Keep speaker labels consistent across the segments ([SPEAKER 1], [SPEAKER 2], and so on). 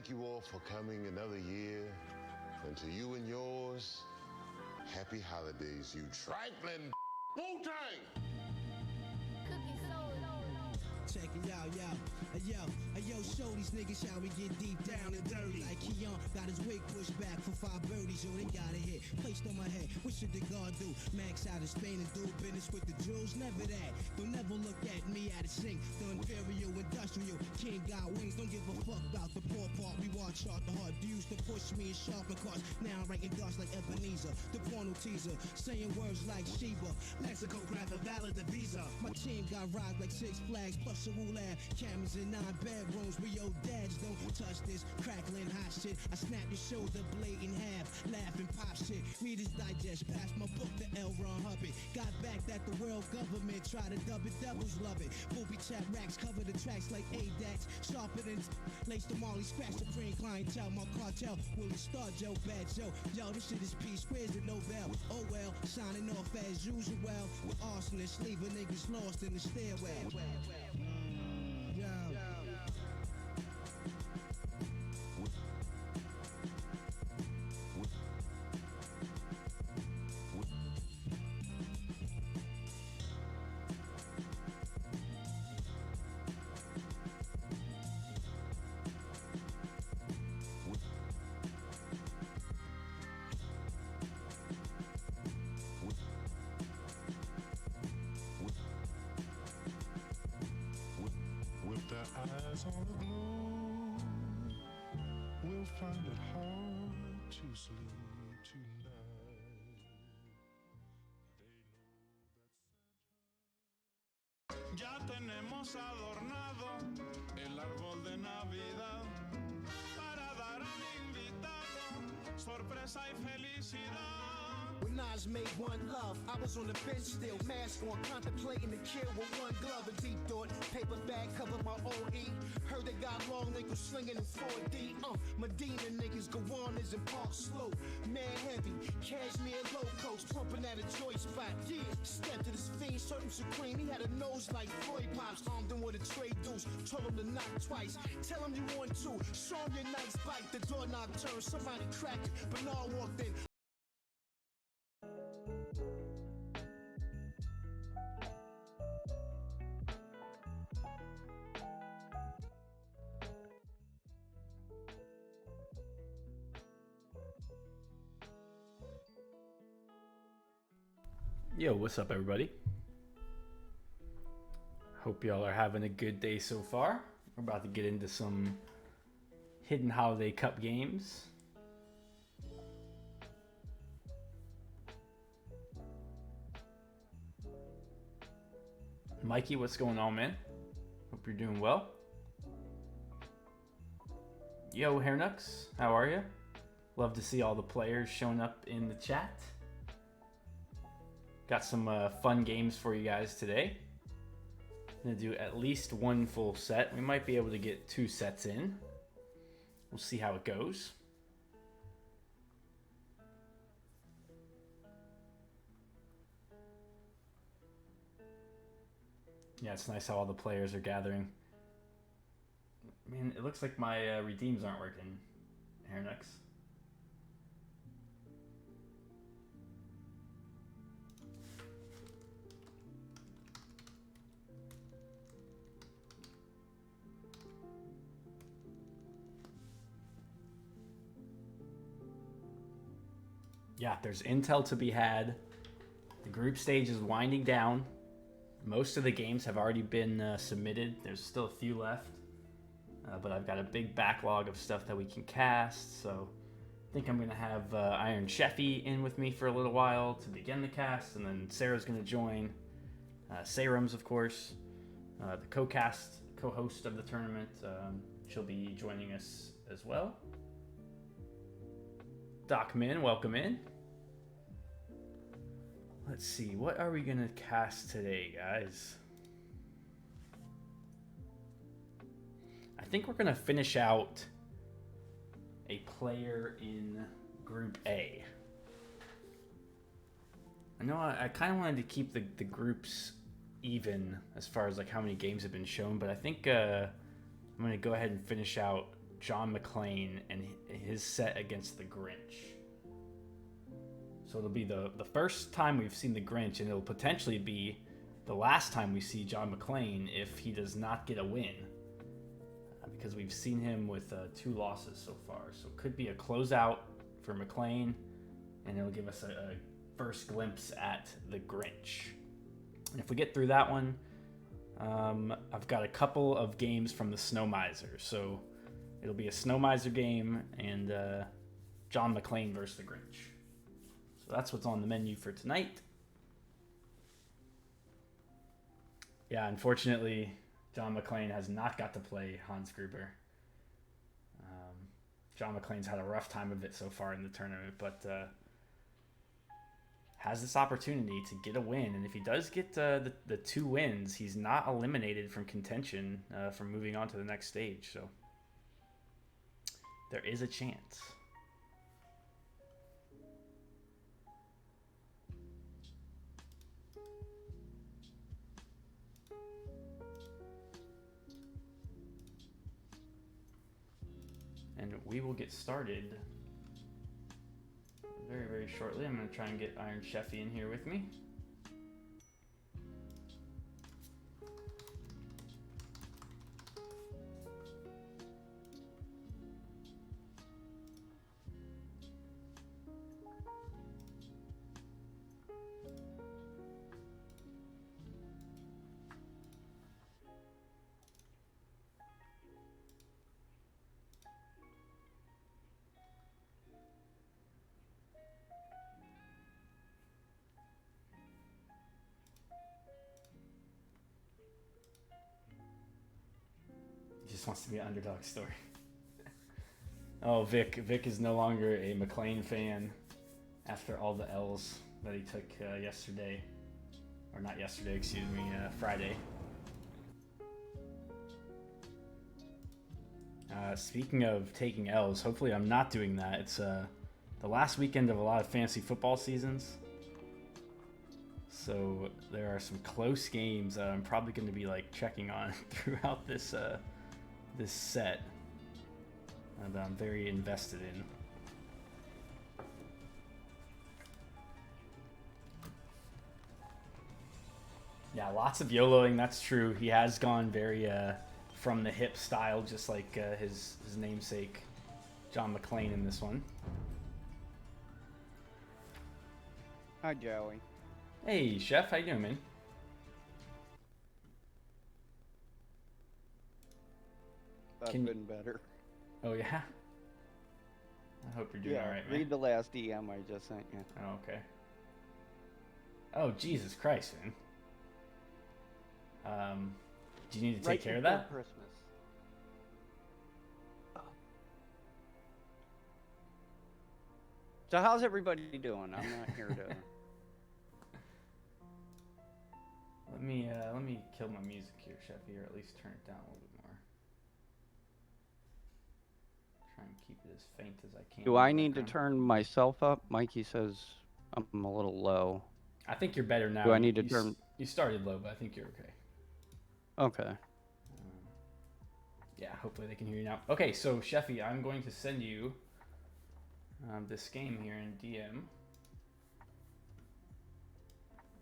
[SPEAKER 1] thank you all for coming another year. And to you and yours, happy holidays, you trifling Wu-Tang!
[SPEAKER 2] Check it out, yo, show these niggas how we get deep down and dirty. Like Keon got his wig pushed back for 5 birdies, yo, they got a hit placed on my head. What should the guard do? Max out of Spain and do business with the Jews? Never that. Don't never look at me at a sink. The imperial industrial king got wings. Don't give a fuck about the poor part. We watch out the hard views to push me and sharpen cars. Now I'm writing darts like Ebenezer, the porno teaser, saying words like Sheba. Mexico grab a valid the visa. My team got robbed like 6 Flags plus a rule lab. Cameras in 9 bedrooms. We old dads don't touch this crackling hot shit. I snap your shoulder blade in half, laughing pop shit. Readers Digest, pass my book to L. Ron Hubbard. Got back that the world government try to dub it, devils love it. Booby trap racks cover the tracks like ADAX. Sharper than lace the Marley, scratch supreme clientele. My cartel will start Joe Bad Joe. Yo, this shit is P squares with no bell. Oh well, signing off as usual. With arsonists leaving niggas lost in the stairwell.
[SPEAKER 3] Eyes on the globe, we'll find it hard to sleep tonight.
[SPEAKER 4] Ya tenemos adornado el árbol de Navidad para dar al invitado sorpresa y felicidad.
[SPEAKER 2] When Nas made One Love, I was on the bench still, mask on, contemplating the kill with one glove. And deep thought, paper bag covered my OE. Heard they got long niggas slinging in 4D. Medina niggas, Gowannas and Park Slope. Man heavy, cashmere low coats, pumping at a joy spot. Yeah, stepped to this fiend, certain supreme. He had a nose like Floyd Pops, armed him with a trade deuce. Told him to knock twice. Tell him you want to. Show him your nice bite. The door knob turned, somebody cracked it. Bernard walked in.
[SPEAKER 5] Yo, what's up, everybody? Hope y'all are having a good day so far. We're about to get into some hidden holiday cup games. Mikey, what's going on, man? Hope you're doing well. Yo, Hairnux, how are you? Love to see all the players showing up in the chat. Got some fun games for you guys today. I'm gonna do at least one full set. We might be able to get 2 sets in. We'll see how it goes. Yeah, it's nice how all the players are gathering. Man, it looks like my redeems aren't working. Hairnux. Yeah, there's intel to be had. The group stage is winding down. Most of the games have already been submitted. There's still a few left. But I've got a big backlog of stuff that we can cast. So I think I'm going to have Iron Sheffy in with me for a little while to begin the cast. And then Sarah's going to join. Sarums, of course. The co-host of the tournament. She'll be joining us as well. Doc Min, welcome in. Let's see, what are we gonna cast today, guys? I think we're gonna finish out a player in Group A. I know I kind of wanted to keep the groups even as far as like how many games have been shown, but I think I'm gonna go ahead and finish out John McClane and his set against the Grinch. So it'll be the first time we've seen the Grinch, and it'll potentially be the last time we see John McClane if he does not get a win. Because we've seen him with 2 losses so far. So it could be a closeout for McClane, and it'll give us a first glimpse at the Grinch. And if we get through that one, I've got a couple of games from the Snow Miser. So it'll be a Snow Miser game and John McClane versus the Grinch. So that's what's on the menu for tonight. Yeah, unfortunately, John McClane has not got to play Hans Gruber. John McClane's had a rough time of it so far in the tournament, but has this opportunity to get a win. And if he does get the 2 wins, he's not eliminated from contention from moving on to the next stage. So there is a chance. And we will get started very, very shortly. I'm going to try and get Iron Sheffy in here with me. Just wants to be an underdog story. Oh, Vic is no longer a McClane fan after all the L's that he took yesterday. Or not yesterday, excuse me, Friday. Speaking of taking L's, hopefully I'm not doing that. It's the last weekend of a lot of fantasy football seasons. So there are some close games that I'm probably going to be like checking on throughout this this set that I'm very invested in. Yeah, lots of YOLOing, that's true. He has gone very from the hip style, just like his namesake John McClane in this one.
[SPEAKER 6] Hi, Joey.
[SPEAKER 5] Hey, Chef, how you doing, man?
[SPEAKER 6] That's been better.
[SPEAKER 5] Oh, yeah? I hope you're doing all right, man.
[SPEAKER 6] Read the last DM I just sent you.
[SPEAKER 5] Oh, okay. Oh, Jesus Christ, man. Do you need to take care of that?
[SPEAKER 6] Christmas. So how's everybody doing? I'm not here to...
[SPEAKER 5] Let me kill my music here, Chefy, or at least turn it down a little bit more. Try and keep it as faint as I can.
[SPEAKER 6] Do I need to turn myself up? Mikey says I'm a little low.
[SPEAKER 5] I think you're better now.
[SPEAKER 6] Do I need to turn...
[SPEAKER 5] You started low, but I think you're okay.
[SPEAKER 6] Okay.
[SPEAKER 5] Yeah, hopefully they can hear you now. Okay, so Sheffy, I'm going to send you this game here in DM.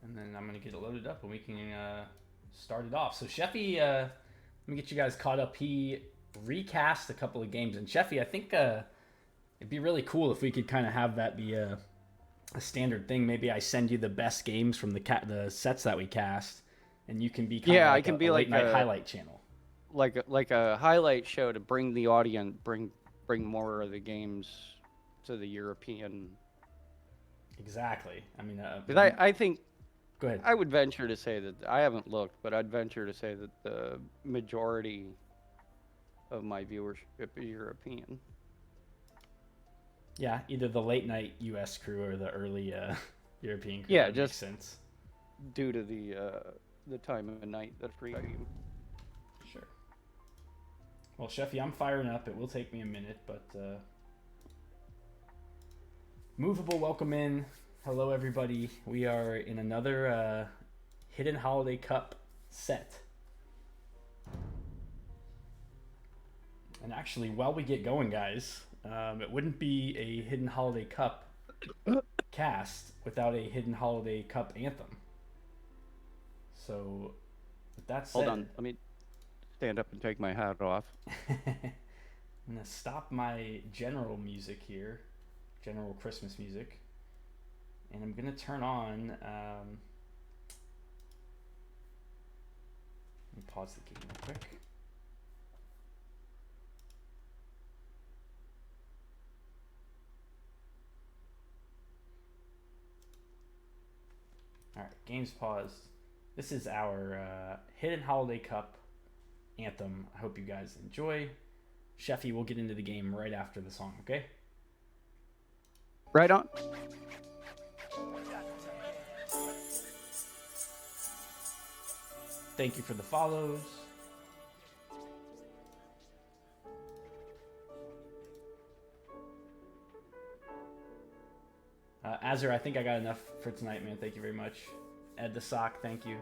[SPEAKER 5] And then I'm going to get it loaded up and we can start it off. So Sheffy, let me get you guys caught up. He recast a couple of games. And Sheffy, I think it'd be really cool if we could kind of have that be a standard thing. Maybe I send you the best games from the sets that we cast. And you can be kind of like I can be a late night highlight channel.
[SPEAKER 6] Like a highlight show to bring the audience, bring more of the games to the European.
[SPEAKER 5] Exactly. I mean,
[SPEAKER 6] I think.
[SPEAKER 5] Go ahead.
[SPEAKER 6] I would venture to say that I haven't looked, but I'd venture to say that the majority of my viewership is European.
[SPEAKER 5] Yeah, either the late night U.S. crew or the early European crew.
[SPEAKER 6] Yeah,
[SPEAKER 5] just makes sense.
[SPEAKER 6] Due to the time of night that's free.
[SPEAKER 5] Sure. Well, Sheffy, I'm firing up. It will take me a minute, but Movable, welcome in. Hello, everybody. We are in another Hidden Holiday Cup set. And Actually, while we get going, guys, it wouldn't be a Hidden Holiday Cup cast without a Hidden Holiday Cup anthem. So, with that said...
[SPEAKER 6] Hold on, let me stand up and take my hat off.
[SPEAKER 5] I'm going to stop my general music here, general Christmas music, and I'm going to turn on... let me pause the game real quick. Alright, game's paused. This is our Hidden Holiday Cup anthem. I hope you guys enjoy. Sheffy, we'll get into the game right after the song, okay?
[SPEAKER 6] Right on.
[SPEAKER 5] Thank you for the follows. Azur, I think I got enough for tonight, man. Thank you very much. Ed the Sock, thank you.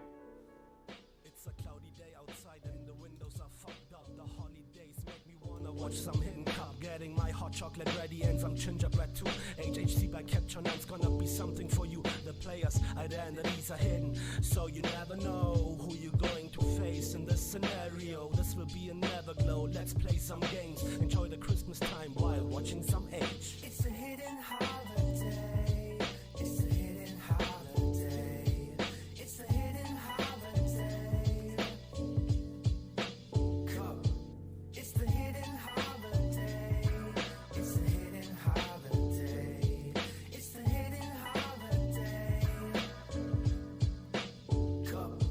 [SPEAKER 7] It's a cloudy day outside and the windows are fucked up. The holidays make me wanna watch some Hidden Cup. Getting my hot chocolate ready and some gingerbread too. HHC by Capture Nine's gonna be something for you. The players are there and the leads are hidden, so you never know who you're going to face in this scenario. This will be a never glow. Let's play some games, enjoy the Christmas time while watching some H. It's a hidden holiday. It's a hidden holiday. It's a hidden holiday. Cup. It's the hidden holiday. It's a hidden holiday. It's the hidden holiday. Cup.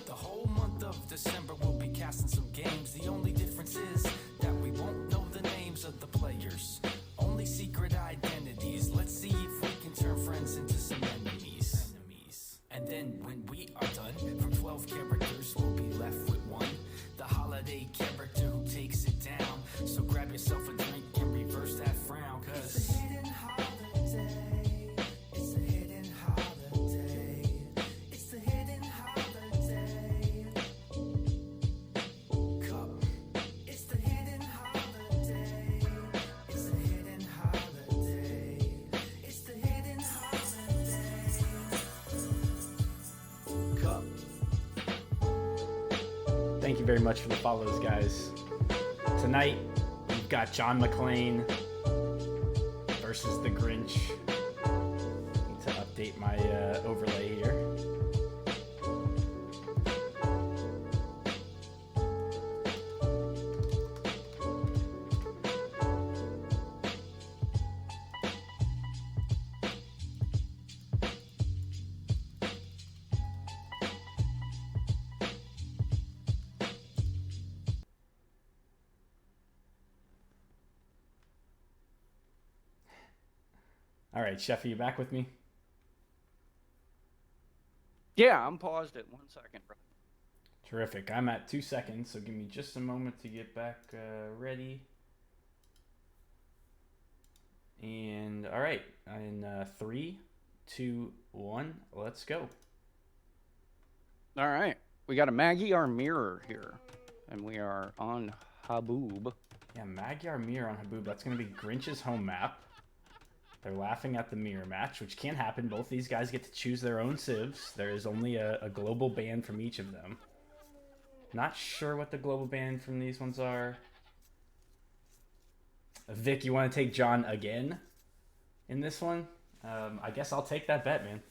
[SPEAKER 7] The whole month of December we'll be casting some games. The only difference is that we won't know the names of the players. Only secret identities. Let's see if we can turn friends into some enemies. And then when we are done, from 12 characters we'll be left with one. The holiday character who takes it down. So grab yourself a drink and reverse that frown, cause it's a hidden holiday. It's a hidden holiday. It's the hidden holiday. Cup. It's the hidden holiday. It's the hidden holiday. It's the hidden holiday. Cup.
[SPEAKER 5] Thank you very much for the follows, guys. Tonight, we've got John McClane versus the Grinch. Need to update my overlay here. All right, Chef, are you back with me?
[SPEAKER 6] Yeah, I'm paused at 1 second, bro.
[SPEAKER 5] Terrific. I'm at 2 seconds, so give me just a moment to get back ready. And all right, in 3, 2, 1, let's go.
[SPEAKER 6] All right, we got a Magyar mirror here, and we are on Haboob.
[SPEAKER 5] Yeah, Magyar Mirror on Haboob. That's going to be Grinch's home map. They're laughing at the mirror match, which can happen. Both these guys get to choose their own civs. There is only a global ban from each of them. Not sure what the global ban from these ones are. Vic, you want to take John again in this one? I guess I'll take that bet, man.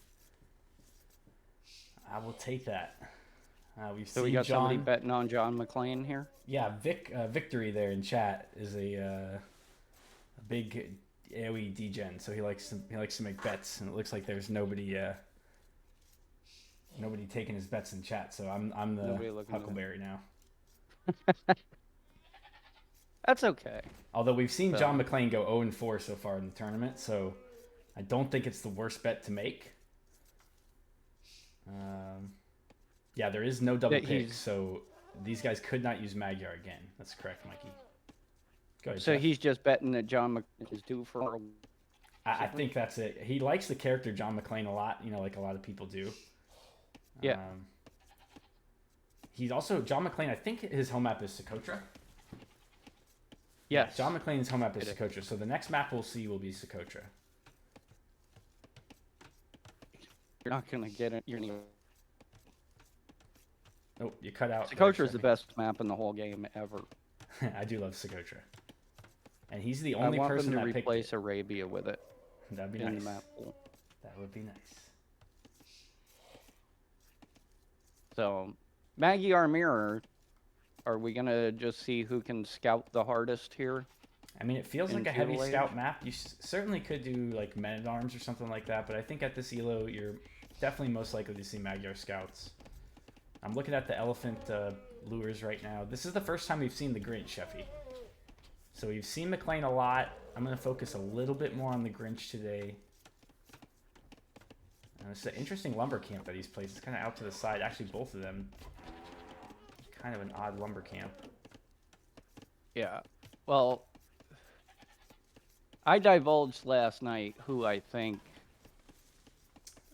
[SPEAKER 5] I will take that. We've
[SPEAKER 6] So
[SPEAKER 5] seen
[SPEAKER 6] we got
[SPEAKER 5] John...
[SPEAKER 6] somebody betting on John McClane here.
[SPEAKER 5] Yeah, Victory there in chat is a big AoE degen, so he likes to make bets, and it looks like there's nobody taking his bets in chat. So I'm the
[SPEAKER 6] Nobody looking at it.
[SPEAKER 5] Huckleberry now.
[SPEAKER 6] That's okay.
[SPEAKER 5] Although we've seen
[SPEAKER 6] So-
[SPEAKER 5] John McClane go 0-4 so far in the tournament, so I don't think it's the worst bet to make. Yeah, there is no double
[SPEAKER 6] That
[SPEAKER 5] pick,
[SPEAKER 6] he's-
[SPEAKER 5] so these guys could not use Magyar again. That's correct, Mikey. Go ahead,
[SPEAKER 6] So
[SPEAKER 5] Jeff.
[SPEAKER 6] he's just betting that John McClane is due for.
[SPEAKER 5] I think that's it. He likes the character John McClane a lot, like a lot of people do.
[SPEAKER 6] Yeah.
[SPEAKER 5] He's also John McClane. I think his home map is Socotra.
[SPEAKER 6] Yes.
[SPEAKER 5] John McClane's home map is
[SPEAKER 6] It is.
[SPEAKER 5] Socotra. So the next map we'll see will be Socotra.
[SPEAKER 6] You're not gonna get it. You're gonna.
[SPEAKER 5] Oh, you cut out.
[SPEAKER 6] Socotra is the best map in the whole game ever.
[SPEAKER 5] I do love Socotra. And he's the
[SPEAKER 6] I
[SPEAKER 5] only
[SPEAKER 6] want
[SPEAKER 5] person
[SPEAKER 6] them to
[SPEAKER 5] that picked
[SPEAKER 6] replace
[SPEAKER 5] it.
[SPEAKER 6] Arabia with it
[SPEAKER 5] That'd be
[SPEAKER 6] in
[SPEAKER 5] nice.
[SPEAKER 6] the map pool.
[SPEAKER 5] That would be nice.
[SPEAKER 6] So, Magyar Mirror, are we gonna just see who can scout the hardest here?
[SPEAKER 5] I mean, it feels
[SPEAKER 6] In
[SPEAKER 5] like a heavy
[SPEAKER 6] Feudal Age?
[SPEAKER 5] scout map. You certainly could do like Men at Arms or something like that, but I think at this elo, you're definitely most likely to see Magyar scouts. I'm looking at the elephant lures right now. This is the first time we've seen the Grinch, Sheffy. So we've seen McClane a lot. I'm going to focus a little bit more on the Grinch today. It's an interesting lumber camp that he's placed. It's kind of out to the side. Actually, both of them. Kind of an odd lumber camp.
[SPEAKER 6] Yeah. Well, I divulged last night who I think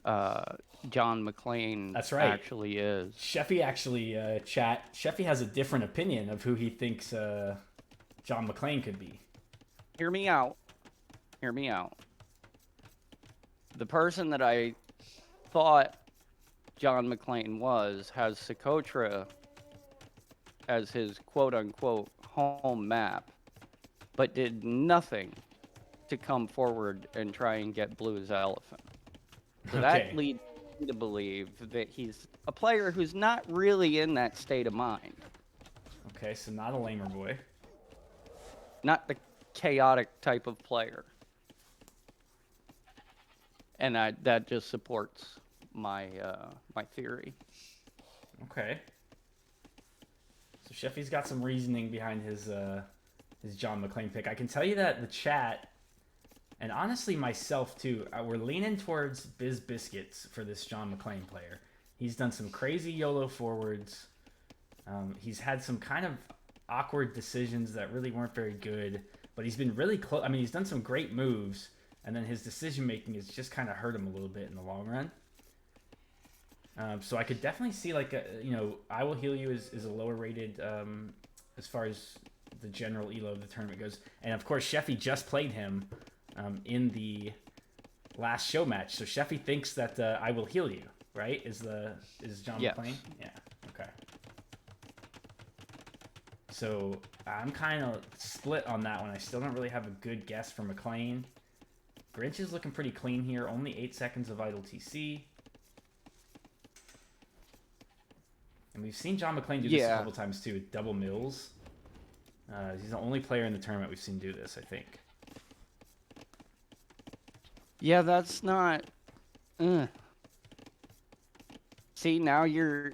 [SPEAKER 6] John McClane
[SPEAKER 5] That's right.
[SPEAKER 6] actually is.
[SPEAKER 5] Sheffy actually, Sheffy has a different opinion of who he thinks John McClane could be.
[SPEAKER 6] Hear me out. Hear me out. The person that I thought John McClane was has Socotra as his quote-unquote home map, but did nothing to come forward and try and get Blue's elephant. So
[SPEAKER 5] Okay.
[SPEAKER 6] that leads me to believe that he's a player who's not really in that state of mind.
[SPEAKER 5] Okay, so not a lamer boy.
[SPEAKER 6] Not the chaotic type of player. And that just supports my my theory.
[SPEAKER 5] Okay. So Sheffy's got some reasoning behind his John McClane pick. I can tell you that the chat, and honestly myself too, we're leaning towards Biz Biscuits for this John McClane player. He's done some crazy YOLO forwards. He's had some kind of awkward decisions that really weren't very good, but he's been really close. I mean, he's done some great moves, and then his decision making has just kind of hurt him a little bit in the long run. So I could definitely see like I Will Heal You is a lower rated as far as the general elo of the tournament goes, and of course Sheffy just played him in the last show match, so Sheffy thinks that I Will Heal You, right? Is John
[SPEAKER 6] Yes.
[SPEAKER 5] McClane? Yeah. Okay. So I'm kind of split on that one. I still don't really have a good guess for McClane. Grinch is looking pretty clean here. Only 8 seconds of idle TC. And we've seen John McClane do this a couple times too, with double mills. He's the only player in the tournament we've seen do this, I think.
[SPEAKER 6] Yeah, that's not. See, now you're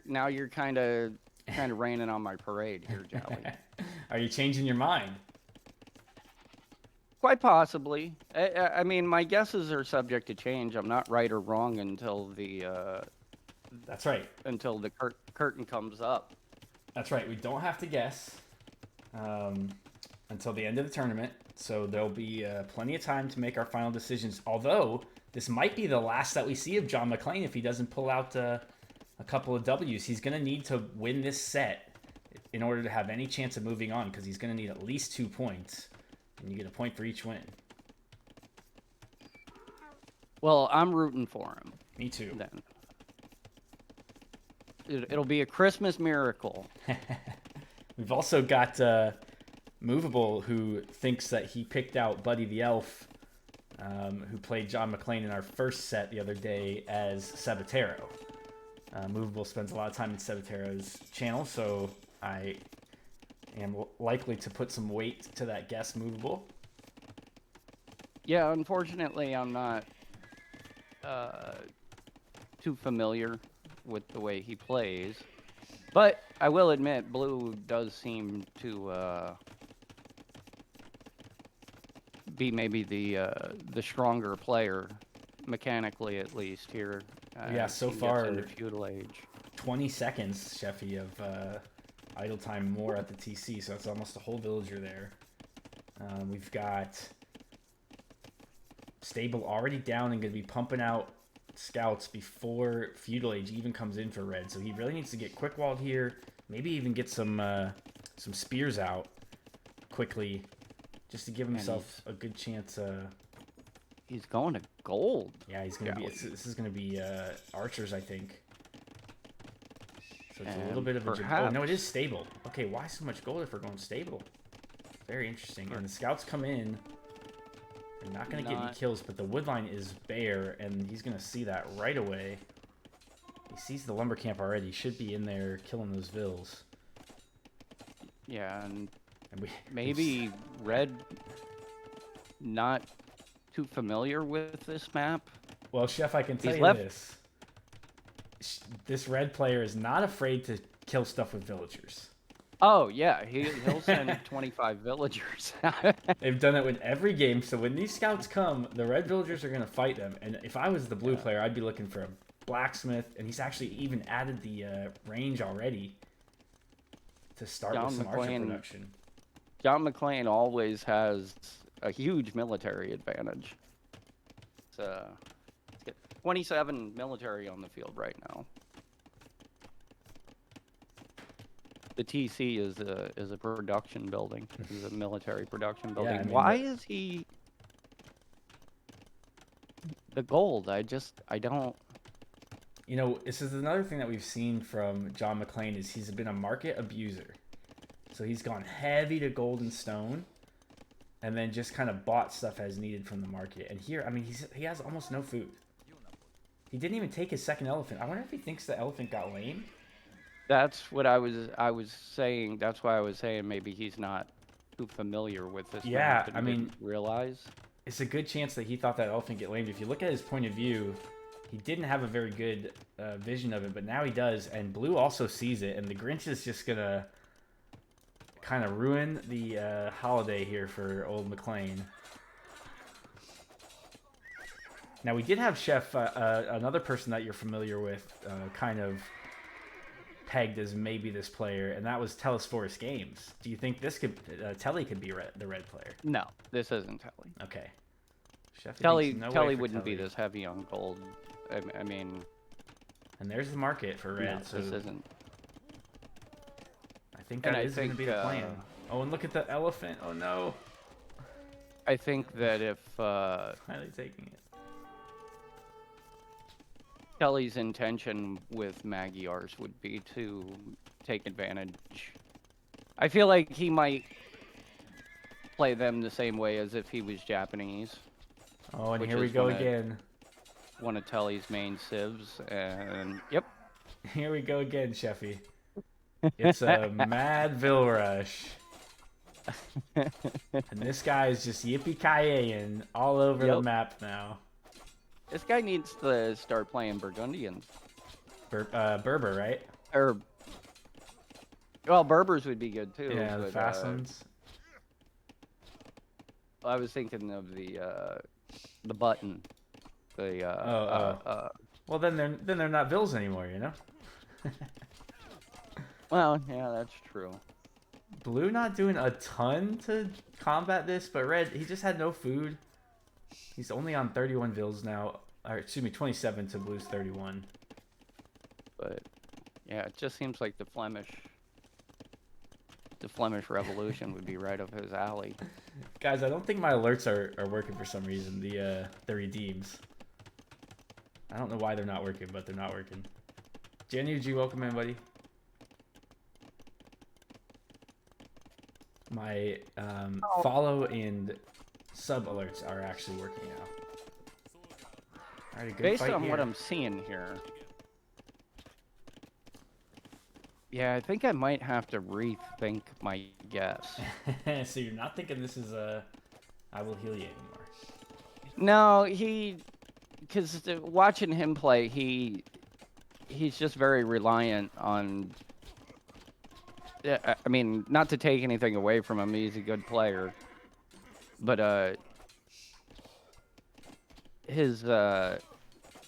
[SPEAKER 6] kind of raining on my parade here, Jolly.
[SPEAKER 5] Are you changing your mind?
[SPEAKER 6] Quite possibly. I mean, my guesses are subject to change. I'm not right or wrong until the
[SPEAKER 5] That's right.
[SPEAKER 6] until the curtain comes up.
[SPEAKER 5] That's right. We don't have to guess until the end of the tournament, so there'll be plenty of time to make our final decisions. Although this might be the last that we see of John McClane if he doesn't pull out a couple of W's. He's going to need to win this set in order to have any chance of moving on, because he's going to need at least 2 points, and you get a point for each win.
[SPEAKER 6] Well, I'm rooting for him.
[SPEAKER 5] Me too.
[SPEAKER 6] Then it'll be a Christmas miracle.
[SPEAKER 5] We've also got Movable, who thinks that he picked out Buddy the Elf, who played John McClane in our first set the other day as Sabatero. Movable spends a lot of time in Sabatero's channel, so I am likely to put some weight to that guess, Movable.
[SPEAKER 6] Yeah, unfortunately, I'm not too familiar with the way he plays, but I will admit, Blue does seem to be maybe the stronger player, mechanically at least here,
[SPEAKER 5] Yeah,
[SPEAKER 6] as
[SPEAKER 5] so
[SPEAKER 6] he gets
[SPEAKER 5] far-
[SPEAKER 6] into feudal age.
[SPEAKER 5] 20 seconds, Sheffy, of idle time more at the TC, so that's almost a whole villager there. We've got Stable already down and going to be pumping out scouts before feudal age even comes in for red, so he really needs to get quick walled here, maybe even get some spears out quickly, just to give himself a good chance.
[SPEAKER 6] He's going to gold.
[SPEAKER 5] Yeah, he's going to be. This is going to be archers, I think. So it's a little
[SPEAKER 6] And
[SPEAKER 5] bit of a. Oh
[SPEAKER 6] perhaps-
[SPEAKER 5] no, it is stable. Okay, why so much gold if we're going stable? Very interesting. And the scouts come in. They're not going to get any kills, but the woodline is bare, and he's going to see that right away. He sees the lumber camp already. He should be in there killing those vills.
[SPEAKER 6] Yeah, and
[SPEAKER 5] And we
[SPEAKER 6] maybe red not too familiar with this map.
[SPEAKER 5] Well, Chef, I can tell
[SPEAKER 6] He's
[SPEAKER 5] you
[SPEAKER 6] left-
[SPEAKER 5] this. This red player is not afraid to kill stuff with villagers.
[SPEAKER 6] Oh yeah, he'll send 25 villagers.
[SPEAKER 5] They've done it with every game, so when these scouts come, the red villagers are going to fight them. And if I was the blue player, I'd be looking for a blacksmith, and he's actually even added the range already to start
[SPEAKER 6] John
[SPEAKER 5] with some archer
[SPEAKER 6] McClane-
[SPEAKER 5] production.
[SPEAKER 6] John McClane always has a huge military advantage. Let's get 27 military on the field right now. The TC is a production building. Is a military production building.
[SPEAKER 5] I mean,
[SPEAKER 6] Why is he the gold? I don't.
[SPEAKER 5] You know, this is another thing that we've seen from John McClane is he's been a market abuser. So he's gone heavy to gold and stone, and then just kind of bought stuff as needed from the market. And here, I mean, he has almost no food. He didn't even take his second elephant. I wonder if he thinks the elephant got lame.
[SPEAKER 6] That's what I was saying. That's why I was saying maybe he's not too familiar with this.
[SPEAKER 5] Yeah,
[SPEAKER 6] map and
[SPEAKER 5] I mean-
[SPEAKER 6] didn't realize.
[SPEAKER 5] It's a good chance that he thought that elephant get lamed. If you look at his point of view, he didn't have a very good vision of it, but now he does. And Blue also sees it, and the Grinch is just gonna kind of ruin the holiday here for old McClane. Now we did have Chef, another person that you're familiar with, kind of pegged as maybe this player, and that was Telesforus Games. Do you think this could Telly could be the red player?
[SPEAKER 6] No, this isn't Telly.
[SPEAKER 5] Okay. Chef
[SPEAKER 6] Telly,
[SPEAKER 5] thinks no way
[SPEAKER 6] Telly
[SPEAKER 5] for
[SPEAKER 6] wouldn't be
[SPEAKER 5] Telly.
[SPEAKER 6] this heavy on gold. I mean,
[SPEAKER 5] And there's the market for red,
[SPEAKER 6] no,
[SPEAKER 5] so
[SPEAKER 6] this isn't.
[SPEAKER 5] I think
[SPEAKER 6] And
[SPEAKER 5] that
[SPEAKER 6] I
[SPEAKER 5] is going to
[SPEAKER 6] think,
[SPEAKER 5] be the plan. Oh, and look at the elephant. Oh no,
[SPEAKER 6] I think that if
[SPEAKER 5] finally taking it.
[SPEAKER 6] Kelly's intention with Magyars would be to take advantage. I feel like he might play them the same way as if he was Japanese.
[SPEAKER 5] Oh, and
[SPEAKER 6] Which
[SPEAKER 5] here we
[SPEAKER 6] is
[SPEAKER 5] go
[SPEAKER 6] one of-
[SPEAKER 5] again.
[SPEAKER 6] One of Telly's main civs, and yep.
[SPEAKER 5] Here we go again, Sheffy. It's a mad Vil rush. And this guy is just yippee-ki-yaying all over the
[SPEAKER 6] Yep.
[SPEAKER 5] map now.
[SPEAKER 6] This guy needs to start playing Burgundians.
[SPEAKER 5] Berber, right?
[SPEAKER 6] Or, well, Berbers would be good too.
[SPEAKER 5] Yeah, the
[SPEAKER 6] but,
[SPEAKER 5] fast ones.
[SPEAKER 6] I was thinking of the button. The
[SPEAKER 5] Well, then they're not Vils anymore, you know.
[SPEAKER 6] well, yeah, that's true.
[SPEAKER 5] Blue not doing a ton to combat this, but Red, he just had no food. He's only on 31 Vils now. Or, excuse me, 27 to Blue's 31.
[SPEAKER 6] But yeah, it just seems like the Flemish Revolution would be right up his alley.
[SPEAKER 5] Guys, I don't think my alerts are working for some reason. The redeems. I don't know why they're not working, but they're not working. G, welcome in, buddy. My follow and sub alerts are actually working now. All right, a good
[SPEAKER 6] Based
[SPEAKER 5] fight
[SPEAKER 6] on
[SPEAKER 5] here.
[SPEAKER 6] what I'm seeing here, yeah, I think I might have to rethink my guess.
[SPEAKER 5] So you're not thinking this is a I will heal you anymore.
[SPEAKER 6] No, because watching him play, he's just very reliant on. Yeah, I mean, not to take anything away from him, he's a good player, but his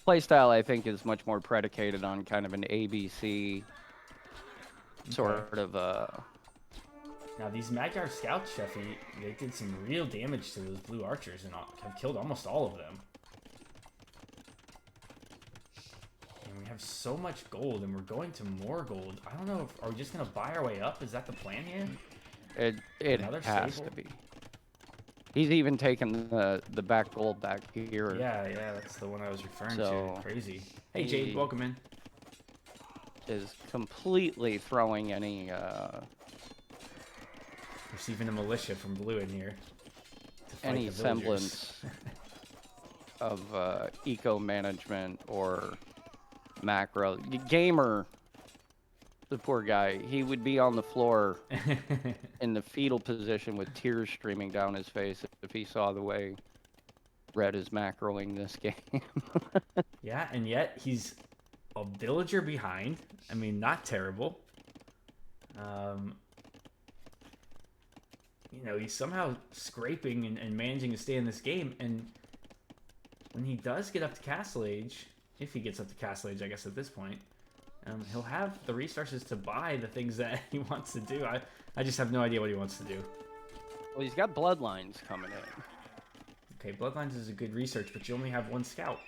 [SPEAKER 6] Playstyle, I think, is much more predicated on kind of an ABC sort of
[SPEAKER 5] Now these Magyar Scouts, Sheffy, they did some real damage to those blue archers and have killed almost all of them. And we have so much gold, and we're going to more gold. I don't know if, are we just gonna buy our way up? Is that the plan here?
[SPEAKER 6] It
[SPEAKER 5] Another
[SPEAKER 6] has
[SPEAKER 5] stable?
[SPEAKER 6] to be. He's even taken the back gold back here.
[SPEAKER 5] Yeah, that's the one I was referring
[SPEAKER 6] So,
[SPEAKER 5] to. Crazy. Hey Jade,
[SPEAKER 6] he-
[SPEAKER 5] welcome in.
[SPEAKER 6] Is completely throwing any
[SPEAKER 5] Receiving a militia from blue in here. To fight
[SPEAKER 6] any
[SPEAKER 5] the villagers.
[SPEAKER 6] semblance of eco management or macro. Gamer, the poor guy, he would be on the floor in the fetal position with tears streaming down his face if he saw the way Red is macroing this game.
[SPEAKER 5] Yeah, and yet he's a villager behind. I mean, not terrible. You know, he's somehow scraping and managing to stay in this game. And when he does get up to Castle Age, if he gets up to Castle Age, I guess at this point, he'll have the resources to buy the things that he wants to do. I just have no idea what he wants to do.
[SPEAKER 6] Well, he's got bloodlines coming in.
[SPEAKER 5] Okay, Bloodlines is a good research, but you only have one scout.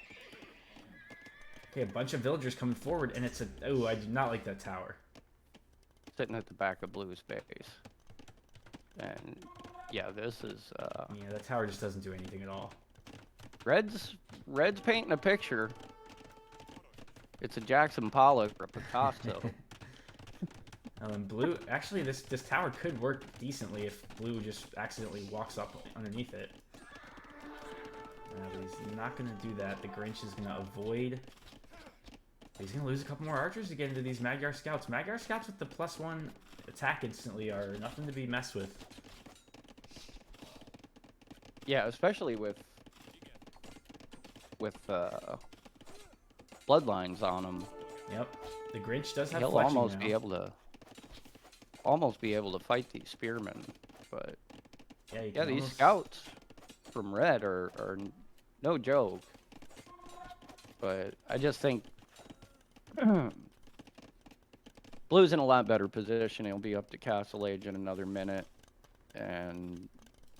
[SPEAKER 5] Okay, a bunch of villagers coming forward, and it's a... Oh, I do not like that tower.
[SPEAKER 6] Sitting at the back of Blue's base. And yeah, this is
[SPEAKER 5] Yeah, that tower just doesn't do anything at all.
[SPEAKER 6] Red's painting a picture. It's a Jackson Pollock or a Picasso.
[SPEAKER 5] And blue... Actually, this tower could work decently if blue just accidentally walks up underneath it. But he's not going to do that. The Grinch is going to avoid... He's going to lose a couple more archers to get into these Magyar Scouts. Magyar Scouts with the +1 attack instantly are nothing to be messed with.
[SPEAKER 6] Yeah, especially with bloodlines on him.
[SPEAKER 5] Yep. The Grinch does have
[SPEAKER 6] He'll
[SPEAKER 5] fletching
[SPEAKER 6] almost
[SPEAKER 5] now.
[SPEAKER 6] be able to fight these spearmen, but
[SPEAKER 5] Yeah, you
[SPEAKER 6] yeah,
[SPEAKER 5] can
[SPEAKER 6] these
[SPEAKER 5] almost-
[SPEAKER 6] scouts from Red are no joke. But I just think Blue's in a lot better position. He'll be up to Castle Age in another minute, and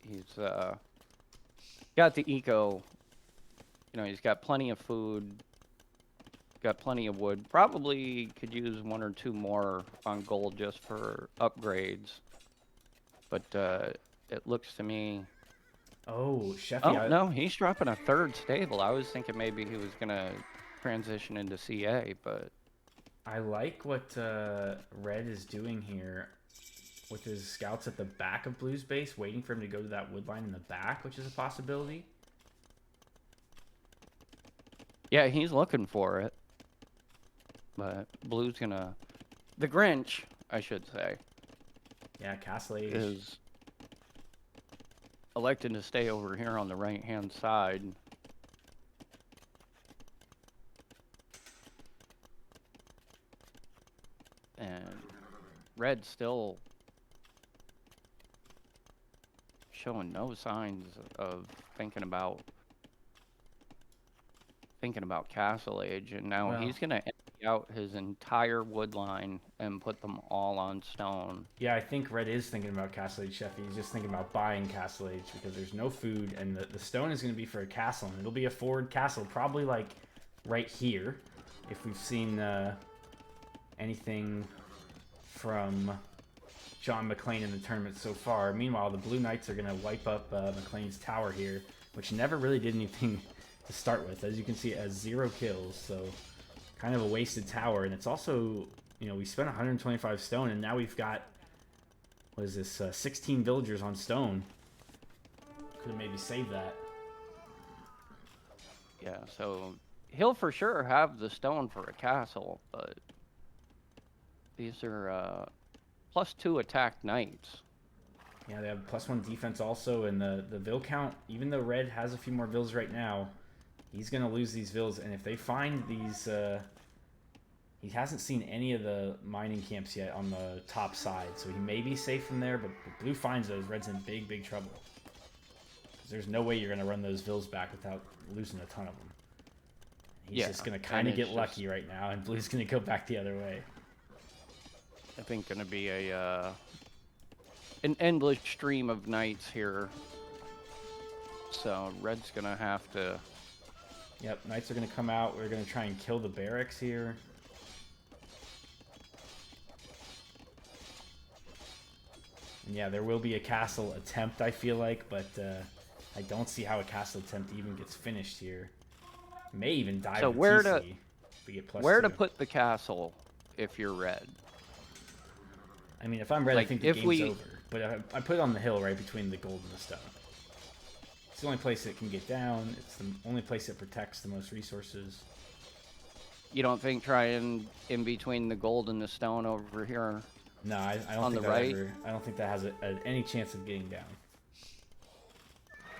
[SPEAKER 6] he's got the eco. You know, he's got plenty of food, got plenty of wood. Probably could use 1 or 2 more on gold just for upgrades. But it looks to me.
[SPEAKER 5] Oh, Sheffy.
[SPEAKER 6] Oh no, he's dropping a 3rd stable. I was thinking maybe he was gonna transition into CA, but
[SPEAKER 5] I like what Red is doing here with his scouts at the back of Blue's base, waiting for him to go to that wood line in the back, which is a possibility.
[SPEAKER 6] yeah, he's looking for it. But Blue's gonna... The Grinch, I should say,
[SPEAKER 5] Yeah, Castle Age.
[SPEAKER 6] is elected to stay over here on the right-hand side. And Red still showing no signs of thinking about Castle Age, and now
[SPEAKER 5] Well-
[SPEAKER 6] he's gonna empty out his entire wood line and put them all on stone.
[SPEAKER 5] Yeah, I think Red is thinking about Castle Age, Sheffy. He's just thinking about buying Castle Age because there's no food, and the stone is going to be for a castle, and it'll be a forward castle, probably like right here, if we've seen anything from John McClane in the tournament so far. Meanwhile, the Blue Knights are going to wipe up McClane's tower here, which never really did anything to start with. As you can see, it has 0 kills, so kind of a wasted tower. And it's also, you know, we spent 125 stone, and now we've got, what is this, 16 villagers on stone. Could have maybe saved that.
[SPEAKER 6] Yeah, so he'll for sure have the stone for a castle, but these are +2 attack knights.
[SPEAKER 5] Yeah, they have +1 defense also, and the vill count, even though Red has a few more vills right now, he's going to lose these vills, and if they find these... he hasn't seen any of the mining camps yet on the top side, so he may be safe from there, but if Blue finds those, Red's in big, big trouble. 'Cause there's no way you're going to run those vills back without losing a ton of them. He's
[SPEAKER 6] Yeah,
[SPEAKER 5] just going to
[SPEAKER 6] and
[SPEAKER 5] kind of
[SPEAKER 6] it's
[SPEAKER 5] get lucky right now, and blue's going to go back the other way.
[SPEAKER 6] I think going to be an endless stream of knights here. So red's going to have to...
[SPEAKER 5] Yep, knights are going to come out. We're going to try and kill the barracks here. And yeah, there will be a castle attempt, I feel like, but I don't see how a castle attempt even gets finished here. May even die
[SPEAKER 6] So
[SPEAKER 5] with
[SPEAKER 6] where
[SPEAKER 5] TC.
[SPEAKER 6] to
[SPEAKER 5] We get +2.
[SPEAKER 6] where to put the castle if you're red?
[SPEAKER 5] I mean, if I'm red, I
[SPEAKER 6] Like,
[SPEAKER 5] think the
[SPEAKER 6] if
[SPEAKER 5] game's
[SPEAKER 6] we-
[SPEAKER 5] over. But I put it on the hill right between the gold and the stone. It's the only place it can get down. It's the only place it protects the most resources.
[SPEAKER 6] You don't think trying in between the gold and the stone over here?
[SPEAKER 5] No, I don't
[SPEAKER 6] On
[SPEAKER 5] think
[SPEAKER 6] the
[SPEAKER 5] that
[SPEAKER 6] right?
[SPEAKER 5] I don't think that has any chance of getting down.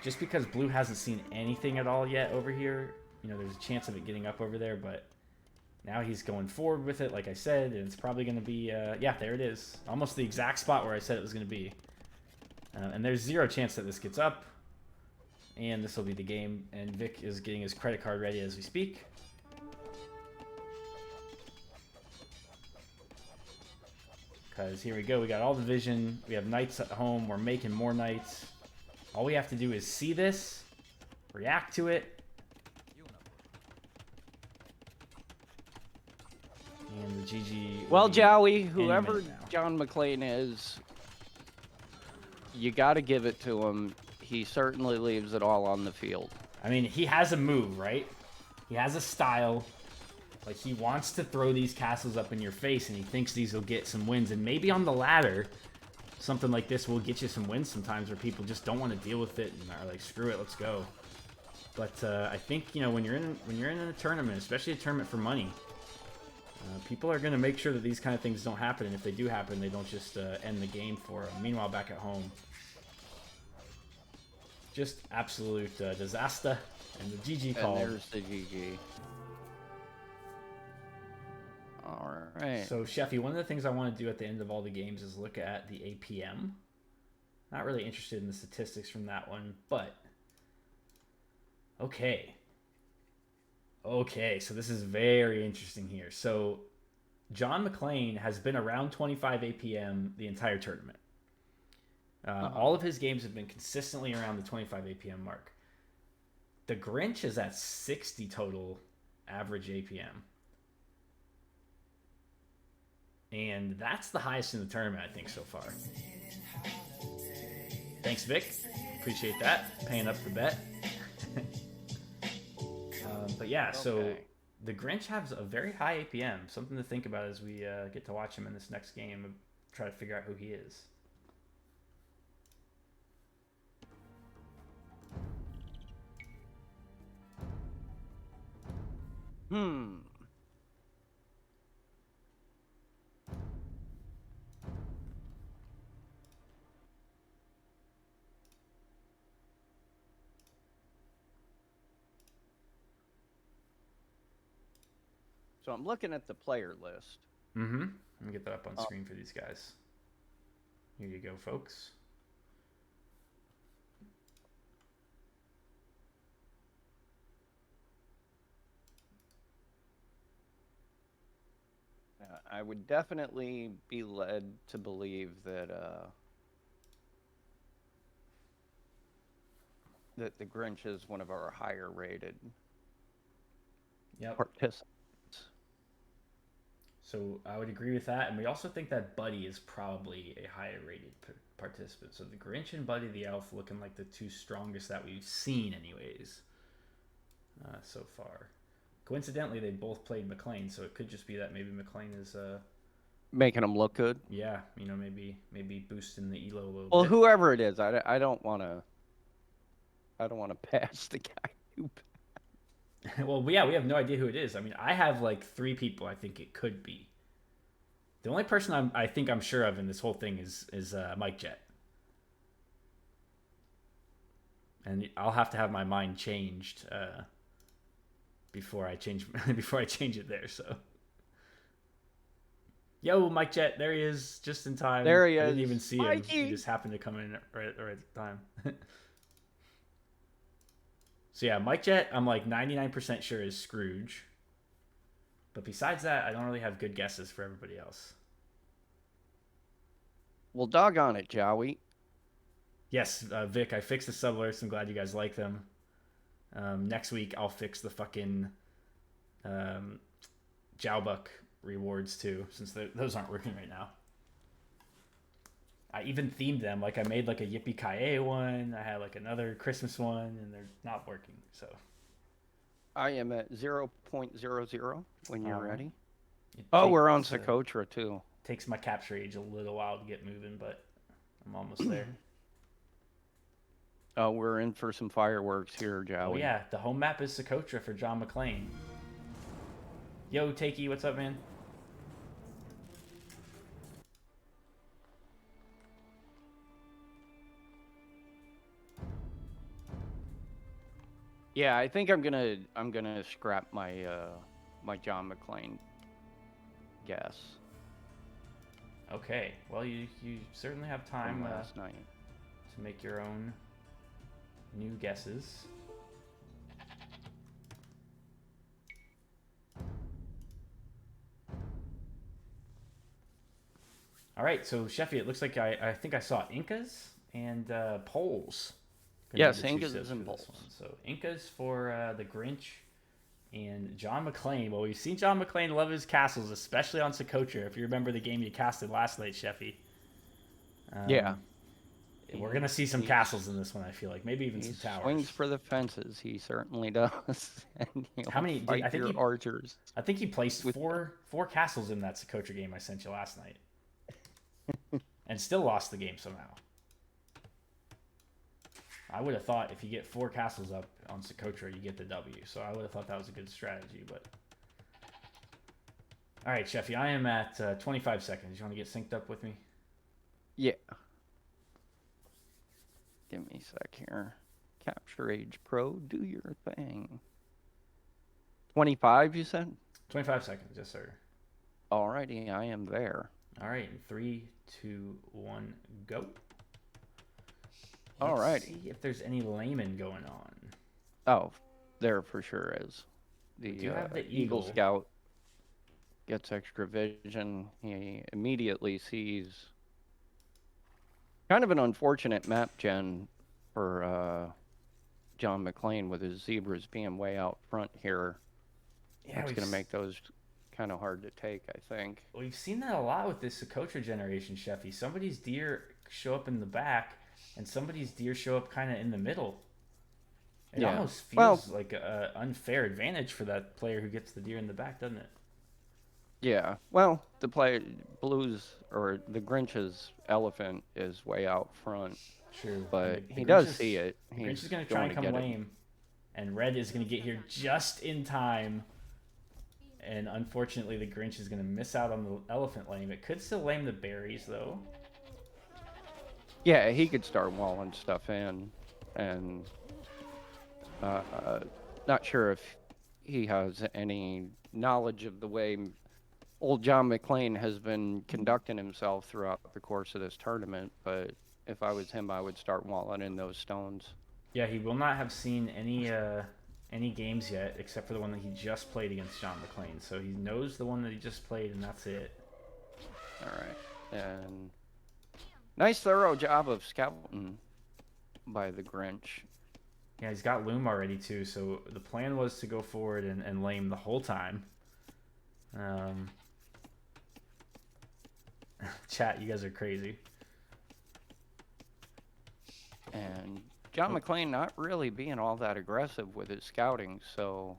[SPEAKER 5] Just because blue hasn't seen anything at all yet over here, you know, there's a chance of it getting up over there, but now he's going forward with it, like I said, and it's probably going to be, yeah, there it is. Almost the exact spot where I said it was going to be. And there's zero chance that this gets up. And this will be the game. And Vic is getting his credit card ready as we speak. Because here we go. We got all the vision. We have knights at home. We're making more knights. All we have to do is see this, react to it. And the GG.
[SPEAKER 6] Well, Joey,
[SPEAKER 5] any
[SPEAKER 6] whoever
[SPEAKER 5] minute now.
[SPEAKER 6] John McClane is, you got to give it to him. He certainly leaves it all on the field.
[SPEAKER 5] I mean, he has a move, right? He has a style. Like, he wants to throw these castles up in your face, and he thinks these will get some wins. And maybe on the ladder, something like this will get you some wins sometimes where people just don't want to deal with it and are like, screw it, let's go. But I think, you know, when you're in a tournament, especially a tournament for money, people are going to make sure that these kind of things don't happen. And if they do happen, they don't just end the game for them. Meanwhile, back at home, just absolute disaster. And the GG call.
[SPEAKER 6] And there's the GG. All right.
[SPEAKER 5] So, Sheffy, one of the things I want to do at the end of all the games is look at the APM. Not really interested in the statistics from that one, but okay. Okay, so this is very interesting here. So, John McClane has been around 25 APM the entire tournament. All of his games have been consistently around the 25 APM mark. The Grinch is at 60 total average APM. And that's the highest in the tournament, I think, so far. Thanks, Vic. Appreciate that. Paying up the bet. But yeah, so
[SPEAKER 6] Okay.
[SPEAKER 5] the Grinch has a very high APM. Something to think about as we get to watch him in this next game and try to figure out who he is.
[SPEAKER 6] So I'm looking at the player list.
[SPEAKER 5] Mm-hmm. Let me get that up on screen for these guys. Here you go, folks.
[SPEAKER 6] I would definitely be led to believe that that the Grinch is one of our higher rated
[SPEAKER 5] Yep.
[SPEAKER 6] participants.
[SPEAKER 5] So I would agree with that, and we also think that Buddy is probably a higher rated participant. So the Grinch and Buddy the Elf looking like the two strongest that we've seen, anyways, so far. Coincidentally, they both played McClane, so it could just be that maybe McClane is,
[SPEAKER 6] Making them look good.
[SPEAKER 5] yeah, you know, maybe boosting the elo a little
[SPEAKER 6] Well,
[SPEAKER 5] bit.
[SPEAKER 6] whoever it is, I don't want to pass the guy who.
[SPEAKER 5] Well, yeah, we have no idea who it is. I mean, I have like 3 people I think it could be. The only person I think I'm sure of in this whole thing is Mike Jet. And I'll have to have my mind changed before I change it there. So, yo, Mike Jet, there he is, just in time.
[SPEAKER 6] There he
[SPEAKER 5] I didn't
[SPEAKER 6] is.
[SPEAKER 5] even see him.
[SPEAKER 6] Mikey!
[SPEAKER 5] He just happened to come in right at the right time. So yeah, Mike Jet, I'm like 99% sure is Scrooge. But besides that, I don't really have good guesses for everybody else.
[SPEAKER 6] Well, doggone it, Joey.
[SPEAKER 5] Yes, Vic, I fixed the sub alerts. I'm glad you guys like them. Next week, I'll fix the fucking Jowbuck rewards too, since those aren't working right now. I even themed them. Like, I made like a Yippee-Ki-Yay one. I had like another Christmas one, and they're not working. So
[SPEAKER 6] I am at 0.00 when you're ready.
[SPEAKER 5] it
[SPEAKER 6] Oh, we're on
[SPEAKER 5] takes,
[SPEAKER 6] Socotra too.
[SPEAKER 5] Takes my capture age a little while to get moving, but I'm almost there.
[SPEAKER 6] Oh, we're in for some fireworks here, Joey.
[SPEAKER 5] Oh yeah, the home map is Socotra for John McClane. Yo, Takey, what's up, man?
[SPEAKER 6] Yeah, I think I'm gonna scrap my my John McClane guess
[SPEAKER 5] Okay, well you certainly have time
[SPEAKER 6] from last night.
[SPEAKER 5] to make your own new guesses. All right, so Sheffy, it looks like I think I saw Incas and Poles.
[SPEAKER 6] Yes,
[SPEAKER 5] Gonna be the two
[SPEAKER 6] Incas
[SPEAKER 5] sips
[SPEAKER 6] and
[SPEAKER 5] for this
[SPEAKER 6] Poles.
[SPEAKER 5] one. So Incas for the Grinch and John McClane. Well, we've seen John McClane love his castles, especially on Socotra. If you remember the game you casted last night, Sheffy.
[SPEAKER 6] Yeah.
[SPEAKER 5] We're gonna see some castles in this one. I feel like maybe even
[SPEAKER 6] He
[SPEAKER 5] some towers.
[SPEAKER 6] swings for the fences. He certainly does. And he'll
[SPEAKER 5] How many?
[SPEAKER 6] fight
[SPEAKER 5] I think
[SPEAKER 6] your archers.
[SPEAKER 5] I think he placed four castles in that Socotra game I sent you last night, and still lost the game somehow. I would have thought if you get 4 castles up on Socotra, you get the W. So I would have thought that was a good strategy. But all right, Sheffy, I am at 25 seconds. You want to get synced up with me?
[SPEAKER 6] Yeah. Give me a sec here. Capture Age Pro, do your thing. 25, you said?
[SPEAKER 5] 25 seconds, yes, sir.
[SPEAKER 6] Alrighty, I am there.
[SPEAKER 5] All right, in 3, 2, 1, go.
[SPEAKER 6] Alrighty.
[SPEAKER 5] Let's see if there's any layman going on.
[SPEAKER 6] Oh, there for sure is.
[SPEAKER 5] We do have the
[SPEAKER 6] Eagle
[SPEAKER 5] Eagle.
[SPEAKER 6] Scout gets extra vision. He immediately sees kind of an unfortunate map gen for John McClane with his zebras being way out front here.
[SPEAKER 5] Yeah,
[SPEAKER 6] It's going to make those kind of hard to take, I think.
[SPEAKER 5] We've seen that a lot with this Socotra generation, Sheffy. Somebody's deer show up in the back, and somebody's deer show up kind of in the middle. It
[SPEAKER 6] Yeah.
[SPEAKER 5] almost
[SPEAKER 6] Well-
[SPEAKER 5] feels like an unfair advantage for that player who gets the deer in the back, doesn't it?
[SPEAKER 6] Yeah, well, the Blues or the Grinch's elephant is way out front,
[SPEAKER 5] True.
[SPEAKER 6] but
[SPEAKER 5] And the
[SPEAKER 6] he
[SPEAKER 5] Grinch
[SPEAKER 6] does
[SPEAKER 5] is-
[SPEAKER 6] see it.
[SPEAKER 5] The Grinch
[SPEAKER 6] He's
[SPEAKER 5] is going to try and come
[SPEAKER 6] get it.
[SPEAKER 5] lame, and Red is going to get here just in time. And unfortunately, the Grinch is going to miss out on the elephant lame. It could still lame the berries, though.
[SPEAKER 6] Yeah, he could start walling stuff in, and not sure if he has any knowledge of the way old John McClane has been conducting himself throughout the course of this tournament, but if I was him, I would start walling in those stones.
[SPEAKER 5] Yeah, he will not have seen any games yet, except for the one that he just played against John McClane. So he knows the one that he just played, and that's it.
[SPEAKER 6] All right, and nice thorough job of scouting by the Grinch.
[SPEAKER 5] Yeah, he's got Loom already, too. So the plan was to go forward and lame the whole time. Chat, you guys are crazy.
[SPEAKER 6] And John McClane not really being all that aggressive with his scouting, so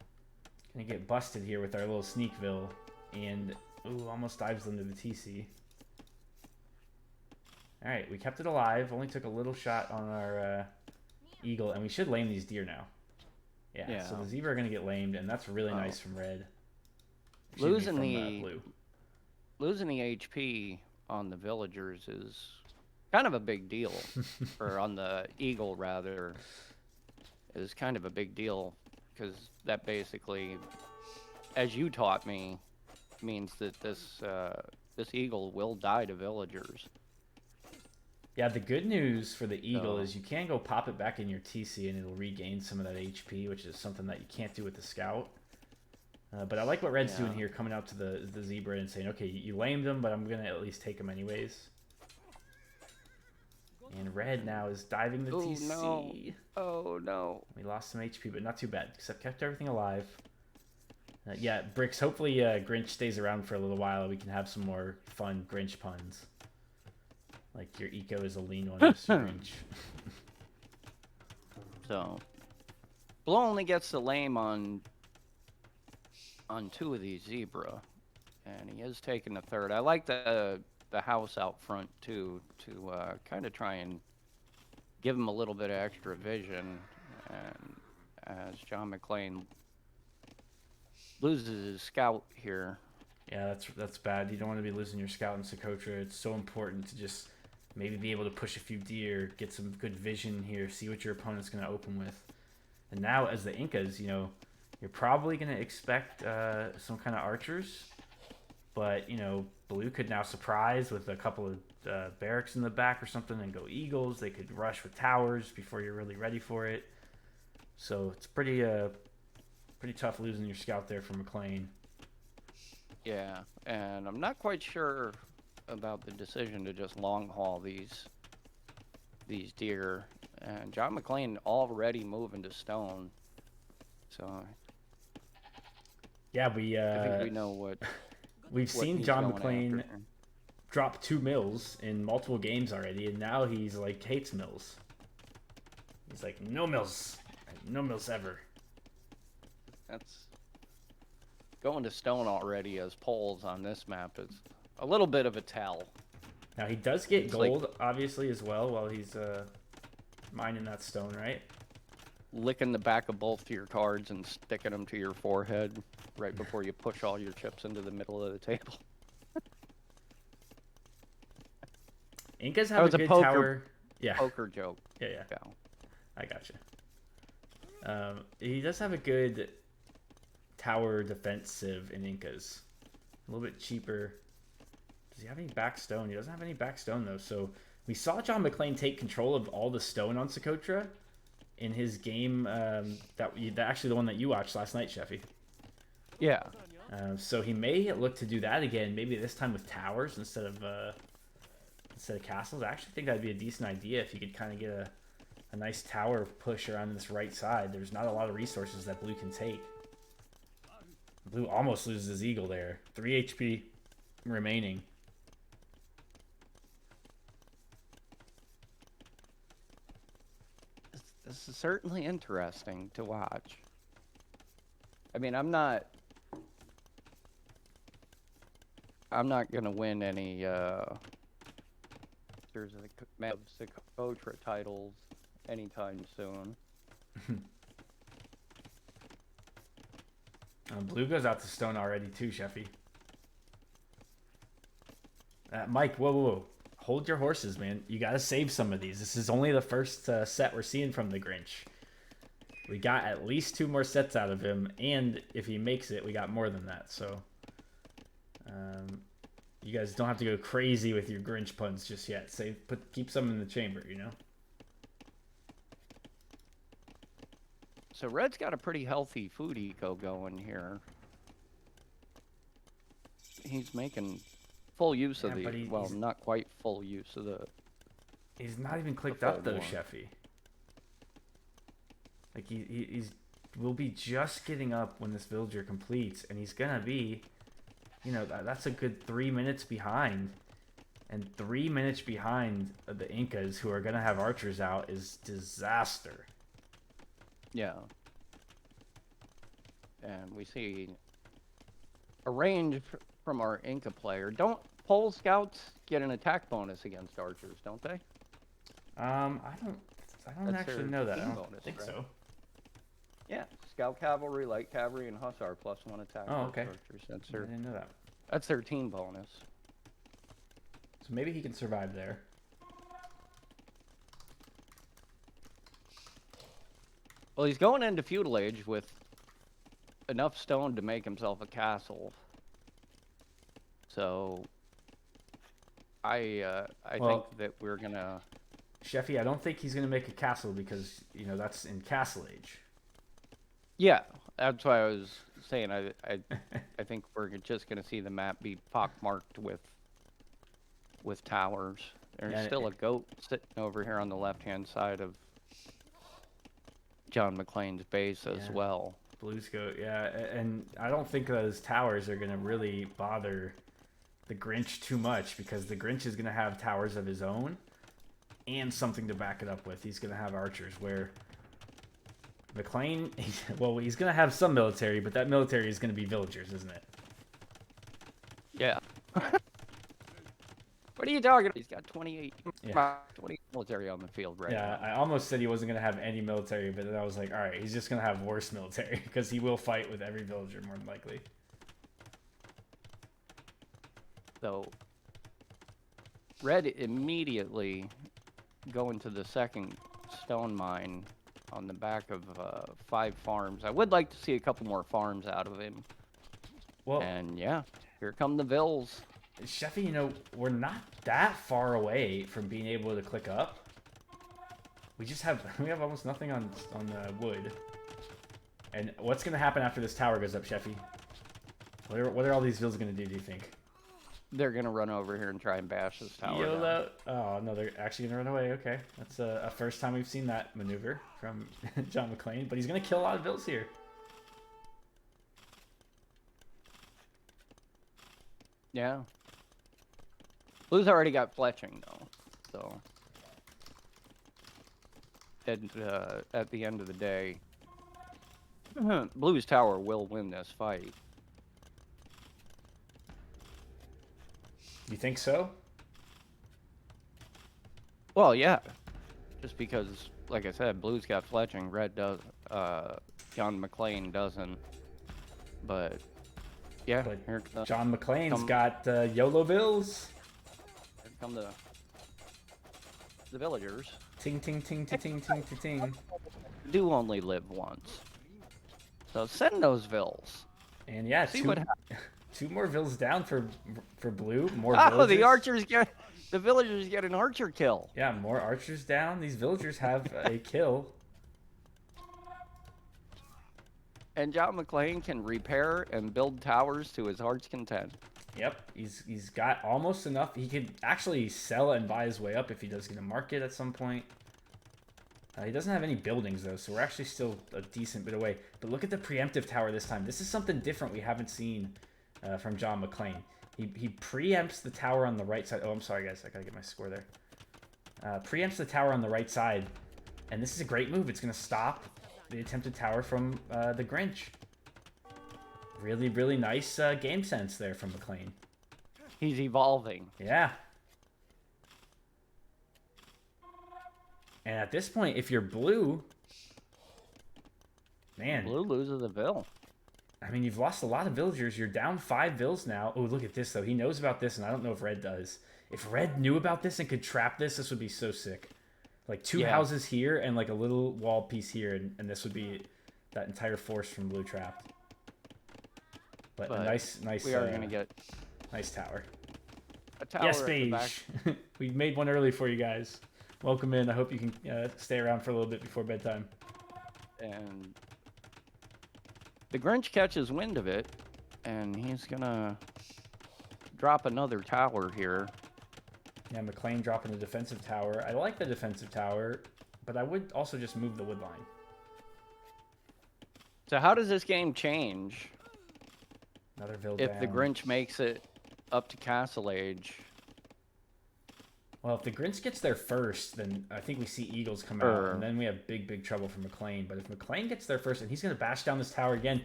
[SPEAKER 5] Gonna get busted here with our little Sneakville. And, ooh, almost dives them to the TC. Alright, we kept it alive. Only took a little shot on our Eagle. And we should lame these deer now. Yeah, so
[SPEAKER 6] Yeah.
[SPEAKER 5] the zebra are gonna get lamed, and that's really nice from Red. Excuse me,
[SPEAKER 6] losing
[SPEAKER 5] from,
[SPEAKER 6] the
[SPEAKER 5] Blue.
[SPEAKER 6] losing the HP on the villagers is kind of a big deal, or on the Eagle rather, is kind of a big deal, because that basically, as you taught me, means that this Eagle will die to villagers.
[SPEAKER 5] Yeah, the good news for the Eagle
[SPEAKER 6] So-
[SPEAKER 5] is you can go pop it back in your TC and it'll regain some of that HP, which is something that you can't do with the Scout. But I like what Red's doing
[SPEAKER 6] Yeah.
[SPEAKER 5] here, coming out to the Zebra and saying, okay, you lamed him, but I'm going to at least take him anyways. And Red now is diving the
[SPEAKER 6] Oh,
[SPEAKER 5] TC.
[SPEAKER 6] no. Oh, no.
[SPEAKER 5] We lost some HP, but not too bad, except kept everything alive. Yeah, Bricks, hopefully Grinch stays around for a little while. We can have some more fun Grinch puns. Like your eco is a lean one, Mr. Grinch.
[SPEAKER 6] So, Blue only gets the lame on 2 of these Zebra, and he is taking the third. I like the house out front too, to kind of try and give him a little bit of extra vision. And as John McClane loses his Scout here,
[SPEAKER 5] Yeah, that's bad. You don't want to be losing your Scout in Socotra. It's so important to just maybe be able to push a few deer, get some good vision here, see what your opponent's going to open with. And now, as the Incas, you know, you're probably going to expect some kind of archers. But, you know, Blue could now surprise with a couple of barracks in the back or something and go Eagles. They could rush with towers before you're really ready for it. So it's pretty tough losing your Scout there for McClane.
[SPEAKER 6] yeah, and I'm not quite sure about the decision to just long haul these deer. And John McClane already moving to stone, so
[SPEAKER 5] Yeah,
[SPEAKER 6] I think we know what
[SPEAKER 5] we've
[SPEAKER 6] what
[SPEAKER 5] seen
[SPEAKER 6] he's
[SPEAKER 5] John
[SPEAKER 6] going
[SPEAKER 5] McClane
[SPEAKER 6] after.
[SPEAKER 5] drop 2 mills in multiple games already, and now he's like hates mills. He's like, no mills ever.
[SPEAKER 6] That's going to stone already as poles on this map is a little bit of a tell.
[SPEAKER 5] Now he does get
[SPEAKER 6] It's like-
[SPEAKER 5] gold, obviously, as well while he's mining that stone, right?
[SPEAKER 6] Licking the back of both your cards and sticking them to your forehead right before you push all your chips into the middle of the table.
[SPEAKER 5] Incas
[SPEAKER 6] That
[SPEAKER 5] have a
[SPEAKER 6] was a
[SPEAKER 5] good
[SPEAKER 6] poker-
[SPEAKER 5] tower. Yeah,
[SPEAKER 6] Poker joke.
[SPEAKER 5] yeah.
[SPEAKER 6] Yeah.
[SPEAKER 5] I gotcha. He does have a good tower defensive in Incas. A little bit cheaper. Does he have any back stone? He doesn't have any back stone though. So we saw John McClane take control of all the stone on Socotra in his game. Actually the one that you watched last night, Sheffy.
[SPEAKER 6] Yeah.
[SPEAKER 5] So he may look to do that again. Maybe this time with towers instead of castles. I actually think that'd be a decent idea if you could kind of get a nice tower push around this right side. There's not a lot of resources that Blue can take. Blue almost loses his Eagle there. 3 HP remaining.
[SPEAKER 6] This is certainly interesting to watch. I mean, I'm not gonna win any there's a Socotra titles anytime soon.
[SPEAKER 5] Blue goes out to stone already too, Sheffy. Mike, whoa. Hold your horses, man. You gotta save some of these. This is only the first set we're seeing from the Grinch. We got at least 2 more sets out of him, and if he makes it, we got more than that. So, you guys don't have to go crazy with your Grinch puns just yet. Keep some in the chamber, you know.
[SPEAKER 6] So Red's got a pretty healthy food eco going here. He's making full use of
[SPEAKER 5] Yeah, but
[SPEAKER 6] the, well, not quite full use of the,
[SPEAKER 5] He's not even clicked
[SPEAKER 6] full
[SPEAKER 5] up though,
[SPEAKER 6] one.
[SPEAKER 5] Sheffy. Like we'll be just getting up when this villager completes, and he's gonna be, you know, that's a good 3 minutes behind, and 3 minutes behind the Incas, who are gonna have archers out, is disaster.
[SPEAKER 6] yeah. And we see a range from our Inca player. Don't pole scouts get an attack bonus against archers, don't they?
[SPEAKER 5] I don't
[SPEAKER 6] That's
[SPEAKER 5] actually
[SPEAKER 6] their
[SPEAKER 5] know that. I
[SPEAKER 6] team
[SPEAKER 5] don't
[SPEAKER 6] bonus,
[SPEAKER 5] think
[SPEAKER 6] right?
[SPEAKER 5] so.
[SPEAKER 6] Yeah. Scout cavalry, light cavalry, and hussar +1 attack.
[SPEAKER 5] Oh,
[SPEAKER 6] against
[SPEAKER 5] okay.
[SPEAKER 6] Archers.
[SPEAKER 5] I didn't know that.
[SPEAKER 6] That's their team bonus.
[SPEAKER 5] So maybe he can survive there.
[SPEAKER 6] Well, he's going into feudal age with enough stone to make himself a castle. So I
[SPEAKER 5] Well-
[SPEAKER 6] think that we're gonna.
[SPEAKER 5] Sheffy, I don't think he's going to make a castle because, you know, that's in Castle Age.
[SPEAKER 6] Yeah, that's why I was saying. I think we're just gonna see the map be pockmarked with towers. There's
[SPEAKER 5] Yeah,
[SPEAKER 6] still a goat sitting over here on the left-hand side of John McClane's base as
[SPEAKER 5] Yeah.
[SPEAKER 6] well.
[SPEAKER 5] Blues go, yeah, and I don't think those towers are going to really bother the Grinch too much because the Grinch is going to have towers of his own and something to back it up with. He's going to have archers where McClane, well, he's going to have some military, but that military is going to be villagers, isn't it?
[SPEAKER 6] Yeah. What are you talking about? He's got 28,
[SPEAKER 5] Yeah.
[SPEAKER 6] 20 military on the field right
[SPEAKER 5] Yeah,
[SPEAKER 6] now.
[SPEAKER 5] I almost said he wasn't going to have any military, but then I was like, all right, he's just going to have worse military because he will fight with every villager more than likely.
[SPEAKER 6] So, Red immediately going to the second stone mine on the back of 5 farms. I would like to see a couple more farms out of him.
[SPEAKER 5] Well,
[SPEAKER 6] And yeah, here come the Vills.
[SPEAKER 5] Sheffy, you know, we're not that far away from being able to click up. We have almost nothing on wood. And what's gonna happen after this tower goes up, Sheffy? What are all these vills gonna do you think?
[SPEAKER 6] They're gonna run over here and try and bash this tower down.
[SPEAKER 5] YOLO. Oh no, they're actually gonna run away. Okay, that's a first time we've seen that maneuver from John McClane. But he's gonna kill a lot of vills here.
[SPEAKER 6] Yeah. Blue's already got fletching though, so. And at the end of the day, Blue's tower will win this fight.
[SPEAKER 5] You think so?
[SPEAKER 6] Well, yeah. Just because, like I said, Blue's got fletching, Red does. John McClane doesn't. But yeah,
[SPEAKER 5] But
[SPEAKER 6] here
[SPEAKER 5] John McClane's
[SPEAKER 6] come-
[SPEAKER 5] got YOLO vills.
[SPEAKER 6] come the villagers.
[SPEAKER 5] Ting ting ting ting ting ting ting ting.
[SPEAKER 6] Do only live once. So send those vills.
[SPEAKER 5] And yeah,
[SPEAKER 6] See what
[SPEAKER 5] two more vills down for blue. More
[SPEAKER 6] Oh,
[SPEAKER 5] villagers.
[SPEAKER 6] the archers the villagers get an archer kill.
[SPEAKER 5] Yeah, more archers down. These villagers have a kill.
[SPEAKER 6] And John McClane can repair and build towers to his heart's content.
[SPEAKER 5] Yep, he's got almost enough. He could actually sell and buy his way up if he does get a market at some point. He doesn't have any buildings though, so we're actually still a decent bit away. But look at the preemptive tower this time. This is something different we haven't seen from John McClane. He preempts the tower on the right side. Oh, I'm sorry guys, I gotta get my score there. Preempts the tower on the right side, and this is a great move. It's gonna stop the attempted tower from the Grinch. Really, really nice game sense there from McClane.
[SPEAKER 6] He's evolving.
[SPEAKER 5] Yeah. And at this point, if you're blue, man,
[SPEAKER 6] Blue loses a vill.
[SPEAKER 5] I mean, you've lost a lot of villagers. You're down 5 vills now. Oh, look at this, though. He knows about this, and I don't know if Red does. If Red knew about this and could trap this would be so sick. Like 2
[SPEAKER 6] Yeah.
[SPEAKER 5] houses here and like a little wall piece here, and this would be that entire force from blue trapped. But a nice,
[SPEAKER 6] We are gonna get
[SPEAKER 5] nice tower.
[SPEAKER 6] a tower
[SPEAKER 5] Yes,
[SPEAKER 6] at the back.
[SPEAKER 5] Beige. We made one early for you guys. Welcome in. I hope you can stay around for a little bit before bedtime.
[SPEAKER 6] And the Grinch catches wind of it, and he's gonna drop another tower here.
[SPEAKER 5] Yeah, McClane dropping the defensive tower. I like the defensive tower, but I would also just move the wood line.
[SPEAKER 6] So how does this game change
[SPEAKER 5] Another vill
[SPEAKER 6] if
[SPEAKER 5] down.
[SPEAKER 6] the Grinch makes it up to Castle Age?
[SPEAKER 5] Well, if the Grinch gets there first, then I think we see Eagles come out, and then we have big, big trouble for McClane. But if McClane gets there first, and he's going to bash down this tower again.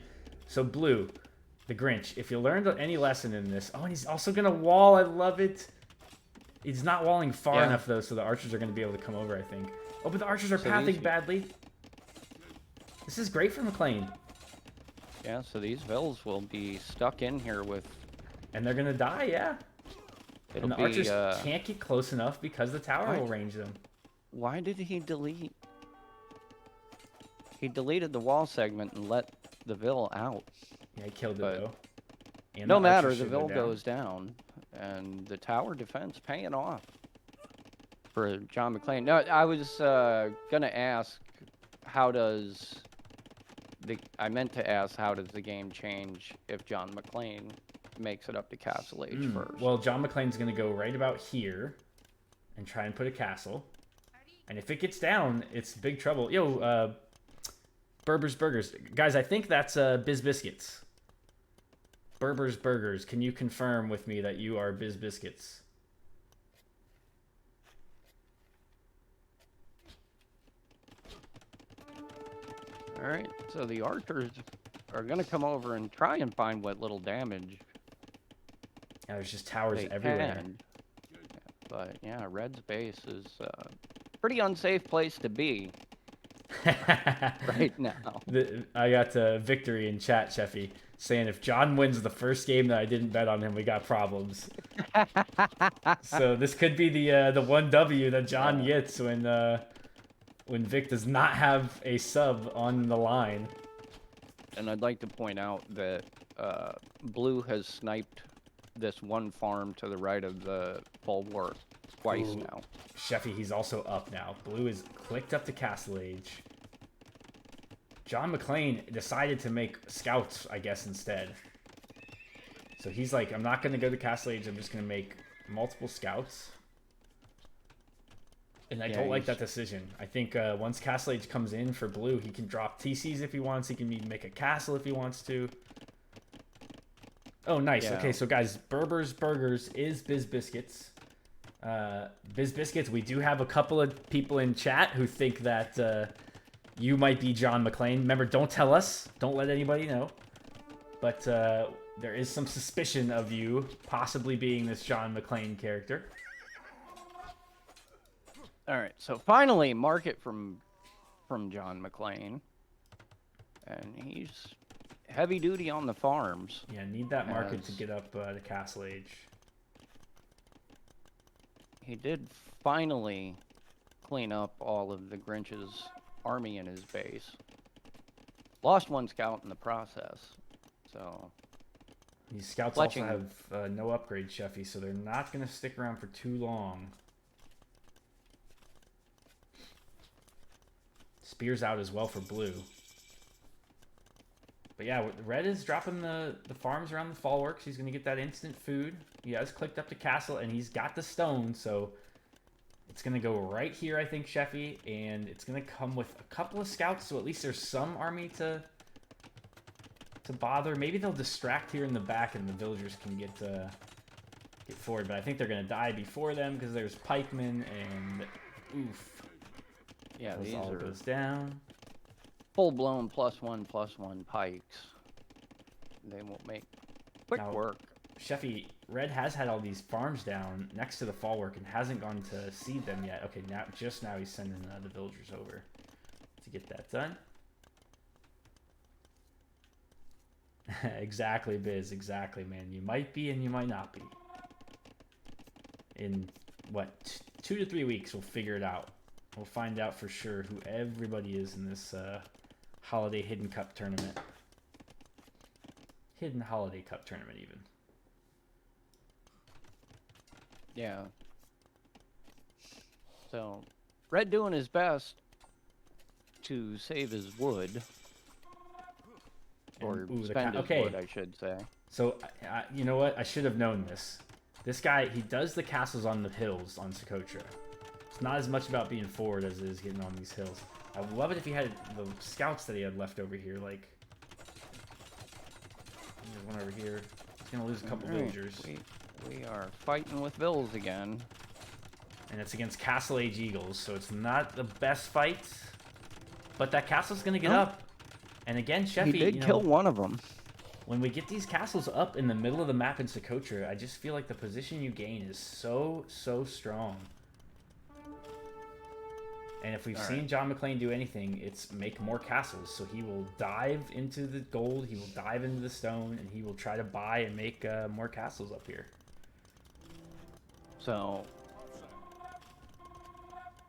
[SPEAKER 5] So, Blue, the Grinch, if you learned any lesson in this... Oh, and he's also going to wall. I love it. He's not walling far enough, though, so the archers are going to be able to come over, I think. Oh, but the archers are pathing badly. This is great for McClane.
[SPEAKER 6] Yeah, so these vills will be stuck in here with...
[SPEAKER 5] And they're going to die, yeah.
[SPEAKER 6] It'll
[SPEAKER 5] And the
[SPEAKER 6] be,
[SPEAKER 5] archers can't get close enough because the tower will range them.
[SPEAKER 6] Why did he delete? He deleted the wall segment and let the vill out.
[SPEAKER 5] Yeah, he killed it,
[SPEAKER 6] But
[SPEAKER 5] though. And
[SPEAKER 6] no
[SPEAKER 5] the
[SPEAKER 6] matter,
[SPEAKER 5] archers
[SPEAKER 6] the
[SPEAKER 5] should go
[SPEAKER 6] vill
[SPEAKER 5] down.
[SPEAKER 6] goes down. And the tower defense paying off for John McClane. No, I was gonna ask, how does I meant to ask, how does the game change if John McClane makes it up to Castle Age first?
[SPEAKER 5] Well, John McClane's going to go right about here and try and put a castle. And if it gets down, it's big trouble. Yo, Berber's Burgers. Guys, I think that's Biz Biscuits. Berber's Burgers. Can you confirm with me that you are Biz Biscuits?
[SPEAKER 6] All right, so the archers are going to come over and try and find what little damage
[SPEAKER 5] Yeah, there's just towers
[SPEAKER 6] they
[SPEAKER 5] everywhere.
[SPEAKER 6] can. But yeah, Red's base is a pretty unsafe place to be right now.
[SPEAKER 5] I got Victory in chat, Sheffy, saying if John wins the first game that I didn't bet on him, we got problems. So this could be the 1W that John gets when Vic does not have a sub on the line.
[SPEAKER 6] And I'd like to point out that Blue has sniped this one farm to the right of the bulwark twice
[SPEAKER 5] Ooh.
[SPEAKER 6] now.
[SPEAKER 5] Sheffy, he's also up now. Blue is clicked up to Castle Age. John McClane decided to make scouts, I guess, instead. So he's like, I'm not going to go to Castle Age. I'm just going to make multiple scouts. And I
[SPEAKER 6] Yeah,
[SPEAKER 5] don't like
[SPEAKER 6] he's-
[SPEAKER 5] that decision. I think once Castle Age comes in for Blue, he can drop TCs if he wants. He can even make a castle if he wants to. Oh, nice.
[SPEAKER 6] Yeah.
[SPEAKER 5] Okay, so guys, Berber's Burgers is Biz Biscuits. Biz Biscuits, we do have a couple of people in chat who think that you might be John McClane. Remember, don't tell us. Don't let anybody know. But there is some suspicion of you possibly being this John McClane character.
[SPEAKER 6] All right, so finally, market from John McClane, and he's heavy duty on the farms.
[SPEAKER 5] Yeah, need that market to
[SPEAKER 6] As-
[SPEAKER 5] get up to Castle Age.
[SPEAKER 6] He did finally clean up all of the Grinch's army in his base. Lost one scout in the process, so
[SPEAKER 5] These scouts
[SPEAKER 6] Fletching.
[SPEAKER 5] also have no upgrade, Sheffy, so they're not going to stick around for too long. Spears out as well for Blue. But yeah, Red is dropping the farms around the Fallworks. He's going to get that instant food. He has clicked up to Castle, and he's got the stone, so it's going to go right here, I think, Sheffy, and it's going to come with a couple of scouts, so at least there's some army to bother. Maybe they'll distract here in the back, and the villagers can get forward, but I think they're going to die before them because there's pikemen, and oof.
[SPEAKER 6] yeah,
[SPEAKER 5] This
[SPEAKER 6] these
[SPEAKER 5] all
[SPEAKER 6] are
[SPEAKER 5] goes down.
[SPEAKER 6] full-blown +1/+1 pikes. They won't make quick
[SPEAKER 5] Now-
[SPEAKER 6] work.
[SPEAKER 5] Sheffy, Red has had all these farms down next to the Fallwork and hasn't gone to seed them yet. Okay, now he's sending the villagers over to get that done. Exactly, Biz. Exactly, man. You might be and you might not be. In, what, 2 to 3 weeks, we'll figure it out. We'll find out for sure who everybody is in this Holiday Hidden Cup tournament. Hidden Holiday Cup tournament, even.
[SPEAKER 6] Yeah. So, Red doing his best to save his wood. Or
[SPEAKER 5] And- ooh, the
[SPEAKER 6] spend his
[SPEAKER 5] okay.
[SPEAKER 6] wood, I should say.
[SPEAKER 5] So, you know what? I should have known this. This guy, he does the castles on the hills on Socotra. It's not as much about being forward as it is getting on these hills. I would love it if he had the scouts that he had left over here, like... There's one over here. He's going to lose a couple
[SPEAKER 6] Alright,
[SPEAKER 5] villagers.
[SPEAKER 6] We are fighting with Bills again.
[SPEAKER 5] And it's against Castle Age Eagles, so it's not the best fight. But that castle's going to get
[SPEAKER 6] No.
[SPEAKER 5] up. And again, Sheffy,
[SPEAKER 6] He did
[SPEAKER 5] you know,
[SPEAKER 6] kill one of them.
[SPEAKER 5] when we get these castles up in the middle of the map in Socotra, I just feel like the position you gain is so strong. And if we've
[SPEAKER 6] All
[SPEAKER 5] seen
[SPEAKER 6] right.
[SPEAKER 5] John McClane do anything, it's make more castles. So he will dive into the gold, he will dive into the stone, and he will try to buy and make more castles up here.
[SPEAKER 6] So,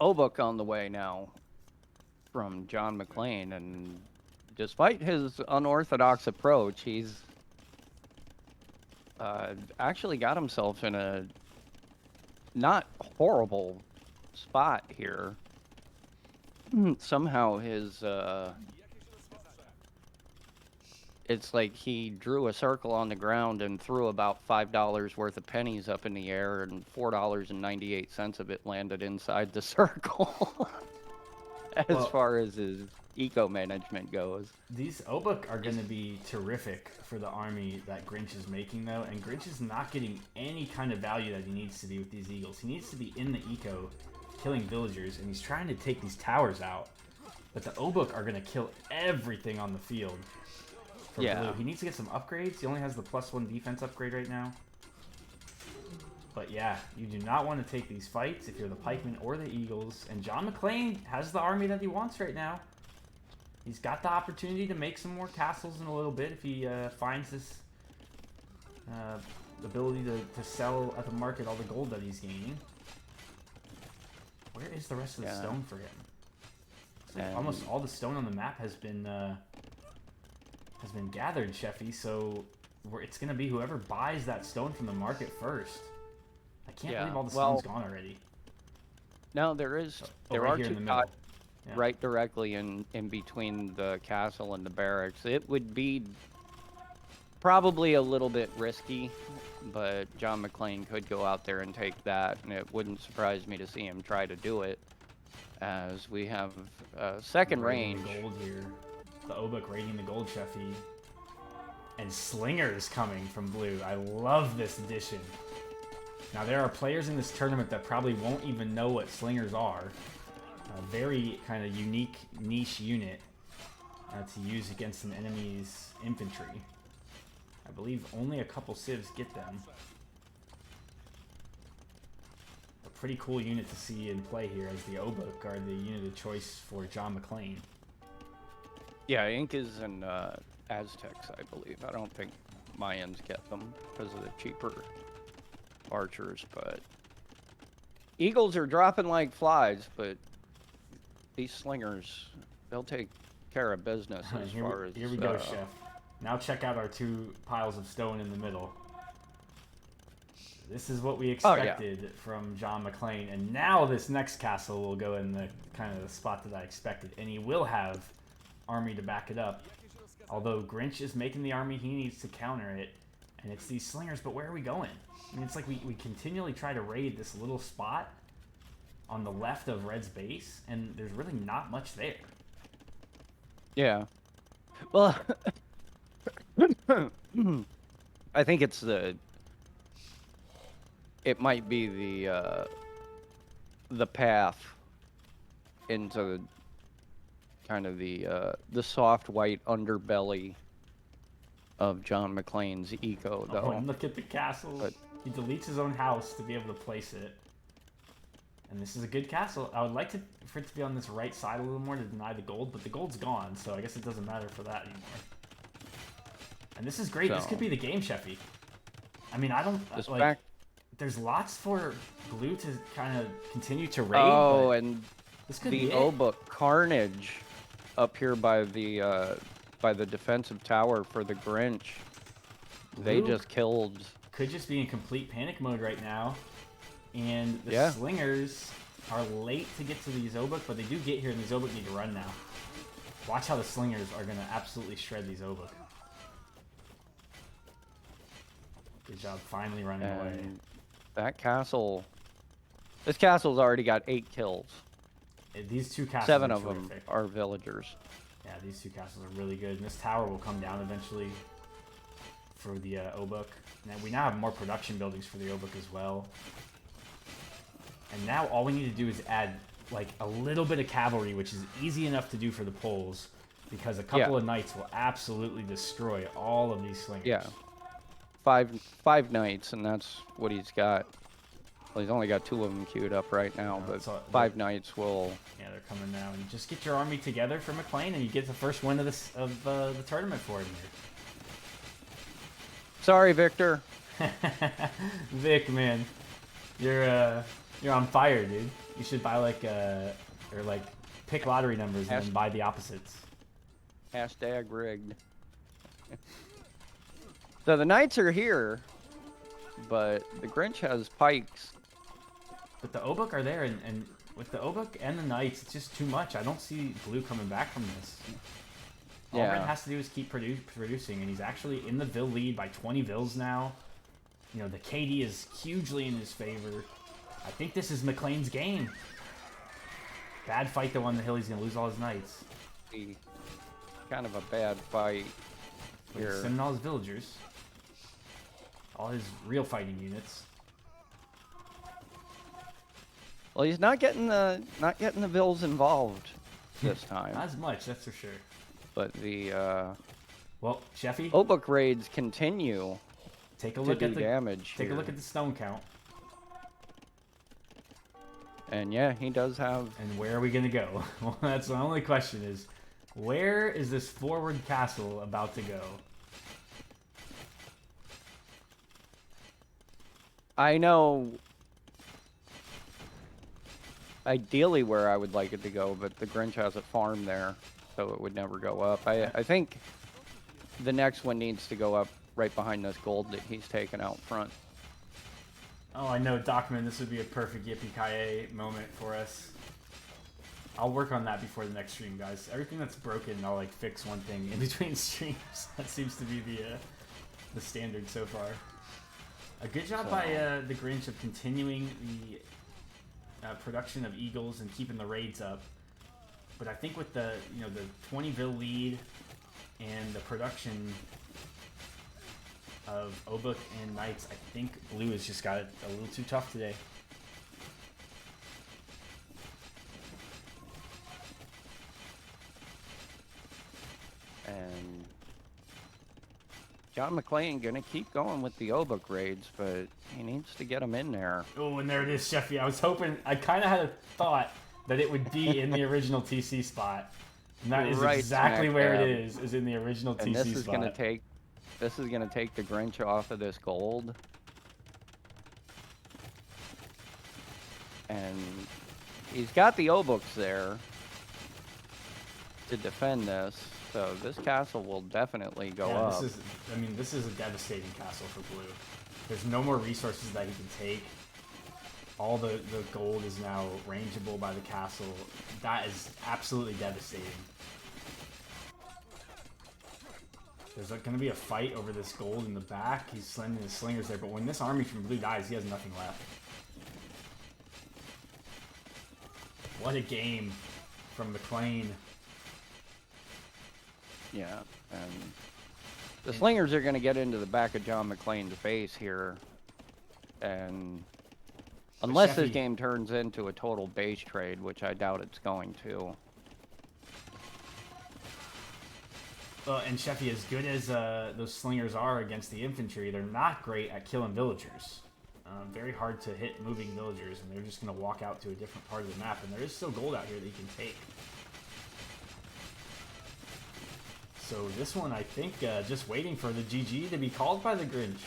[SPEAKER 6] Obuk on the way now from John McClane, and despite his unorthodox approach, he's actually got himself in a not horrible spot here. Somehow his it's like he drew a circle on the ground and threw about $5 worth of pennies up in the air, and $4.98 of it landed inside the circle. As
[SPEAKER 5] Well,
[SPEAKER 6] far as his eco management goes.
[SPEAKER 5] These Obuk are going to be terrific for the army that Grinch is making, though, and Grinch is not getting any kind of value that he needs to be with these Eagles. He needs to be in the eco, killing villagers, and he's trying to take these towers out. But the Obuk are going to kill everything on the field for Blue. He needs to get some upgrades. He only has the +1 defense upgrade right now. But yeah, you do not want to take these fights if you're the Pikemen or the Eagles. And John McClane has the army that he wants right now. He's got the opportunity to make some more castles in a little bit if he finds this ability to sell at the market all the gold that he's gaining. Where is the rest of the stone for him? It's like almost all the stone on the map has been gathered, Sheffy. So it's going to be whoever buys that stone from the market first. I can't believe all the stone's gone already.
[SPEAKER 6] No, there are
[SPEAKER 5] right here in
[SPEAKER 6] two
[SPEAKER 5] the middle.
[SPEAKER 6] right directly in between the castle and the barracks. It would be probably a little bit risky, but John McClane could go out there and take that, and it wouldn't surprise me to see him try to do it, as we have second range.
[SPEAKER 5] The gold here. The Obuk raiding the gold, Sheffy. And Slingers coming from Blue. I love this addition. Now, there are players in this tournament that probably won't even know what Slingers are. A very kind of unique niche unit to use against an enemy's infantry. I believe only a couple civs get them. A pretty cool unit to see in play here, as the Obuk are the unit of choice for John McClane.
[SPEAKER 6] Yeah, Incas and Aztecs, I believe. I don't think Mayans get them because of the cheaper archers, but Eagles are dropping like flies, but these Slingers, they'll take care of business as far as...
[SPEAKER 5] Here we go, Chef. Now check out our two piles of stone in the middle. This is what we expected from John McClane, and now this next castle will go in the kind of the spot that I expected, and he will have army to back it up. Although Grinch is making the army, he needs to counter it, and it's these Slingers, but where are we going? I mean, it's like we continually try to raid this little spot on the left of Red's base, and there's really not much there.
[SPEAKER 6] Yeah. Well, I think it's it might be the path into kind of the soft white underbelly of John McClane's eco, though.
[SPEAKER 5] Oh, and look at the castle. He deletes his own house to be able to place it. And this is a good castle. I would like for it to be on this right side a little more to deny the gold, but the gold's gone, so I guess it doesn't matter for that anymore. And this is great. So, this could be the game, Sheffy. I mean, I don't... There's lots for Blue to kind of continue to raid.
[SPEAKER 6] Oh, and
[SPEAKER 5] this could
[SPEAKER 6] the Obuk carnage up here by the defensive tower for the Grinch. They just killed...
[SPEAKER 5] Could just be in complete panic mode right now. And the Slingers are late to get to these Obuk, but they do get here, and these Obuk need to run now. Watch how the Slingers are going to absolutely shred these Obuk. Good job finally running away.
[SPEAKER 6] That castle... This castle's already got 8 kills.
[SPEAKER 5] These two castles
[SPEAKER 6] 7
[SPEAKER 5] are
[SPEAKER 6] of them are villagers.
[SPEAKER 5] Yeah, these two castles are really good. And this tower will come down eventually for the Obuk. And we now have more production buildings for the Obuk as well. And now all we need to do is add like a little bit of cavalry, which is easy enough to do for the Poles, because a couple of knights will absolutely destroy all of these Slingers.
[SPEAKER 6] Yeah. Five knights, and that's what he's got. Well, he's only got 2 of them queued up right now, but 5 knights will...
[SPEAKER 5] Yeah, they're coming now. And just get your army together for McClane, and you get the first win of the tournament for him here.
[SPEAKER 6] Sorry, Victor.
[SPEAKER 5] Vic, man, you're on fire, dude. You should buy pick lottery numbers and then buy the opposites.
[SPEAKER 6] #rigged. So the knights are here. but the Grinch has pikes.
[SPEAKER 5] But the Obuk are there, and with the Obuk and the Knights, it's just too much. I don't see Blue coming back from this. All
[SPEAKER 6] Yeah.
[SPEAKER 5] Red has to do is keep producing, and he's actually in the Vil lead by 20 Vils now. You know, the KD is hugely in his favor. I think this is McLean's game. Bad fight though on the hill. He's gonna lose all his Knights.
[SPEAKER 6] Be kind of a bad fight
[SPEAKER 5] He's
[SPEAKER 6] here.
[SPEAKER 5] sending all his villagers, all his real fighting units.
[SPEAKER 6] Well, he's not getting the Vils involved this time.
[SPEAKER 5] Not as much, that's for sure.
[SPEAKER 6] But the
[SPEAKER 5] Well, Sheffy,
[SPEAKER 6] Obuk raids continue
[SPEAKER 5] take a
[SPEAKER 6] to
[SPEAKER 5] look
[SPEAKER 6] do
[SPEAKER 5] at the
[SPEAKER 6] damage
[SPEAKER 5] take
[SPEAKER 6] here.
[SPEAKER 5] a look at the stone count,
[SPEAKER 6] And yeah, he does have.
[SPEAKER 5] and where are we gonna go? Well, that's the only question: is where is this forward castle about to go?
[SPEAKER 6] I know. Ideally, where I would like it to go, but the Grinch has a farm there, so it would never go up. I think the next one needs to go up right behind this gold that he's taken out front.
[SPEAKER 5] Oh, I know, Docman. This would be a perfect Yippee-ki-yay moment for us. I'll work on that before the next stream, guys. Everything that's broken, I'll like fix one thing in between streams. That seems to be the standard so far. A good job by the Grinch of continuing the production of Eagles and keeping the raids up. But I think with the the 20 Vil lead and the production of Obuk and Knights, I think Blue has just got it a little too tough today.
[SPEAKER 6] And John McClane gonna keep going with the Obuk raids, but he needs to get them in there.
[SPEAKER 5] Oh, and there it is, Sheffy. I was hoping, I kind of had a thought that it would be in the original TC spot. And that is
[SPEAKER 6] Right
[SPEAKER 5] exactly
[SPEAKER 6] smack
[SPEAKER 5] where
[SPEAKER 6] dab.
[SPEAKER 5] it is in the original
[SPEAKER 6] And
[SPEAKER 5] TC
[SPEAKER 6] this is
[SPEAKER 5] spot.
[SPEAKER 6] gonna take the Grinch off of this gold. And he's got the Obuks there to defend this, so this castle will definitely go
[SPEAKER 5] Yeah,
[SPEAKER 6] up.
[SPEAKER 5] this is a devastating castle for Blue. There's no more resources that he can take. All the gold is now rangeable by the castle. That is absolutely devastating. There's going to be a fight over this gold in the back. He's sending his slingers there, but when this army from Blue dies, he has nothing left. What a game from McLean.
[SPEAKER 6] Yeah, and the slingers are going to get into the back of John McClane's base here, and unless this
[SPEAKER 5] Sheffy-
[SPEAKER 6] game turns into a total base trade, which I doubt it's going to.
[SPEAKER 5] And Sheffy, as good as those slingers are against the infantry, they're not great at killing villagers. Very hard to hit moving villagers, and they're just going to walk out to a different part of the map. And there is still gold out here that you can take. So this one, I think, just waiting for the GG to be called by the Grinch.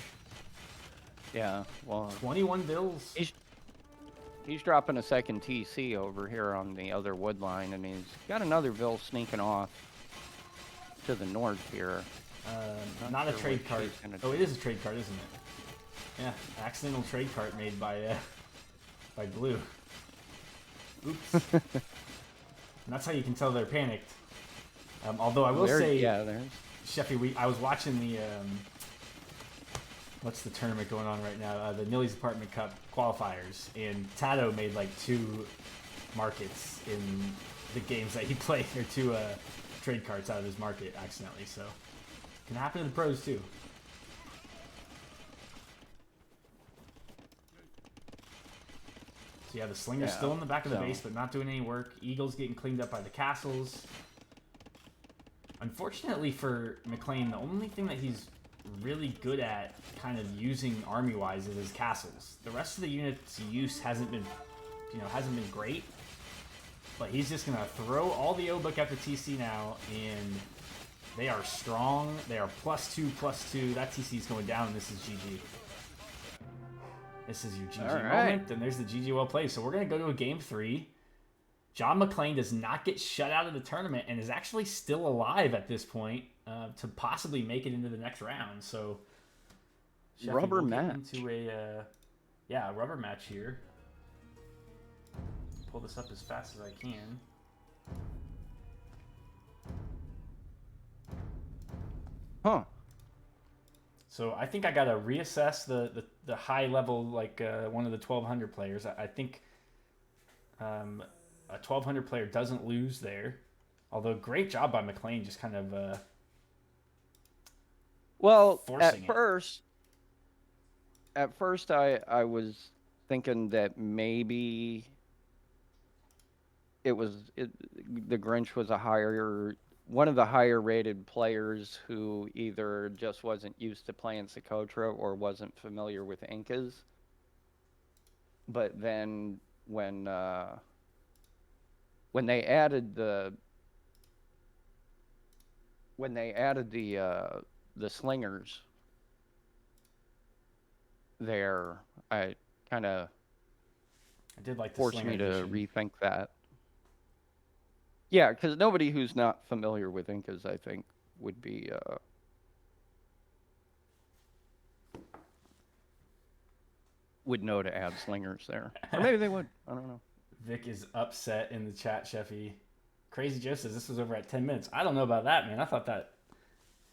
[SPEAKER 6] Yeah, well,
[SPEAKER 5] 21 bills.
[SPEAKER 6] he's dropping a second TC over here on the other wood line, and he's got another Vil sneaking off to the north here.
[SPEAKER 5] Not a
[SPEAKER 6] sure
[SPEAKER 5] trade
[SPEAKER 6] what
[SPEAKER 5] cart.
[SPEAKER 6] she's gonna
[SPEAKER 5] Oh,
[SPEAKER 6] do.
[SPEAKER 5] it is a trade cart, isn't it? Yeah, accidental trade cart made by Blue. Oops. And that's how you can tell they're panicked. Although I will say,
[SPEAKER 6] yeah, there's
[SPEAKER 5] Sheffy, I was watching the what's the tournament going on right now? The Nilly's Apartment Cup qualifiers, and Tato made like 2 markets in the games that he played, or 2 trade carts out of his market accidentally. So it can happen to the pros too. So yeah, the Slinger's
[SPEAKER 6] Yeah,
[SPEAKER 5] still in the back of the
[SPEAKER 6] so-
[SPEAKER 5] base, but not doing any work. Eagles getting cleaned up by the castles. Unfortunately for McLean, the only thing that he's really good at kind of using army-wise is his castles. The rest of the units' use hasn't been great. But he's just going to throw all the Obuk at the TC now, and they are strong. They are +2/+2. That TC is going down, and this is GG. This is your GG
[SPEAKER 6] All right.
[SPEAKER 5] moment, and there's the GG well played. So we're going to go to a game 3. John McClane does not get shut out of the tournament and is actually still alive at this point to possibly make it into the next round. So Sheffy,
[SPEAKER 6] Rubber
[SPEAKER 5] we'll get
[SPEAKER 6] match.
[SPEAKER 5] into a rubber match here. Pull this up as fast as I can.
[SPEAKER 6] Huh.
[SPEAKER 5] So I think I gotta reassess the high level, like one of the 1200 players. I think a 1200 player doesn't lose there. Although great job by McLean, just kind of
[SPEAKER 6] Well,
[SPEAKER 5] forcing
[SPEAKER 6] at first I was thinking that maybe the Grinch was one of the higher rated players who either just wasn't used to playing Socotra or wasn't familiar with Incas. But then when they added the slingers there, I kind of
[SPEAKER 5] did like the
[SPEAKER 6] forced
[SPEAKER 5] slinger
[SPEAKER 6] me to
[SPEAKER 5] addition.
[SPEAKER 6] rethink that. Yeah, because nobody who's not familiar with Incas, I think, would be would know to add slingers there, or maybe they would. I don't know.
[SPEAKER 5] Vic is upset in the chat, Sheffy. Crazy Joe says this was over at 10 minutes. I don't know about that, man. I thought that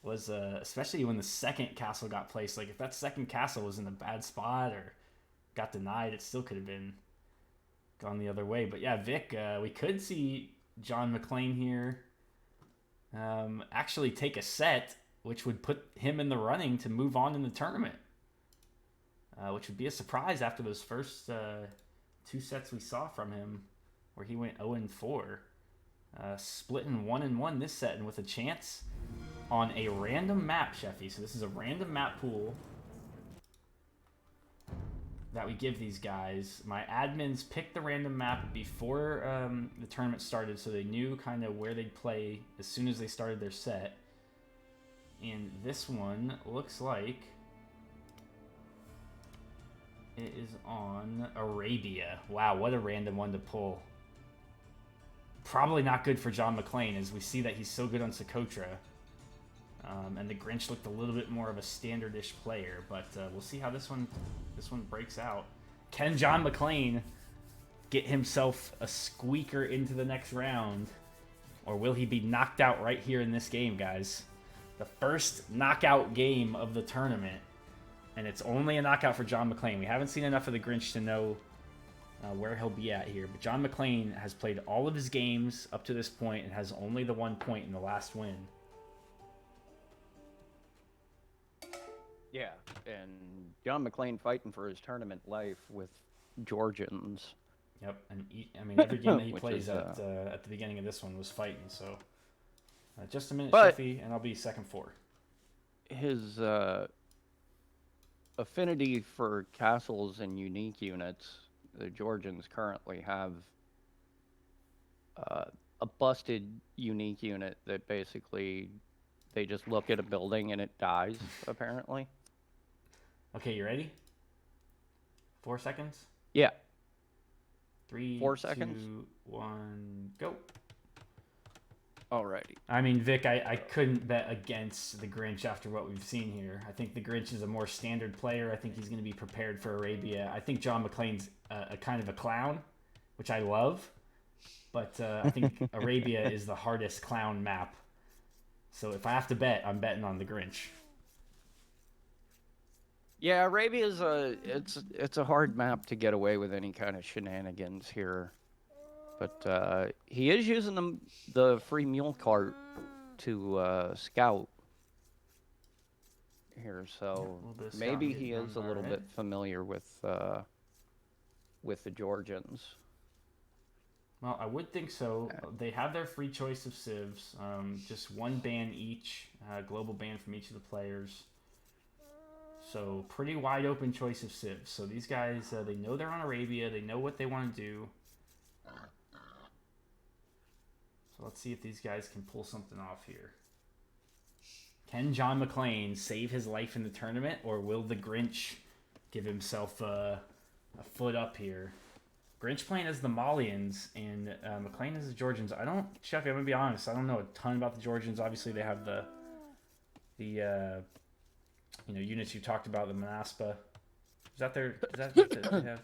[SPEAKER 5] was, especially when the second castle got placed. Like, if that second castle was in a bad spot or got denied, it still could have been gone the other way. But yeah, Vic, we could see John McClain here actually take a set, which would put him in the running to move on in the tournament. Which would be a surprise after those first two sets we saw from him, where he went 0-4, splitting 1-1 this set, and with a chance on a random map, Sheffy. So this is a random map pool that we give these guys. My admins picked the random map before the tournament started, so they knew kind of where they'd play as soon as they started their set. And this one looks like it is on Arabia. Wow, what a random one to pull. Probably not good for John McClain, as we see that he's so good on Socotra. And the Grinch looked a little bit more of a standard-ish player, but we'll see how this one breaks out. Can John McClain get himself a squeaker into the next round, or will he be knocked out right here in this game, guys? The first knockout game of the tournament, and it's only a knockout for John McClain. We haven't seen enough of the Grinch to know where he'll be at here, but John McClain has played all of his games up to this point and has only the 1 point in the last win.
[SPEAKER 6] Yeah, and John McClain fighting for his tournament life with Georgians.
[SPEAKER 5] Yep, and every game that he
[SPEAKER 6] Which
[SPEAKER 5] plays
[SPEAKER 6] is,
[SPEAKER 5] at the beginning of this one was fighting. So, just a minute,
[SPEAKER 6] But-
[SPEAKER 5] Sheffy, and I'll be second four.
[SPEAKER 6] His affinity for castles and unique units, the Georgians currently have a busted unique unit that basically they just look at a building and it dies, apparently.
[SPEAKER 5] Okay, you ready? 4 seconds.
[SPEAKER 6] Yeah.
[SPEAKER 5] 3,
[SPEAKER 6] 4 seconds?
[SPEAKER 5] 2, 1, go.
[SPEAKER 6] Alrighty.
[SPEAKER 5] I mean, Vic, I couldn't bet against the Grinch after what we've seen here. I think the Grinch is a more standard player. I think he's going to be prepared for Arabia. I think John McClain's a kind of a clown, which I love. But I think Arabia is the hardest clown map. So if I have to bet, I'm betting on the Grinch.
[SPEAKER 6] Yeah, Arabia's it's a hard map to get away with any kind of shenanigans here. But he is using the free mule cart to scout here, so
[SPEAKER 5] little bit of
[SPEAKER 6] maybe
[SPEAKER 5] scouting
[SPEAKER 6] he
[SPEAKER 5] getting
[SPEAKER 6] is a
[SPEAKER 5] done,
[SPEAKER 6] little
[SPEAKER 5] alright.
[SPEAKER 6] bit familiar with the Georgians.
[SPEAKER 5] Well, I would think so. They have their free choice of civs. Just one ban each, global ban from each of the players. So pretty wide open choice of civs. So these guys, they know they're on Arabia. They know what they want to do. So let's see if these guys can pull something off here. Can John McClain save his life in the tournament, or will the Grinch give himself a foot up here? Grinch playing as the Malians and McClain as the Georgians. Sheffy, I'm gonna be honest, I don't know a ton about the Georgians. Obviously, they have the units you talked about, the Manaspa. Is that their? Is that what they have?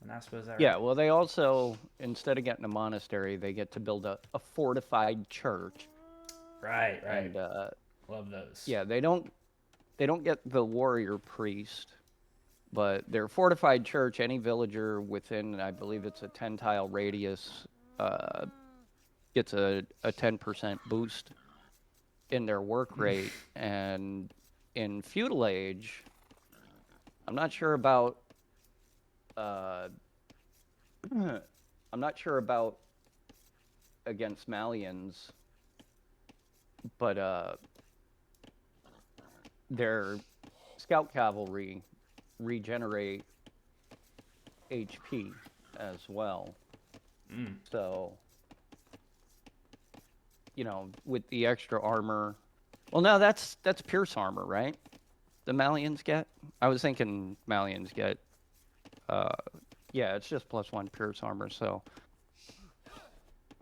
[SPEAKER 5] Manaspa, is that right?
[SPEAKER 6] Yeah, well, they also, instead of getting a monastery, they get to build a fortified church.
[SPEAKER 5] Right.
[SPEAKER 6] And
[SPEAKER 5] Love those.
[SPEAKER 6] yeah, they don't get the warrior priest, but their fortified church, any villager within, I believe it's a 10-tile radius, gets a 10% boost in their work rate. And in feudal age, I'm not sure about against Malians, but their scout cavalry regenerate HP as well. So, with the extra armor. Well, no, that's pierce armor, right? The Malians get? I was thinking Malians get. Yeah, it's just +1 pierce armor, so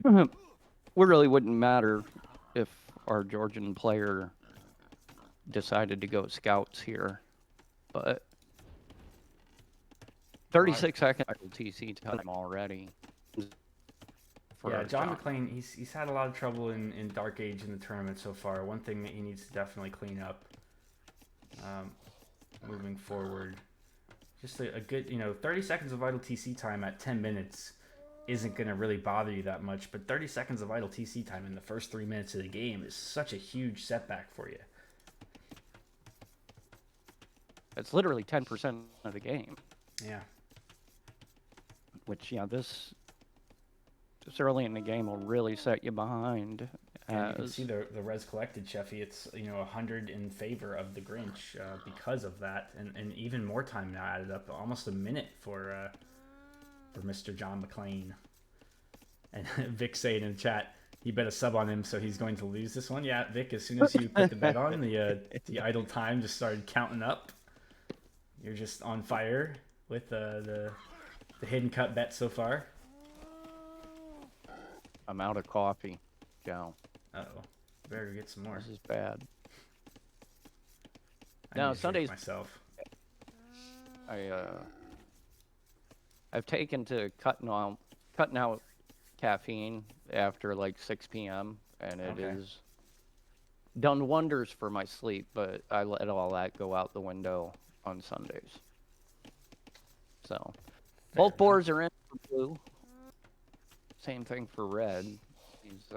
[SPEAKER 6] it really wouldn't matter if our Georgian player decided to go scouts here. But 36 second TC time already.
[SPEAKER 5] Yeah, John McClane, he's had a lot of trouble in Dark Age in the tournament so far. One thing that he needs to definitely clean up moving forward. Just a good, 30 seconds of idle TC time at 10 minutes isn't going to really bother you that much, but 30 seconds of idle TC time in the first 3 minutes of the game is such a huge setback for you.
[SPEAKER 6] It's literally 10% of the game.
[SPEAKER 5] Yeah.
[SPEAKER 6] Which, this early in the game will really set you behind.
[SPEAKER 5] And you can see the res collected, Sheffy. It's 100 in favor of the Grinch because of that, and even more time now added up, almost a minute for Mr. John McClane. And Vic saying in the chat, he bet a sub on him, so he's going to lose this one. Yeah, Vic. As soon as you put the bet on, the idle time just started counting up. You're just on fire with the hidden cut bet so far.
[SPEAKER 6] I'm out of coffee, Joe.
[SPEAKER 5] Uh-oh. Better get some more.
[SPEAKER 6] This is bad.
[SPEAKER 5] Now
[SPEAKER 6] Sundays
[SPEAKER 5] myself.
[SPEAKER 6] I've taken to cutting out caffeine after like 6 p.m. and it has done wonders for my sleep, but I let all that go out the window on Sundays. So both boards are in for blue. Same thing for red. He's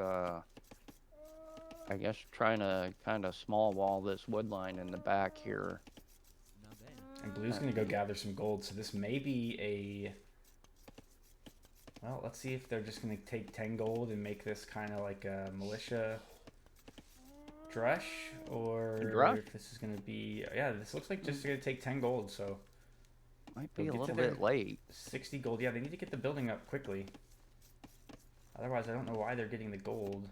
[SPEAKER 6] I guess trying to kind of small wall this wood line in the back here.
[SPEAKER 5] And blue's going to go gather some gold, so this may be well, let's see if they're just going to take 10 gold and make this kind of like a militia drush, or if this is going to be, this looks like just going to take 10 gold, so
[SPEAKER 6] might be a little bit late.
[SPEAKER 5] 60 gold. Yeah, they need to get the building up quickly. Otherwise, I don't know why they're getting the gold.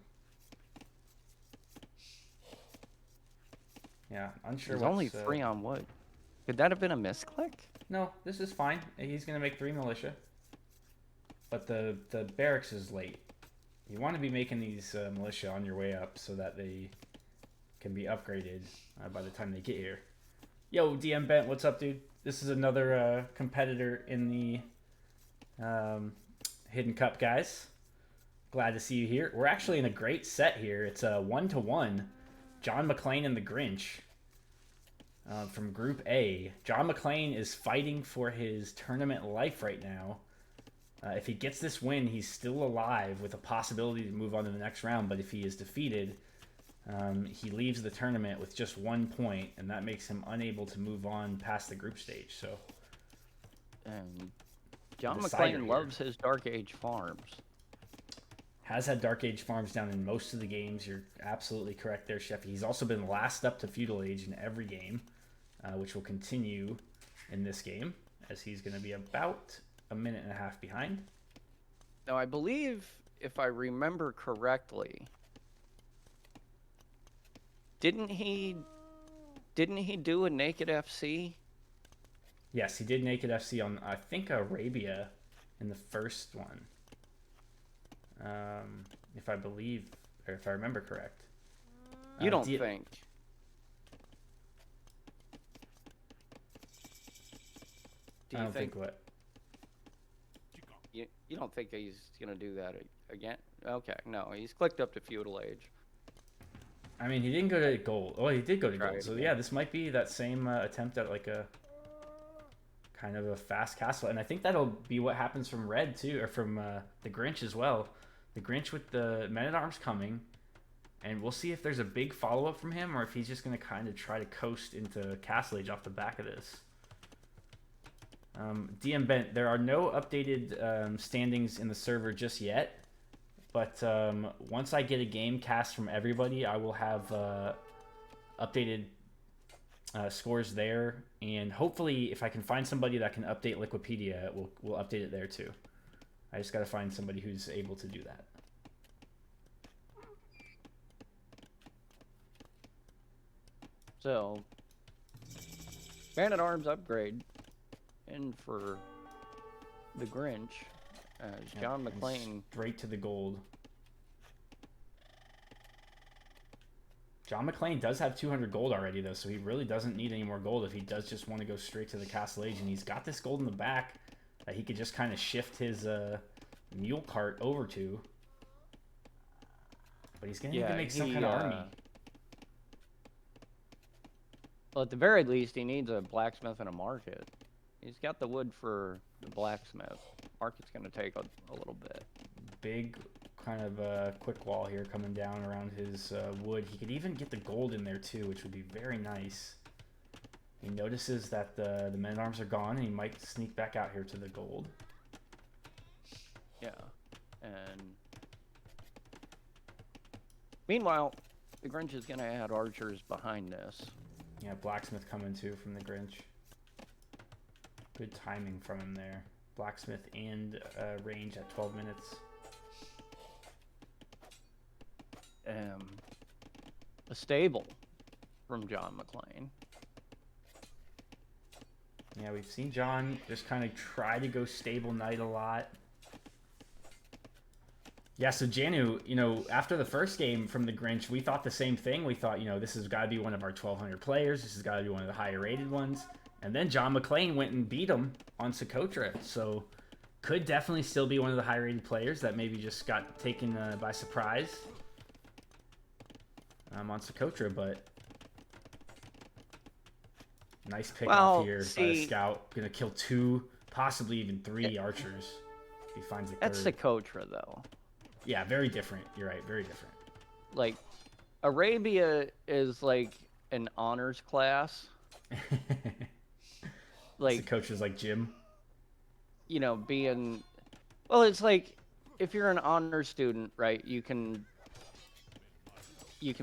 [SPEAKER 5] Yeah, unsure.
[SPEAKER 6] There's only 3 on wood. Could that have been a misclick?
[SPEAKER 5] No, this is fine. He's going to make 3 militia. But the barracks is late. You want to be making these militia on your way up so that they can be upgraded by the time they get here. Yo, DM Bent, what's up, dude? This is another competitor in the Hidden Cup, guys. Glad to see you here. We're actually in a great set here. It's a 1-to-1. John McClane and the Grinch from Group A. John McClane is fighting for his tournament life right now. If he gets this win, he's still alive with a possibility to move on to the next round. But if he is defeated, he leaves the tournament with just 1 point, and that makes him unable to move on past the group stage. So,
[SPEAKER 6] and John McClane loves his Dark Age farms.
[SPEAKER 5] Has had Dark Age farms down in most of the games. You're absolutely correct there, Chef. He's also been last up to Feudal Age in every game, which will continue in this game, as he's going to be about a minute and a half behind.
[SPEAKER 6] Now, I believe, if I remember correctly, didn't he do a Naked FC?
[SPEAKER 5] Yes, he did Naked FC on, I think, Arabia in the first one. If I remember correct.
[SPEAKER 6] You don't think? Do
[SPEAKER 5] I
[SPEAKER 6] you
[SPEAKER 5] don't think what.
[SPEAKER 6] you don't think he's gonna do that again? Okay, no, he's clicked up to feudal age.
[SPEAKER 5] I mean, he didn't go to gold. Oh, he did go to
[SPEAKER 6] Try
[SPEAKER 5] gold.
[SPEAKER 6] it
[SPEAKER 5] So
[SPEAKER 6] again.
[SPEAKER 5] yeah, this might be that same attempt at like a kind of a fast castle, and I think that'll be what happens from red too, or from the Grinch as well. The Grinch with the Men at Arms coming, and we'll see if there's a big follow up from him, or if he's just gonna kind of try to coast into Castle Age off the back of this. DM Bent, there are no updated standings in the server just yet, but once I get a game cast from everybody, I will have updated scores there, and hopefully if I can find somebody that can update Liquipedia, we'll update it there too. I just got to find somebody who's able to do that.
[SPEAKER 6] So, Man at Arms upgrade, and for the Grinch, as John
[SPEAKER 5] And
[SPEAKER 6] McClane.
[SPEAKER 5] straight to the gold. John McClane does have 200 gold already, though, so he really doesn't need any more gold if he does just want to go straight to the Castle Age. And he's got this gold in the back that he could just kind of shift his mule cart over to. But he's going to need to make some kind of army.
[SPEAKER 6] Well, at the very least, he needs a blacksmith and a market. He's got the wood for the blacksmith. Market's going to take a little bit.
[SPEAKER 5] Big kind of quick wall here coming down around his wood. He could even get the gold in there too, which would be very nice. He notices that the men-at-arms are gone, and he might sneak back out here to the gold.
[SPEAKER 6] Yeah, and meanwhile, the Grinch is going to add archers behind this.
[SPEAKER 5] Yeah, blacksmith coming too from the Grinch. Good timing from him there. Blacksmith and range at 12 minutes.
[SPEAKER 6] A stable from John McClane.
[SPEAKER 5] Yeah, we've seen John just kind of try to go stable knight a lot. Yeah, so Janu, you know, after the first game from the Grinch, we thought the same thing. We thought, you know, this has got to be one of our 1,200 players. This has got to be one of the higher rated ones. And then John McClane went and beat him on Socotra. So could definitely still be one of the high rated players that maybe just got taken by surprise on Socotra. But nice pick off here by the scout. Gonna kill 2, possibly even 3 archers if he finds a third.
[SPEAKER 6] That's Socotra, though.
[SPEAKER 5] Yeah, very different. You're right, very different.
[SPEAKER 6] Like, Arabia is like an honors class.
[SPEAKER 5] Like, the coach is like Jim.
[SPEAKER 6] You know, being... Well, it's like, if you're an honors student, right, you can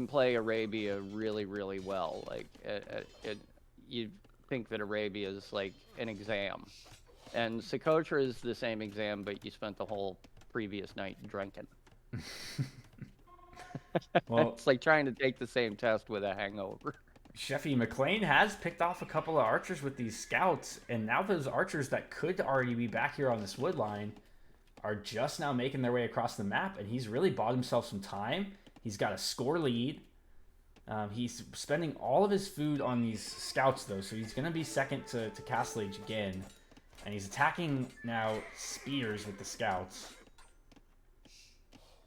[SPEAKER 6] play Arabia really, really well. Like, you think that Arabia is like an exam. And Socotra is the same exam, but you spent the whole previous night drinking.
[SPEAKER 5] Well,
[SPEAKER 6] it's like trying to take the same test with a hangover.
[SPEAKER 5] Sheffy McClane has picked off a couple of archers with these scouts, and now those archers that could already be back here on this wood line are just now making their way across the map, and he's really bought himself some time. He's got a score lead. He's spending all of his food on these scouts, though, so he's going to be second to Castle Age again. And he's attacking now spears with the scouts.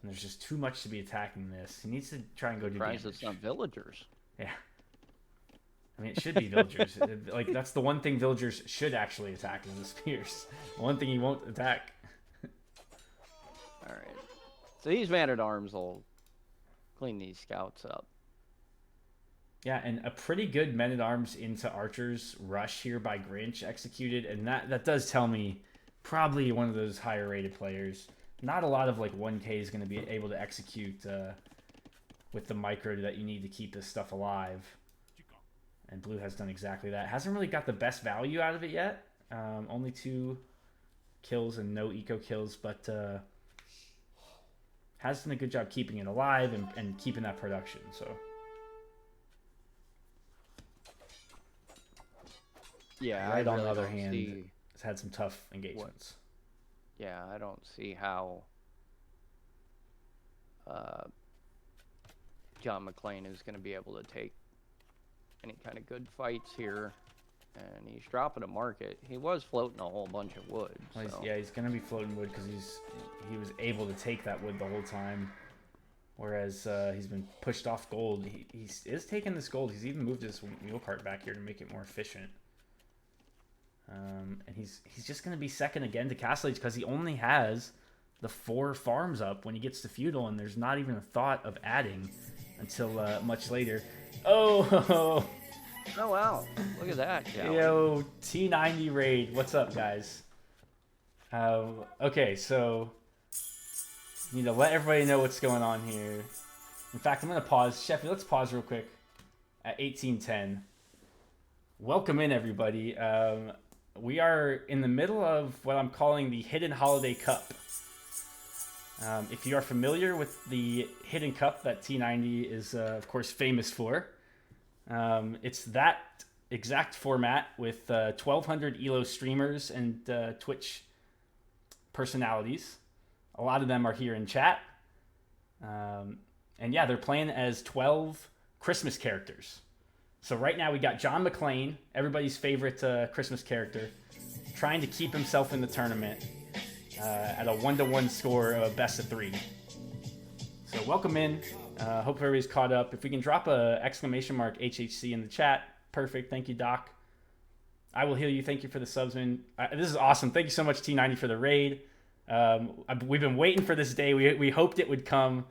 [SPEAKER 5] And there's just too much to be attacking this. He needs to try and go do damage.
[SPEAKER 6] It's not villagers.
[SPEAKER 5] Yeah. I mean, it should be villagers. Like, that's the one thing villagers should actually attack is the spears. The one thing he won't attack.
[SPEAKER 6] Alright. So these man-at-arms will clean these scouts up.
[SPEAKER 5] Yeah, and a pretty good men-at-arms into archers rush here by Grinch executed, and that does tell me probably one of those higher rated players. Not a lot of like 1K is going to be able to execute with the micro that you need to keep this stuff alive. And Blue has done exactly that. Hasn't really got the best value out of it yet. Only 2 kills and no eco kills, but has done a good job keeping it alive and keeping that production. So.
[SPEAKER 6] Yeah,
[SPEAKER 5] Red, on the
[SPEAKER 6] really
[SPEAKER 5] other
[SPEAKER 6] don't
[SPEAKER 5] hand,
[SPEAKER 6] see
[SPEAKER 5] has had some tough engagements.
[SPEAKER 6] Yeah, I don't see how John McClane is going to be able to take any kind of good fights here. and he's dropping a market. He was floating a whole bunch of wood.
[SPEAKER 5] Well,
[SPEAKER 6] So.
[SPEAKER 5] he's gonna be floating wood because he was able to take that wood the whole time, whereas he's been pushed off gold. He is taking this gold. He's even moved his mule cart back here to make it more efficient. And he's just gonna be second again to Castle Age because he only has the 4 farms up when he gets to feudal, and there's not even a thought of adding until much later. Oh.
[SPEAKER 6] Oh wow! Look at that.
[SPEAKER 5] Yo, T90 raid. What's up, guys? Okay, so need to let everybody know what's going on here. In fact, I'm gonna pause. Sheffy, let's pause real quick at 1810. Welcome in, everybody. We are in the middle of what I'm calling the Hidden Holiday Cup. If you are familiar with the Hidden Cup that T90 is, of course, famous for, it's that exact format with 1,200 ELO streamers and Twitch personalities. A lot of them are here in chat. And yeah, they're playing as 12 Christmas characters. So right now we got John McClane, everybody's favorite Christmas character, trying to keep himself in the tournament at a 1-1 score of best of 3. So welcome in. Hope everybody's caught up. If we can drop a exclamation mark HHC in the chat, perfect. Thank you, Doc. I will heal you. Thank you for the subs, man. This is awesome. Thank you so much, T90, for the raid. We've been waiting for this day. We hoped it would come.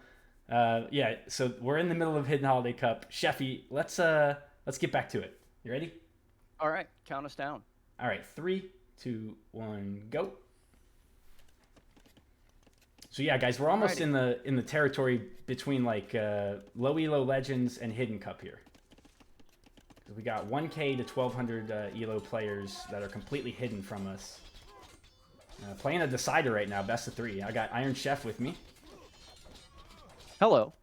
[SPEAKER 5] Yeah, so we're in the middle of Hidden Holiday Cup. Sheffy, let's get back to it. You ready?
[SPEAKER 6] All right, count us down.
[SPEAKER 5] All right, 3, 2, 1, go. So yeah, guys, we're almost in the territory between like low elo legends and Hidden Cup here. We got 1K to 1,200 elo players that are completely hidden from us. Playing a decider right now, best of 3. I got Iron Chef with me.
[SPEAKER 6] Hello.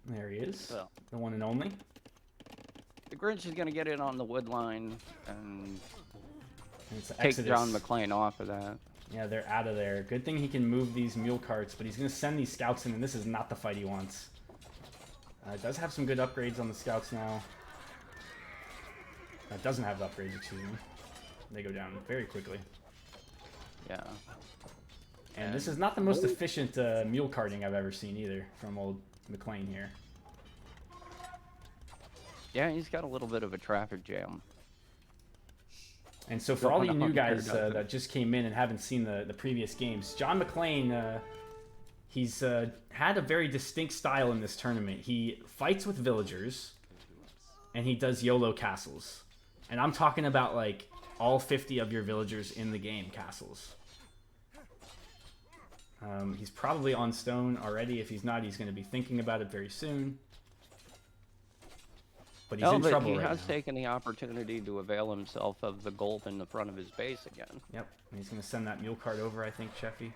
[SPEAKER 5] There he is,
[SPEAKER 6] Well.
[SPEAKER 5] the one and only.
[SPEAKER 6] The Grinch is gonna get in on the wood line and
[SPEAKER 5] It's
[SPEAKER 6] take
[SPEAKER 5] Exodus.
[SPEAKER 6] John McClane off of that.
[SPEAKER 5] Yeah, they're out of there. Good thing he can move these mule carts, but he's going to send these scouts in, and this is not the fight he wants. It does have some good upgrades on the scouts now. It doesn't have the upgrades, excuse me. They go down very quickly.
[SPEAKER 6] Yeah.
[SPEAKER 5] And this is not the most efficient mule carting I've ever seen either from old McClane here.
[SPEAKER 6] Yeah, he's got a little bit of a traffic jam.
[SPEAKER 5] And so for all you new guys
[SPEAKER 6] doesn't.
[SPEAKER 5] that just came in and haven't seen the previous games, John McClane, he's had a very distinct style in this tournament. He fights with villagers, and he does YOLO castles. And I'm talking about like all 50 of your villagers in the game castles. He's probably on stone already. If he's not, he's going to be thinking about it very soon. But he's in trouble
[SPEAKER 6] he
[SPEAKER 5] right
[SPEAKER 6] has
[SPEAKER 5] now.
[SPEAKER 6] taken the opportunity to avail himself of the gold in the front of his base again.
[SPEAKER 5] Yep, and he's going to send that mule cart over, I think, Sheffy.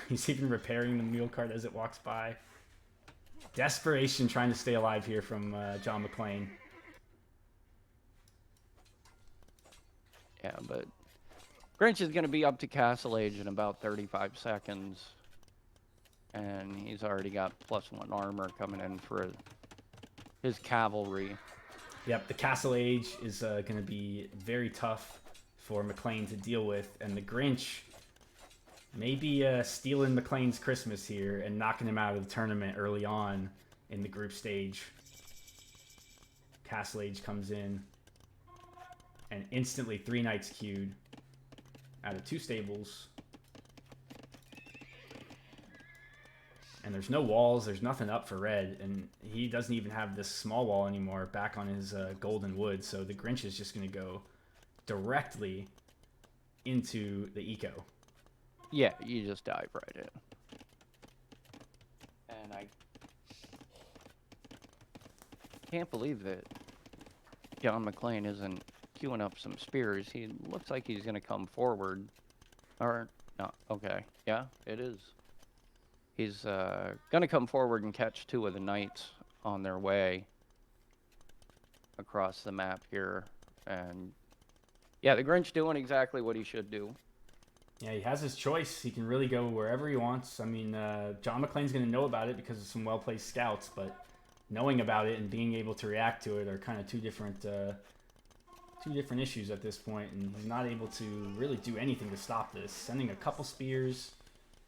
[SPEAKER 5] He's even repairing the mule cart as it walks by. Desperation trying to stay alive here from John McClane.
[SPEAKER 6] Yeah, but Grinch is going to be up to Castle Age in about 35 seconds. And he's already got +1 armor coming in for his cavalry.
[SPEAKER 5] Yep, the Castle Age is going to be very tough for McClane to deal with. And the Grinch may be stealing McClane's Christmas here and knocking him out of the tournament early on in the group stage. Castle Age comes in. And instantly 3 knights queued out of 2 stables. And there's no walls, there's nothing up for red, and he doesn't even have this small wall anymore back on his golden wood, so the Grinch is just going to go directly into the eco.
[SPEAKER 6] Yeah, you just dive right in. And I can't believe that John McClane isn't queuing up some spears. He looks like he's going to come forward. Or, no, okay. Yeah, it is. He's going to come forward and catch 2 of the knights on their way across the map here. And, yeah, the Grinch doing exactly what he should do.
[SPEAKER 5] Yeah, he has his choice. He can really go wherever he wants. I mean, John McClane's going to know about it because of some well-placed scouts, but knowing about it and being able to react to it are kind of two different issues at this point, and he's not able to really do anything to stop this. Sending a couple spears,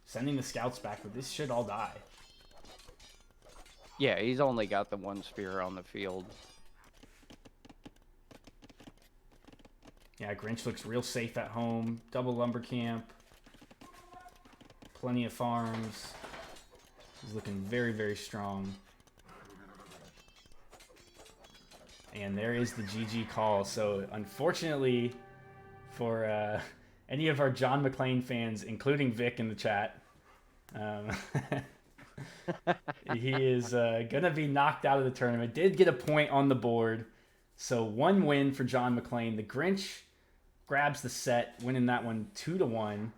[SPEAKER 5] sending the scouts back, but this should all die.
[SPEAKER 6] Yeah, he's only got the one spear on the field.
[SPEAKER 5] Yeah, Grinch looks real safe at home. Double lumber camp. Plenty of farms. He's looking very, very strong. And there is the GG call. So unfortunately for any of our John McClane fans, including Vic in the chat, he is going to be knocked out of the tournament. Did get a point on the board. So 1 win for John McClane. The Grinch grabs the set, winning that one 2-1.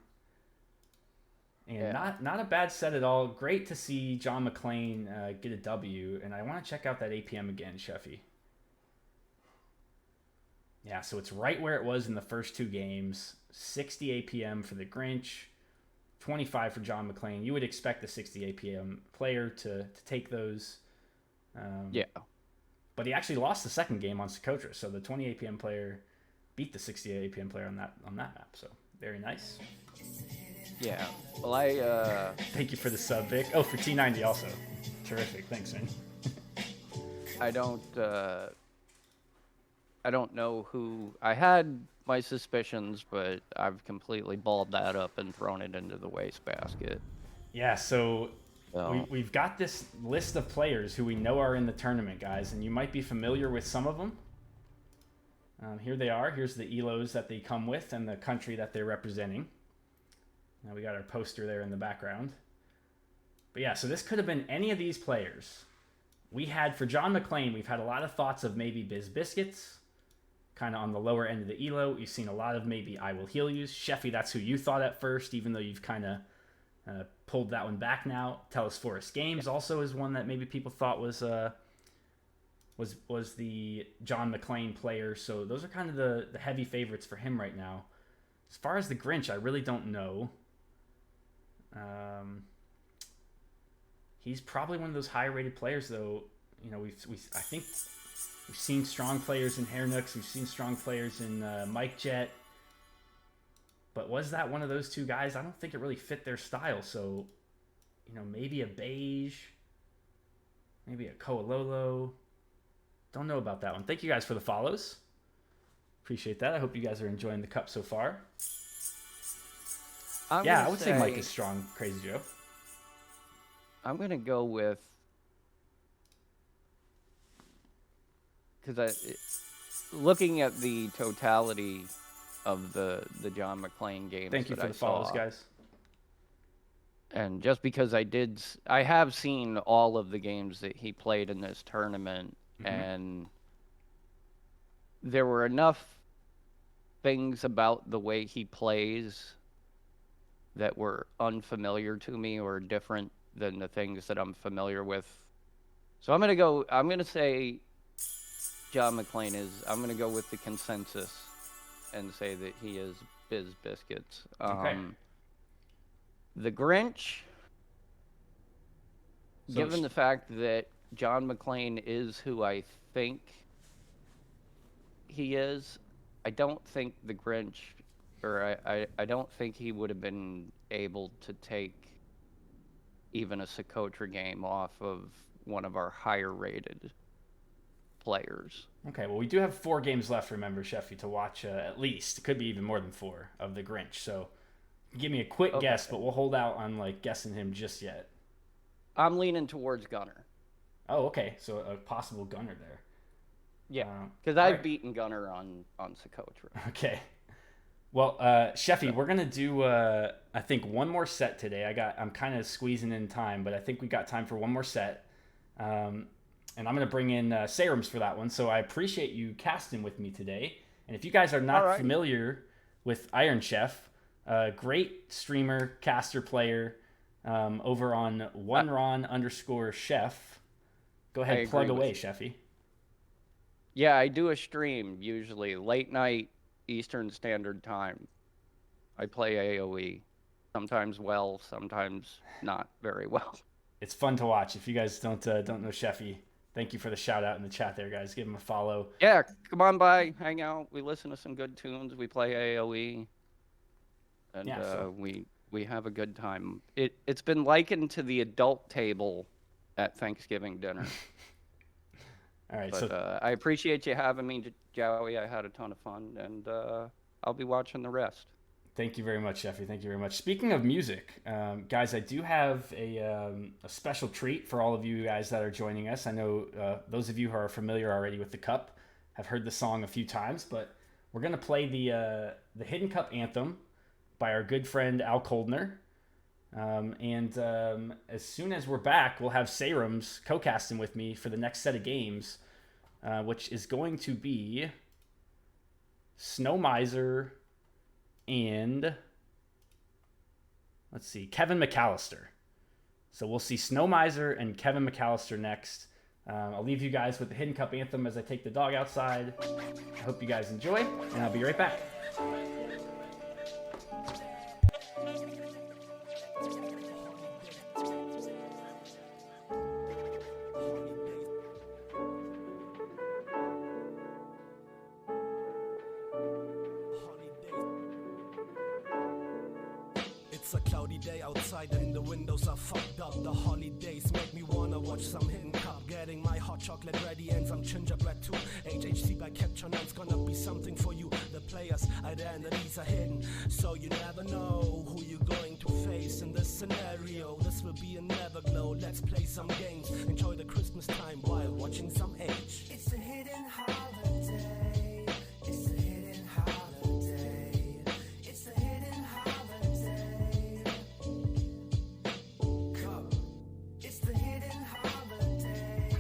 [SPEAKER 5] And
[SPEAKER 6] Yeah.
[SPEAKER 5] not a bad set at all. Great to see John McClane get a W. And I want to check out that APM again, Sheffy. Yeah, so it's right where it was in the first 2 games. 60 APM for the Grinch, 25 for John McClane. You would expect a 60 APM player to take those.
[SPEAKER 6] Yeah.
[SPEAKER 5] But he actually lost the second game on Socotra, so the 20 APM player beat the 60 APM player on that map. So very nice.
[SPEAKER 6] Yeah. Well, I
[SPEAKER 5] Thank you for the sub, Vic. Oh, for T90 also. Terrific. Thanks, man.
[SPEAKER 6] I don't know who. I had my suspicions, but I've completely balled that up and thrown it into the wastebasket.
[SPEAKER 5] Yeah, so
[SPEAKER 6] So,
[SPEAKER 5] we've got this list of players who we know are in the tournament, guys, and you might be familiar with some of them. Here they are. Here's the ELOs that they come with and the country that they're representing. Now we got our poster there in the background. But yeah, so this could have been any of these players. We had, for John McClane, we've had a lot of thoughts of maybe Biz Biscuits, kind of on the lower end of the ELO. You've seen a lot of maybe I Will Heal Yous. Sheffy, that's who you thought at first, even though you've kind of pulled that one back now. Tell Us Forest Games also is one that maybe people thought was the John McClane player. So those are kind of the heavy favorites for him right now. As far as the Grinch, I really don't know. He's probably one of those higher rated players, though. You know, I think we've seen strong players in Hair Nooks. We've seen strong players in Mike Jet. But was that one of those two guys? I don't think it really fit their style. So, you know, maybe a Beige, maybe a Koalolo. Don't know about that one. Thank you guys for the follows. Appreciate that. I hope you guys are enjoying the cup so far. I would say Mike is strong, Crazy Joe.
[SPEAKER 6] I'm gonna go with, looking at the totality of the John McClane games.
[SPEAKER 5] Thank you
[SPEAKER 6] that
[SPEAKER 5] for
[SPEAKER 6] I
[SPEAKER 5] the follows,
[SPEAKER 6] saw,
[SPEAKER 5] guys.
[SPEAKER 6] And just because I have seen all of the games that he played in this tournament, and there were enough things about the way he plays that were unfamiliar to me or different than the things that I'm familiar with. So I'm going to say John McClane I'm going to go with the consensus and say that he is Biz Biscuits.
[SPEAKER 5] Okay.
[SPEAKER 6] The Grinch,
[SPEAKER 5] So
[SPEAKER 6] given the fact that John McClane is who I think he is, I don't think the Grinch, or I don't think he would have been able to take even a Socotra game off of one of our higher rated players.
[SPEAKER 5] Okay, well, we do have 4 games left, remember, Sheffy, to watch at least. It could be even more than 4 of the Grinch. So give me a quick guess, but we'll hold out on guessing him just yet.
[SPEAKER 6] I'm leaning towards Gunner.
[SPEAKER 5] Oh, okay. So a possible Gunner there.
[SPEAKER 6] Yeah, because I've
[SPEAKER 5] alright.
[SPEAKER 6] beaten Gunner on Socotra.
[SPEAKER 5] Okay. Well, Sheffy, we're gonna do I think one more set today. I'm kind of squeezing in time, but I think we got time for one more set. And I'm gonna bring in Serums for that one. So I appreciate you casting with me today. And if you guys are not familiar with Iron Chef, great streamer, caster, player, over on OneRon_chef. Go ahead, plug away, Sheffy.
[SPEAKER 6] Yeah, I do a stream usually late night Eastern Standard Time. I play AoE, sometimes well, sometimes not very well.
[SPEAKER 5] It's fun to watch. If you guys don't know Sheffy, Thank you for the shout out in the chat there, guys. Give him a follow.
[SPEAKER 6] Yeah, come on by, hang out. We listen to some good tunes. We play AOE, and
[SPEAKER 5] Yeah, so-
[SPEAKER 6] we have a good time. It's been likened to the adult table at Thanksgiving dinner.
[SPEAKER 5] All right,
[SPEAKER 6] But
[SPEAKER 5] so
[SPEAKER 6] I appreciate you having me, Joey. I had a ton of fun, and I'll be watching the rest.
[SPEAKER 5] thank you very much, Jeffrey. Thank you very much. Speaking of music, guys, I do have a special treat for all of you guys that are joining us. I know those of you who are familiar already with the Cup have heard the song a few times, but we're going to play the Hidden Cup anthem by our good friend Al Koldner. As soon as we're back, we'll have Serums co-casting with me for the next set of games, which is going to be Snow Miser and let's see, Kevin McAllister. So we'll see Snow Miser and Kevin McAllister next. I'll leave you guys with the Hidden Cup anthem as I take the dog outside. I hope you guys enjoy, and I'll be right back.
[SPEAKER 7] It's a cloudy day outside and the windows are fucked up. The holidays make me wanna watch some Hidden Cup. Getting my hot chocolate ready and some gingerbread too. HHC by Capture Nine's gonna be something for you. The players identities are hidden, so you never know who you're going to face in this scenario. This will be a never glow. Let's play some games, enjoy the Christmas time while watching some H. It's a hidden holiday. It's a hidden holiday. It's a hidden holiday. Cup. It's the hidden holiday.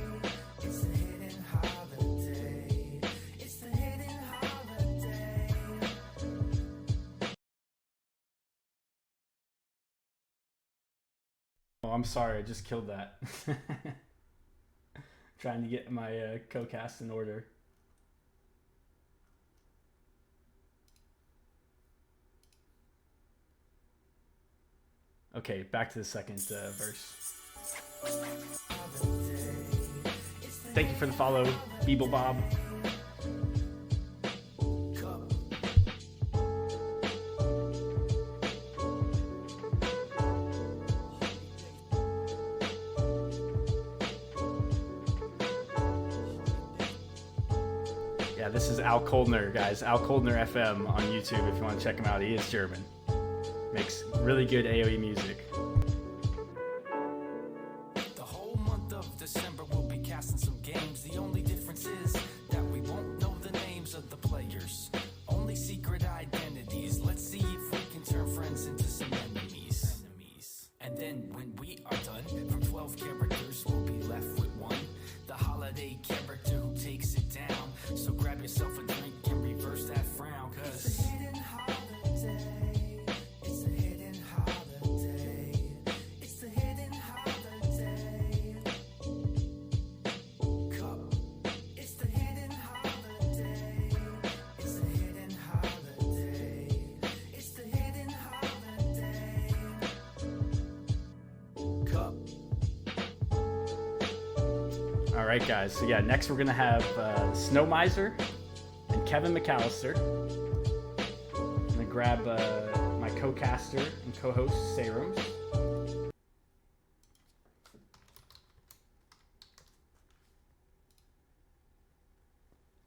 [SPEAKER 7] It's a hidden holiday. It's the hidden holiday.
[SPEAKER 5] Oh, I'm sorry, I just killed that. Trying to get my co-cast in order. Okay, back to the second verse. Thank you for the follow, Beeble Bob. Yeah, this is Al Koldner, guys. Al Koldner FM on YouTube if you want to check him out. He is German. Makes really good AoE music.
[SPEAKER 8] The whole month of December we'll be casting some games. The only difference is that we won't know the names of the players. Only secret identities. Let's see if we can turn friends into some enemies. And then when we are done, from 12 characters we'll be left with one. The holiday character who takes it down. So grab yourself a drink and reverse that frown, cause
[SPEAKER 7] It's a hidden holiday. It's a hidden holiday. It's a hidden holiday. Cup. It's the hidden holiday. It's a hidden holiday. It's the hidden holiday. Cup.
[SPEAKER 5] All right, guys. So yeah, next we're gonna have Snow Miser and Kevin McAllister. I'm gonna grab my co-caster and co-host Serums.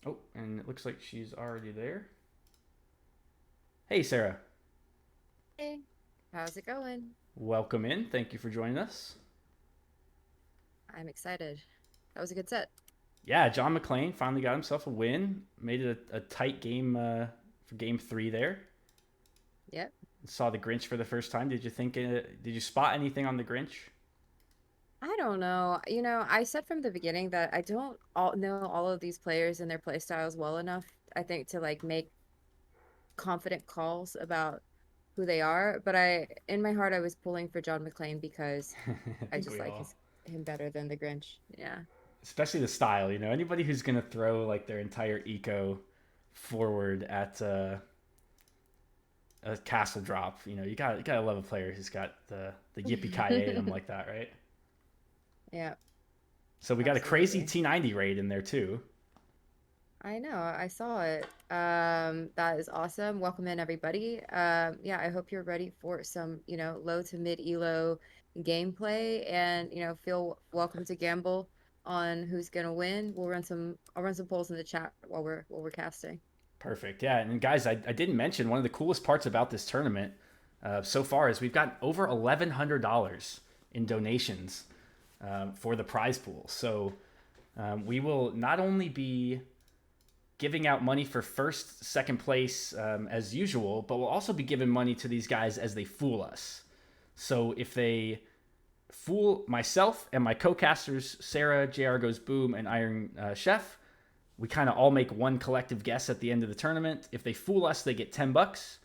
[SPEAKER 5] Oh, and it looks like she's already there. Hey, Sarah.
[SPEAKER 9] Hey, how's it going?
[SPEAKER 5] Welcome in. Thank you for joining us.
[SPEAKER 9] I'm excited. That was a good set.
[SPEAKER 5] Yeah, John McClane finally got himself a win. Made it a tight game for game 3 there.
[SPEAKER 9] Yep.
[SPEAKER 5] Saw the Grinch for the first time. Did you think? Did you spot anything on the Grinch?
[SPEAKER 9] I don't know. You know, I said from the beginning that I don't know all of these players and their play styles well enough, I think, to like make confident calls about who they are. But in my heart, I was pulling for John McClane because I just like him better than the Grinch. Yeah.
[SPEAKER 5] Especially the style, you know. Anybody who's gonna throw like their entire eco forward at a castle drop, you know, you gotta love a player who's got the yippee ki yay in them like that, right?
[SPEAKER 9] Yeah.
[SPEAKER 5] So we got a crazy
[SPEAKER 9] Absolutely.
[SPEAKER 5] T90 raid in there too.
[SPEAKER 9] I know, I saw it. That is awesome. Welcome in everybody. Yeah, I hope you're ready for some, low to mid elo gameplay and, feel welcome to gamble on who's gonna win. I'll run some polls in the chat while we're casting.
[SPEAKER 5] Perfect. Yeah, and guys, I didn't mention one of the coolest parts about this tournament so far is we've got over $1,100 in donations for the prize pool. So we will not only be giving out money for first, second place as usual, but we'll also be giving money to these guys as they fool us. So if they fool myself and my co-casters, Sarah, JR Goes Boom, and Iron Chef, we kind of all make one collective guess at the end of the tournament. If they fool us, they get $10.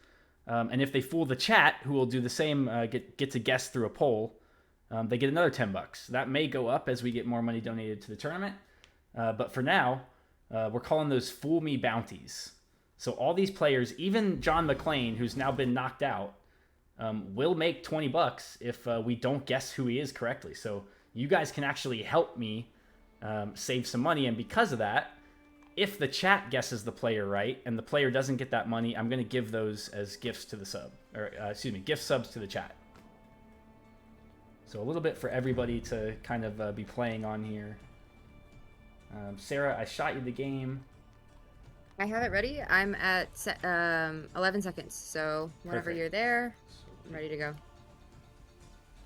[SPEAKER 5] And if they fool the chat, who will do the same, get to guess through a poll, they get another $10. That may go up as we get more money donated to the tournament. But for now, we're calling those Fool Me bounties. So all these players, even John McClane, who's now been knocked out, will make $20 if we don't guess who he is correctly. So you guys can actually help me save some money. And because of that, if the chat guesses the player right and the player doesn't get that money, I'm going to give those as gifts to the sub. Or, gift subs to the chat. So a little bit for everybody to kind of be playing on here. Sarah, I shot you the game.
[SPEAKER 9] I have it ready. I'm at 11 seconds, so whenever
[SPEAKER 5] Perfect.
[SPEAKER 9] you're there, I'm ready to go.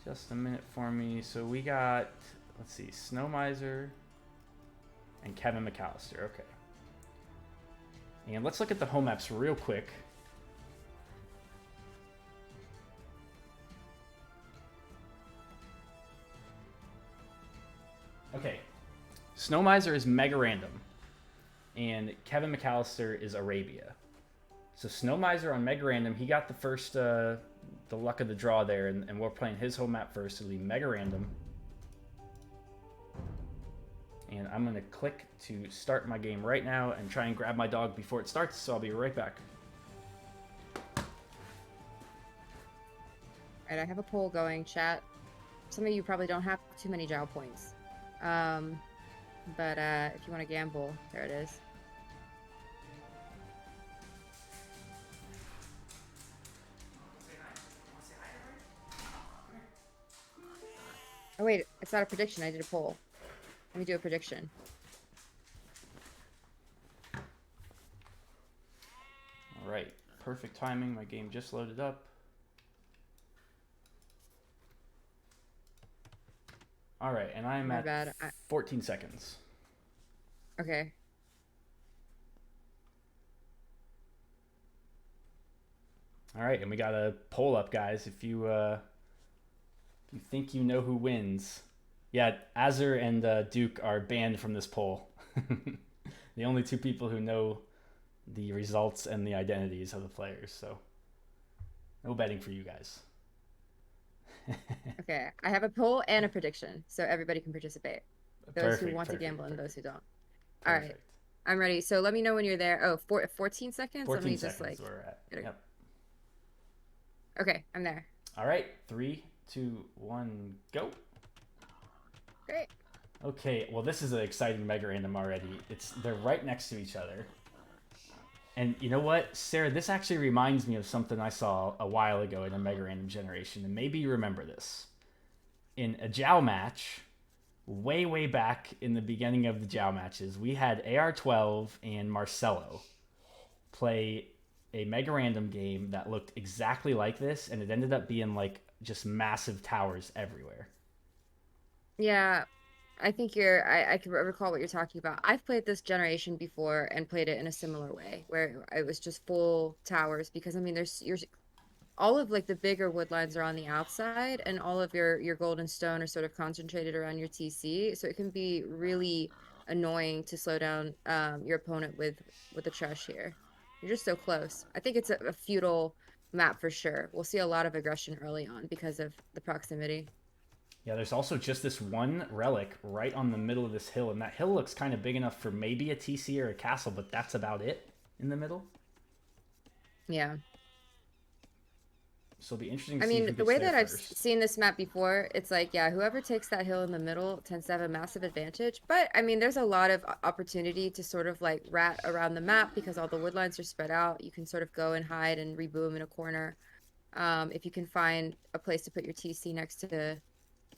[SPEAKER 5] Just a minute for me. So we got, let's see, Snow Miser and Kevin McAllister. Okay. And let's look at the home maps real quick. Okay. Snow Miser is Mega Random. And Kevin McAllister is Arabia. So Snow Miser on Mega Random, he got the first, the luck of the draw there, and we're playing his home map first. It'll be Mega Random. And I'm going to click to start my game right now and try and grab my dog before it starts, so I'll be right back.
[SPEAKER 9] All right, I have a poll going, chat. Some of you probably don't have too many jowl points. But if you want to gamble, there it is. Oh wait, it's not a prediction, I did a poll. Let me do a prediction.
[SPEAKER 5] All right, perfect timing. My game just loaded up. All right, and I'm at 14 seconds.
[SPEAKER 9] Okay.
[SPEAKER 5] All right, and we got a poll up, guys. If you think you know who wins, yeah, Azur and Duke are banned from this poll. The only two people who know the results and the identities of the players, so no betting for you guys.
[SPEAKER 9] Okay, I have a poll and a prediction, so everybody can participate. Those who want to gamble and those who don't. All right, I'm ready. So let me know when you're there. Oh, 14 seconds?
[SPEAKER 5] 14
[SPEAKER 9] let me
[SPEAKER 5] seconds
[SPEAKER 9] just
[SPEAKER 5] we're at. Yep.
[SPEAKER 9] Okay, I'm there.
[SPEAKER 5] All right, 3, 2, 1, go.
[SPEAKER 9] Great.
[SPEAKER 5] Okay, well, this is an exciting Mega Random already. They're right next to each other. And you know what, Sarah, this actually reminds me of something I saw a while ago in a Mega Random generation, and maybe you remember this. In a Jow match, way back in the beginning of the Jow matches, we had AR12 and Marcelo play a Mega Random game that looked exactly like this, and it ended up being like just massive towers everywhere.
[SPEAKER 9] Yeah, I think I can recall what you're talking about. I've played this generation before and played it in a similar way, where it was just full towers, because I mean, all of like the bigger wood lines are on the outside, and all of your gold and stone are sort of concentrated around your TC, so it can be really annoying to slow down your opponent with the trash here. You're just so close. I think it's a feudal map for sure. We'll see a lot of aggression early on because of the proximity.
[SPEAKER 5] Yeah, there's also just this one relic right on the middle of this hill, and that hill looks kind of big enough for maybe a TC or a castle, but that's about it in the middle.
[SPEAKER 9] Yeah.
[SPEAKER 5] So it'll be interesting to
[SPEAKER 9] I
[SPEAKER 5] see who
[SPEAKER 9] mean, the
[SPEAKER 5] gets
[SPEAKER 9] way
[SPEAKER 5] there
[SPEAKER 9] that I've
[SPEAKER 5] first.
[SPEAKER 9] seen this map before, it's like, yeah, whoever takes that hill in the middle tends to have a massive advantage. But I mean, there's a lot of opportunity to sort of like rat around the map because all the wood lines are spread out. You can sort of go and hide and reboom in a corner. If you can find a place to put your TC next to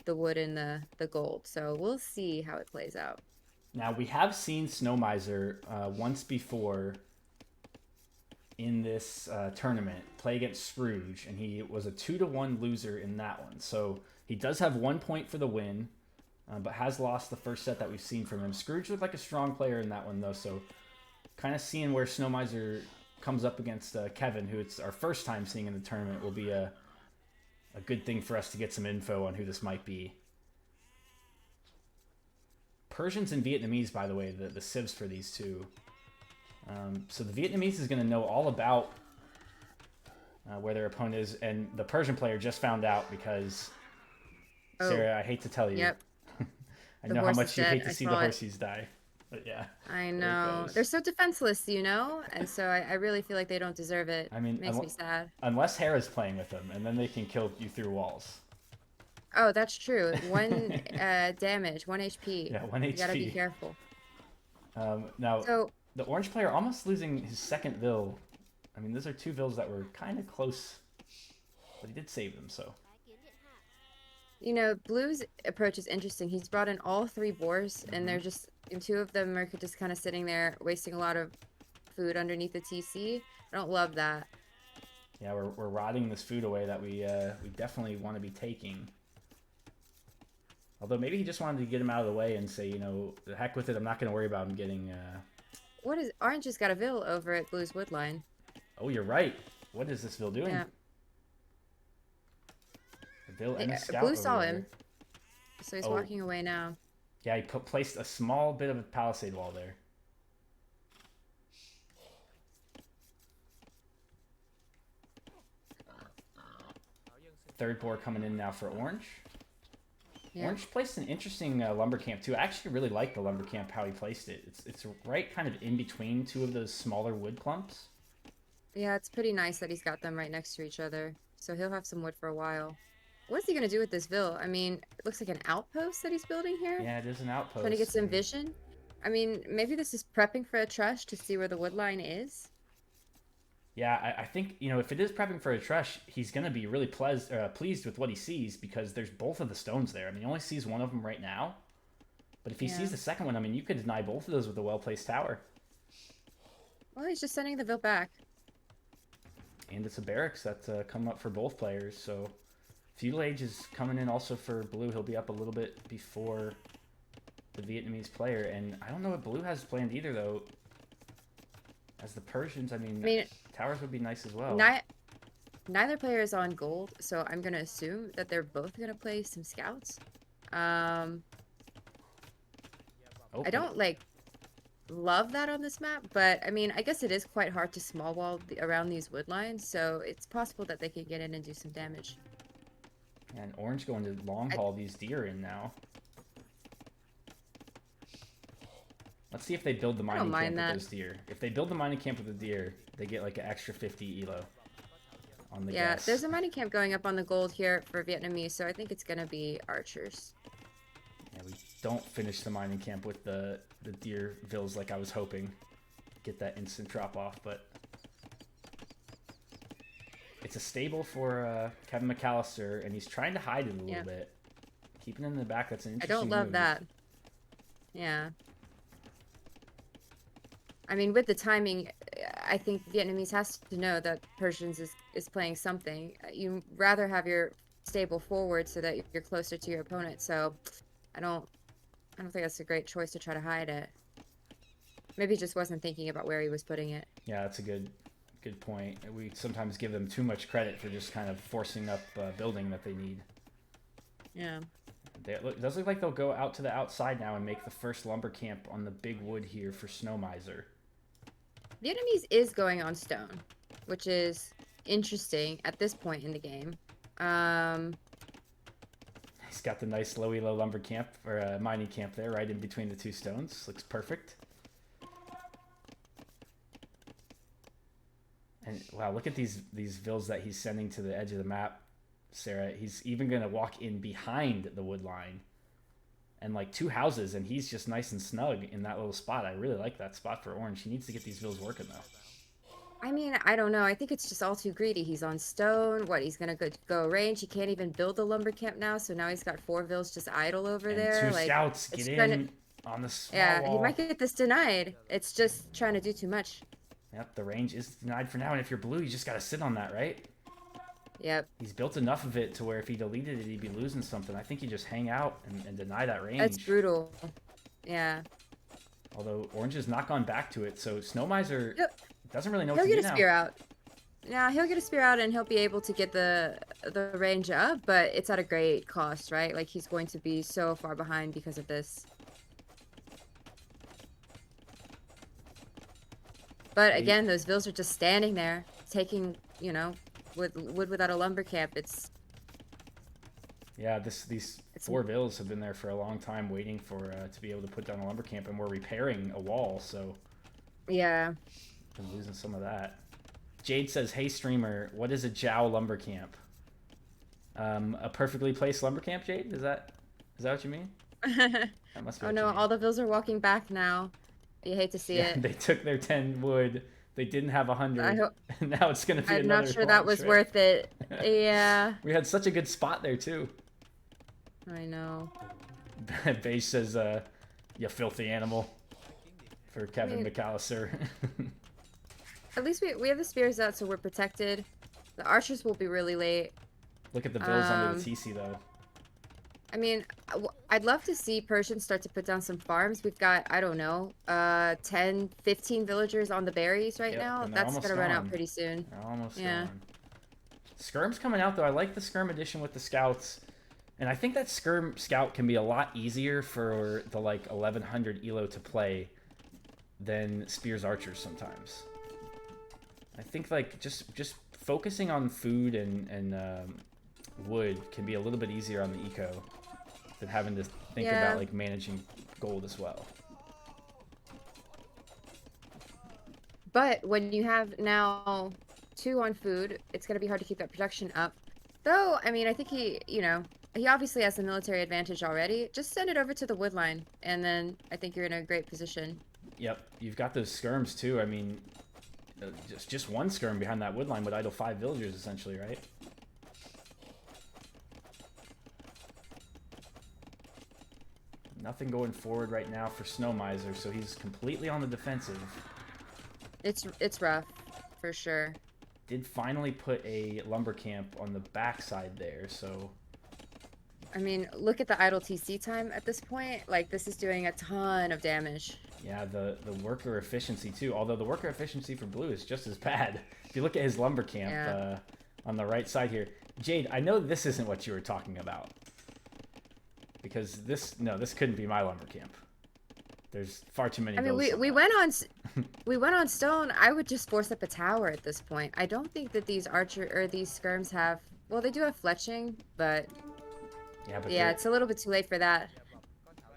[SPEAKER 9] the wood and the gold. So we'll see how it plays out.
[SPEAKER 5] Now, we have seen Snow Miser once before in this tournament play against Scrooge, and he was a 2-1 loser in that one. So he does have 1 point for the win, but has lost the first set that we've seen from him. Scrooge looked like a strong player in that one, though, so kind of seeing where Snow Miser comes up against Kevin, who it's our first time seeing in the tournament, will be a good thing for us to get some info on who this might be. Persians and Vietnamese, by the way, the civs for these two. So the Vietnamese is going to know all about where their opponent is, and the Persian player just found out because, Sarah, I hate to tell you.
[SPEAKER 9] Yep.
[SPEAKER 5] I
[SPEAKER 9] The
[SPEAKER 5] know how
[SPEAKER 9] horse
[SPEAKER 5] much
[SPEAKER 9] is
[SPEAKER 5] you
[SPEAKER 9] dead.
[SPEAKER 5] hate to
[SPEAKER 9] I
[SPEAKER 5] see the
[SPEAKER 9] saw it.
[SPEAKER 5] horsies die. But yeah.
[SPEAKER 9] I
[SPEAKER 5] there it
[SPEAKER 9] know.
[SPEAKER 5] goes.
[SPEAKER 9] They're so defenseless, you know? And so I really feel like they don't deserve it.
[SPEAKER 5] I mean,
[SPEAKER 9] It makes me sad.
[SPEAKER 5] Unless Hera's playing with them, and then they can kill you through walls.
[SPEAKER 9] Oh, that's true. 1 damage, 1 HP.
[SPEAKER 5] Yeah, 1
[SPEAKER 9] You gotta be
[SPEAKER 5] HP.
[SPEAKER 9] careful.
[SPEAKER 5] Now,
[SPEAKER 9] So,
[SPEAKER 5] the orange player almost losing his second Vil. I mean, those are 2 Vils that were kind of close, but he did save them, so.
[SPEAKER 9] you know, Blue's approach is interesting. He's brought in all 3 boars, and they're just, and 2 of them are just kind of sitting there wasting a lot of food underneath the TC. I don't love that.
[SPEAKER 5] Yeah, we're rotting this food away that we definitely want to be taking. Although maybe he just wanted to get him out of the way and say, you know, the heck with it, I'm not going to worry about him getting...
[SPEAKER 9] What is, Orange has got a Vil over at Blue's Woodline.
[SPEAKER 5] Oh, you're right. What is this Vil doing?
[SPEAKER 9] Yeah.
[SPEAKER 5] A Vil and a scout
[SPEAKER 9] Blue
[SPEAKER 5] over
[SPEAKER 9] saw
[SPEAKER 5] there.
[SPEAKER 9] him, so he's
[SPEAKER 5] Oh.
[SPEAKER 9] walking away now.
[SPEAKER 5] Yeah, he placed a small bit of a palisade wall there. Third boar coming in now for Orange.
[SPEAKER 9] Yeah.
[SPEAKER 5] Orange placed an interesting lumber camp too. I actually really like the lumber camp, how he placed it. It's right kind of in between 2 of those smaller wood clumps.
[SPEAKER 9] Yeah, it's pretty nice that he's got them right next to each other. So he'll have some wood for a while. What is he going to do with this Vil? I mean, it looks like an outpost that he's building here.
[SPEAKER 5] Yeah, it is an outpost.
[SPEAKER 9] Trying to get some
[SPEAKER 5] and-
[SPEAKER 9] vision. I mean, maybe this is prepping for a trush to see where the wood line is.
[SPEAKER 5] Yeah, I think, you know, if it is prepping for a trush, he's going to be really pleased with what he sees because there's both of the stones there. I mean, he only sees one of them right now. But if he sees the second one, I mean, you could deny both of those with a well-placed tower.
[SPEAKER 9] Well, he's just sending the Vil back.
[SPEAKER 5] And it's a barracks that's coming up for both players, so... Feudal Age is coming in also for Blue. He'll be up a little bit before the Vietnamese player. And I don't know what Blue has planned either, though. As the Persians, I mean towers would be nice as well.
[SPEAKER 9] Neither player is on gold, so I'm going to assume that they're both going to play some scouts. I don't, like, love that on this map, but, I mean, I guess it is quite hard to small wall around these wood lines, so it's possible that they could get in and do some damage.
[SPEAKER 5] And Orange going to long haul these deer in now. Let's see if they build the mining camp with those deer. If they build the mining camp with the deer, they get like an extra 50 elo on the
[SPEAKER 9] Yeah,
[SPEAKER 5] guess.
[SPEAKER 9] there's a mining camp going up on the gold here for Vietnamese, so I think it's going to be archers.
[SPEAKER 5] Yeah, we don't finish the mining camp with the deer vills like I was hoping. Get that instant drop off, but it's a stable for Kevin McAllister, and he's trying to hide it a little bit. Keeping it in the back, that's an
[SPEAKER 9] I
[SPEAKER 5] interesting
[SPEAKER 9] don't love
[SPEAKER 5] move.
[SPEAKER 9] that. Yeah. I mean, with the timing, I think Vietnamese has to know that Persians is playing something. You rather have your stable forward so that you're closer to your opponent. So, I don't think that's a great choice to try to hide it. Maybe he just wasn't thinking about where he was putting it.
[SPEAKER 5] Yeah, that's a good point. We sometimes give them too much credit for just kind of forcing up building that they need.
[SPEAKER 9] Yeah.
[SPEAKER 5] It does look like they'll go out to the outside now and make the first lumber camp on the big wood here for Snow Miser.
[SPEAKER 9] Vietnamese is going on stone, which is interesting at this point in the game.
[SPEAKER 5] He's got the nice low elo lumber camp or mining camp there, right in between the 2 stones. Looks perfect. And wow, look at these vills that he's sending to the edge of the map, Sarah. He's even gonna walk in behind the wood line, and like 2 houses, and he's just nice and snug in that little spot. I really like that spot for Orange. He needs to get these vills working though.
[SPEAKER 9] I mean, I don't know. I think it's just all too greedy. He's on stone. What? He's gonna go range. He can't even build the lumber camp now. So now he's got 4 vills just idle over
[SPEAKER 5] And
[SPEAKER 9] there.
[SPEAKER 5] 2
[SPEAKER 9] Like,
[SPEAKER 5] scouts
[SPEAKER 9] it's
[SPEAKER 5] get
[SPEAKER 9] gonna-
[SPEAKER 5] in on the small
[SPEAKER 9] Yeah,
[SPEAKER 5] wall.
[SPEAKER 9] he might get this denied. It's just trying to do too much.
[SPEAKER 5] Yep, the range is denied for now, and if you're blue, you just gotta sit on that, right?
[SPEAKER 9] Yep.
[SPEAKER 5] He's built enough of it to where if he deleted it, he'd be losing something. I think you just hang out and deny that range.
[SPEAKER 9] That's brutal. Yeah.
[SPEAKER 5] Although Orange has not gone back to it, so Snow Miser doesn't really know
[SPEAKER 9] He'll
[SPEAKER 5] what to
[SPEAKER 9] get
[SPEAKER 5] do
[SPEAKER 9] a
[SPEAKER 5] now.
[SPEAKER 9] spear out. Yeah, he'll get a spear out and he'll be able to get the range up, but it's at a great cost, right? Like he's going to be so far behind because of this. But again, those vills are just standing there, taking, you know, wood without a lumber camp. It's
[SPEAKER 5] Yeah, these 4 vills have been there for a long time, waiting for to be able to put down a lumber camp, and we're repairing a wall, so
[SPEAKER 9] yeah.
[SPEAKER 5] been losing some of that. Jade says, "Hey streamer, what is a Jow lumber camp?" A perfectly placed lumber camp, Jade? Is that what you mean? That must be
[SPEAKER 9] Oh
[SPEAKER 5] what
[SPEAKER 9] no,
[SPEAKER 5] you mean.
[SPEAKER 9] all the vills are walking back now. You hate to see
[SPEAKER 5] Yeah,
[SPEAKER 9] it.
[SPEAKER 5] they took their 10 wood. They didn't have 100. And now it's gonna be
[SPEAKER 9] I'm
[SPEAKER 5] another
[SPEAKER 9] not sure that
[SPEAKER 5] long
[SPEAKER 9] was
[SPEAKER 5] trip.
[SPEAKER 9] worth it. Yeah,
[SPEAKER 5] We had such a good spot there too.
[SPEAKER 9] I know.
[SPEAKER 5] Beige says, "You filthy animal," for Kevin
[SPEAKER 9] mean-
[SPEAKER 5] McAllister.
[SPEAKER 9] At least we have the spears out, so we're protected. The archers will be really late.
[SPEAKER 5] Look at the vills under the TC though.
[SPEAKER 9] I mean, I'd love to see Persians start to put down some farms. We've got, I don't know, 10, 15 villagers on the berries right
[SPEAKER 5] Yep,
[SPEAKER 9] now.
[SPEAKER 5] and they're
[SPEAKER 9] That's
[SPEAKER 5] almost
[SPEAKER 9] gonna run out
[SPEAKER 5] gone.
[SPEAKER 9] pretty soon.
[SPEAKER 5] They're almost
[SPEAKER 9] Yeah.
[SPEAKER 5] gone. Skirm's coming out though. I like the Skirm edition with the scouts, and I think that Skirm scout can be a lot easier for the like 1100 elo to play than Spears archers sometimes. I think like just focusing on food and wood can be a little bit easier on the eco than having to think
[SPEAKER 9] Yeah.
[SPEAKER 5] about like managing gold as well.
[SPEAKER 9] But when you have now 2 on food, it's gonna be hard to keep that production up. Though, I mean, I think he, you know, he obviously has the military advantage already. Just send it over to the wood line, and then I think you're in a great position.
[SPEAKER 5] Yep, you've got those skirms too. I mean, just one skirm behind that wood line would idle 5 villagers essentially, right? Nothing going forward right now for Snow Miser, so he's completely on the defensive.
[SPEAKER 9] It's rough, for sure.
[SPEAKER 5] Did finally put a lumber camp on the backside there, so
[SPEAKER 9] I mean, look at the idle TC time at this point. Like, this is doing a ton of damage.
[SPEAKER 5] yeah, the worker efficiency too. Although the worker efficiency for blue is just as bad. If you look at his lumber camp
[SPEAKER 9] Yeah.
[SPEAKER 5] on the right side here, Jade, I know this isn't what you were talking about, because this couldn't be my lumber camp. There's far too many.
[SPEAKER 9] I mean,
[SPEAKER 5] vills on
[SPEAKER 9] we
[SPEAKER 5] that.
[SPEAKER 9] went on stone. I would just force up a tower at this point. I don't think that these these skirms have. Well, they do have fletching, but
[SPEAKER 5] Yeah, but
[SPEAKER 9] yeah,
[SPEAKER 5] they're-
[SPEAKER 9] it's a little bit too late for that.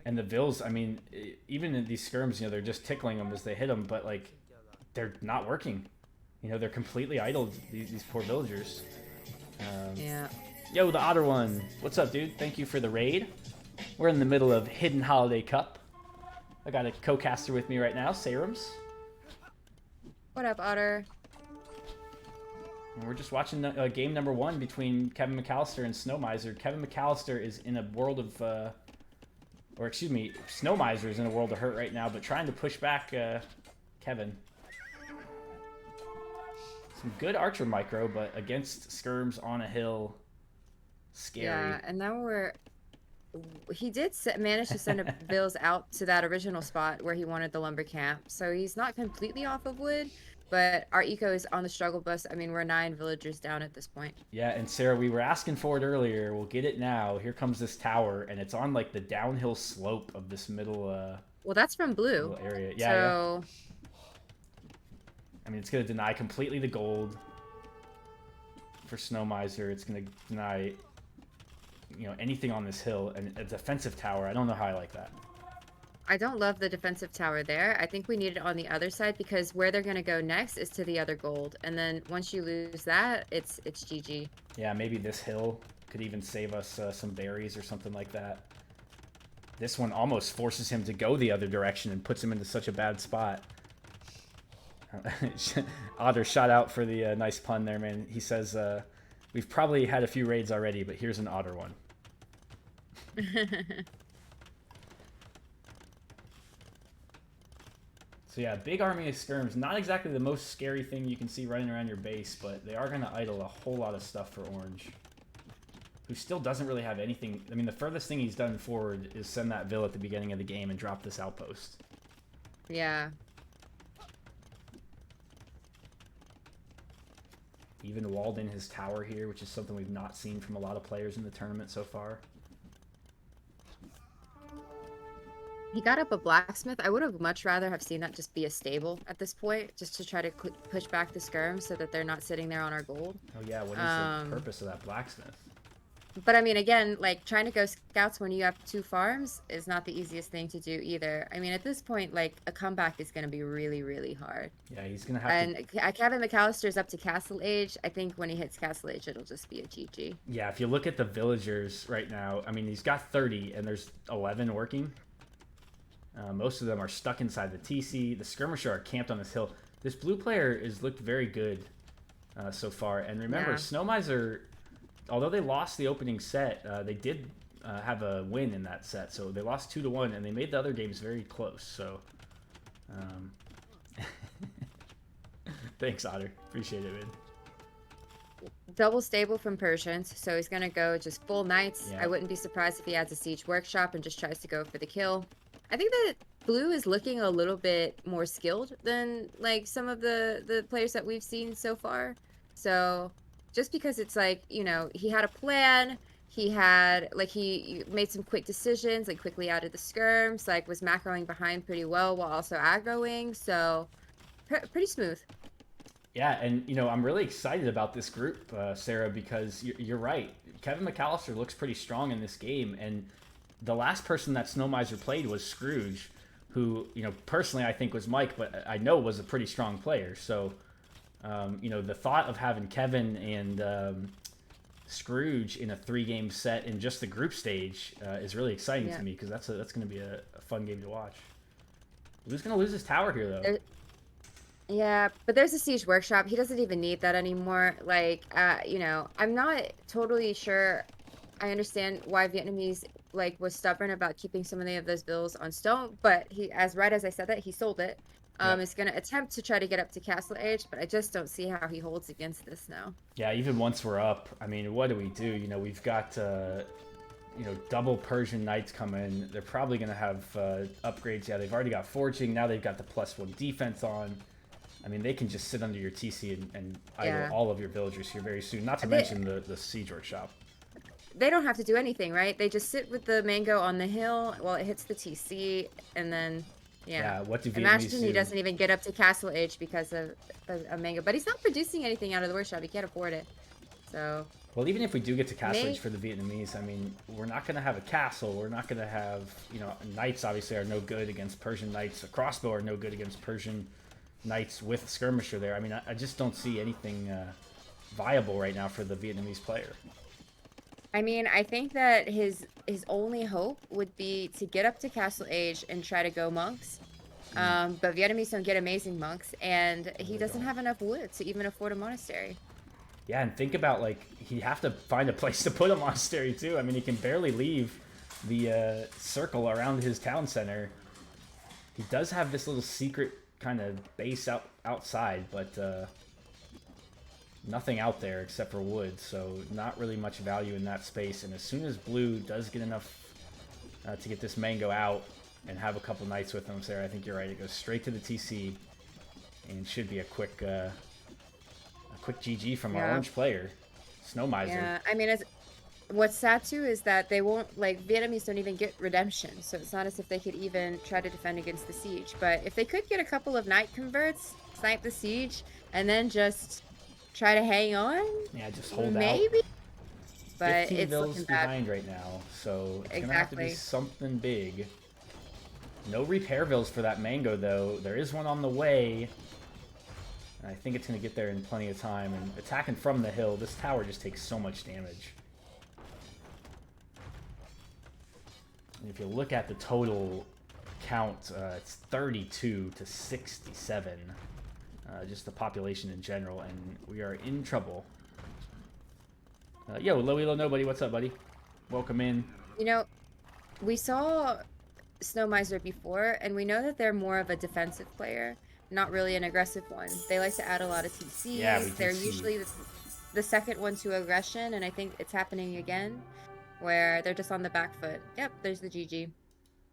[SPEAKER 5] and the vills. I mean, even in these skirms, they're just tickling them as they hit them, but like, they're not working. They're completely idled. These poor villagers.
[SPEAKER 9] Yeah.
[SPEAKER 5] Yo, the Otter One. What's up, dude? Thank you for the raid. We're in the middle of Hidden Holiday Cup. I got a co-caster with me right now, Sarums.
[SPEAKER 9] What up, Otter?
[SPEAKER 5] And we're just watching game number 1 between Kevin McAllister and Snow Miser. Kevin McAllister is in a world of... or excuse me, Snow Miser is in a world of hurt right now, but trying to push back Kevin. Some good Archer micro, but against skirms on a hill, scary.
[SPEAKER 9] Yeah, and now he did manage to send a Bills out to that original spot where he wanted the lumber camp. So he's not completely off of wood, but our eco is on the struggle bus. I mean, we're 9 villagers down at this point.
[SPEAKER 5] Yeah, and Sarah, we were asking for it earlier. We'll get it now. Here comes this tower, and it's on like the downhill slope of this middle
[SPEAKER 9] Well, that's from blue.
[SPEAKER 5] little area. Yeah,
[SPEAKER 9] So
[SPEAKER 5] I mean, it's going to deny completely the gold for Snow Miser. It's going to deny, anything on this hill. And a defensive tower, I don't know how I like that.
[SPEAKER 9] I don't love the defensive tower there. I think we need it on the other side because where they're gonna go next is to the other gold, and then once you lose that, it's GG.
[SPEAKER 5] Yeah, maybe this hill could even save us some berries or something like that. This one almost forces him to go the other direction and puts him into such a bad spot. Otter shot out for the nice pun there, man. He says, we've probably had a few raids already, but here's an Otter one. So yeah, big army of skirms. Not exactly the most scary thing you can see running around your base, but they are going to idle a whole lot of stuff for Orange, who still doesn't really have anything. I mean, the furthest thing he's done forward is send that Vill at the beginning of the game and drop this outpost.
[SPEAKER 9] Yeah.
[SPEAKER 5] Even walled in his tower here, which is something we've not seen from a lot of players in the tournament so far.
[SPEAKER 9] He got up a blacksmith. I would have much rather have seen that just be a stable at this point, just to try to push back the skirms so that they're not sitting there on our gold.
[SPEAKER 5] Oh yeah, what is the purpose of that blacksmith?
[SPEAKER 9] But I mean, again, like trying to go scouts when you have 2 farms is not the easiest thing to do either. I mean, at this point, like a comeback is going to be really, really hard.
[SPEAKER 5] Yeah, he's going to have
[SPEAKER 9] and Kevin McAllister's up to Castle Age. I think when he hits Castle Age, it'll just be a GG.
[SPEAKER 5] Yeah, if you look at the villagers right now, I mean, he's got 30 and there's 11 working. Most of them are stuck inside the TC. The skirmisher are camped on this hill. This blue player has looked very good so far. And remember, Snow Miser, although they lost the opening set, they did have a win in that set. So they lost 2-1, and they made the other games very close. So, thanks, Otter. Appreciate it, man.
[SPEAKER 9] Double stable from Persians, so he's going to go just full knights.
[SPEAKER 5] Yeah.
[SPEAKER 9] I wouldn't be surprised if he adds a siege workshop and just tries to go for the kill. I think that blue is looking a little bit more skilled than like some of the players that we've seen so far. So just because it's like, you know, he had a plan, he made some quick decisions, like quickly added the skirms, like was macroing behind pretty well while also aggroing. So pretty smooth.
[SPEAKER 5] Yeah, and you know, I'm really excited about this group, Sarah, because you're right. Kevin McAllister looks pretty strong in this game, and the last person that Snow Miser played was Scrooge, who, you know, personally I think was Mike, but I know was a pretty strong player. So, you know, the thought of having Kevin and Scrooge in a 3-game set in just the group stage is really exciting to me, because that's going to be a fun game to watch. Who's going to lose his tower here, though?
[SPEAKER 9] Yeah, but there's a siege workshop. He doesn't even need that anymore. Like, you know, I'm not totally sure. I understand why Vietnamese was stubborn about keeping so many of those bills on stone, but he, as I said that, he sold it. Is going to attempt to try to get up to Castle Age, but I just don't see how he holds against this now.
[SPEAKER 5] Yeah, even once we're up, I mean, what do we do? You know, we've got you know, double Persian Knights coming. They're probably going to have upgrades. Yeah, they've already got forging. Now they've got the +1 defense on. I mean, they can just sit under your TC and idle all of your villagers here very soon. Not to mention the siege workshop.
[SPEAKER 9] They don't have to do anything, right? They just sit with the mango on the hill while it hits the TC, and then
[SPEAKER 5] what do Vietnamese
[SPEAKER 9] imagine he
[SPEAKER 5] do?
[SPEAKER 9] doesn't even get up to Castle Age because of a mango, but he's not producing anything out of the workshop. He can't afford it. So.
[SPEAKER 5] Well, even if we do get to Castle Age for the Vietnamese, I mean, we're not going to have a castle. We're not going to have, you know, Knights obviously are no good against Persian Knights. A crossbow are no good against Persian Knights with skirmisher there. I mean, I just don't see anything viable right now for the Vietnamese player.
[SPEAKER 9] I mean, I think that his only hope would be to get up to Castle Age and try to go monks. But Vietnamese don't get amazing monks, and he doesn't have enough wood to even afford a monastery.
[SPEAKER 5] Yeah, and think about, like, he'd have to find a place to put a monastery, too. I mean, he can barely leave the circle around his town center. He does have this little secret kind of base outside, but nothing out there except for wood, so not really much value in that space. And as soon as blue does get enough to get this mango out and have a couple knights with him, Sarah, I think you're right. It goes straight to the TC and should be a quick GG from our orange player, Snow Miser.
[SPEAKER 9] Yeah, I mean, what's sad too is that they won't, like, Vietnamese don't even get redemption, so it's not as if they could even try to defend against the siege. But if they could get a couple of knight converts, snipe the siege, and then just try to hang on,
[SPEAKER 5] just hold
[SPEAKER 9] maybe.
[SPEAKER 5] out.
[SPEAKER 9] But
[SPEAKER 5] 15
[SPEAKER 9] it's
[SPEAKER 5] bills
[SPEAKER 9] looking
[SPEAKER 5] behind
[SPEAKER 9] bad
[SPEAKER 5] right now, so it's gonna have to be something big. No Repairvilles for that Mango, though. There is one on the way. And I think it's going to get there in plenty of time. And attacking from the hill, this tower just takes so much damage. And if you look at the total count, it's 32 to 67. Just the population in general, and we are in trouble. Yo, Lowy Nobody, what's up, buddy? Welcome in.
[SPEAKER 9] You know, we saw Snow Miser before, and we know that they're more of a defensive player, not really an aggressive one. They like to add a lot of TCs.
[SPEAKER 5] Yeah,
[SPEAKER 9] they're usually the second one to aggression, and I think it's happening again, where they're just on the back foot. Yep, there's the GG.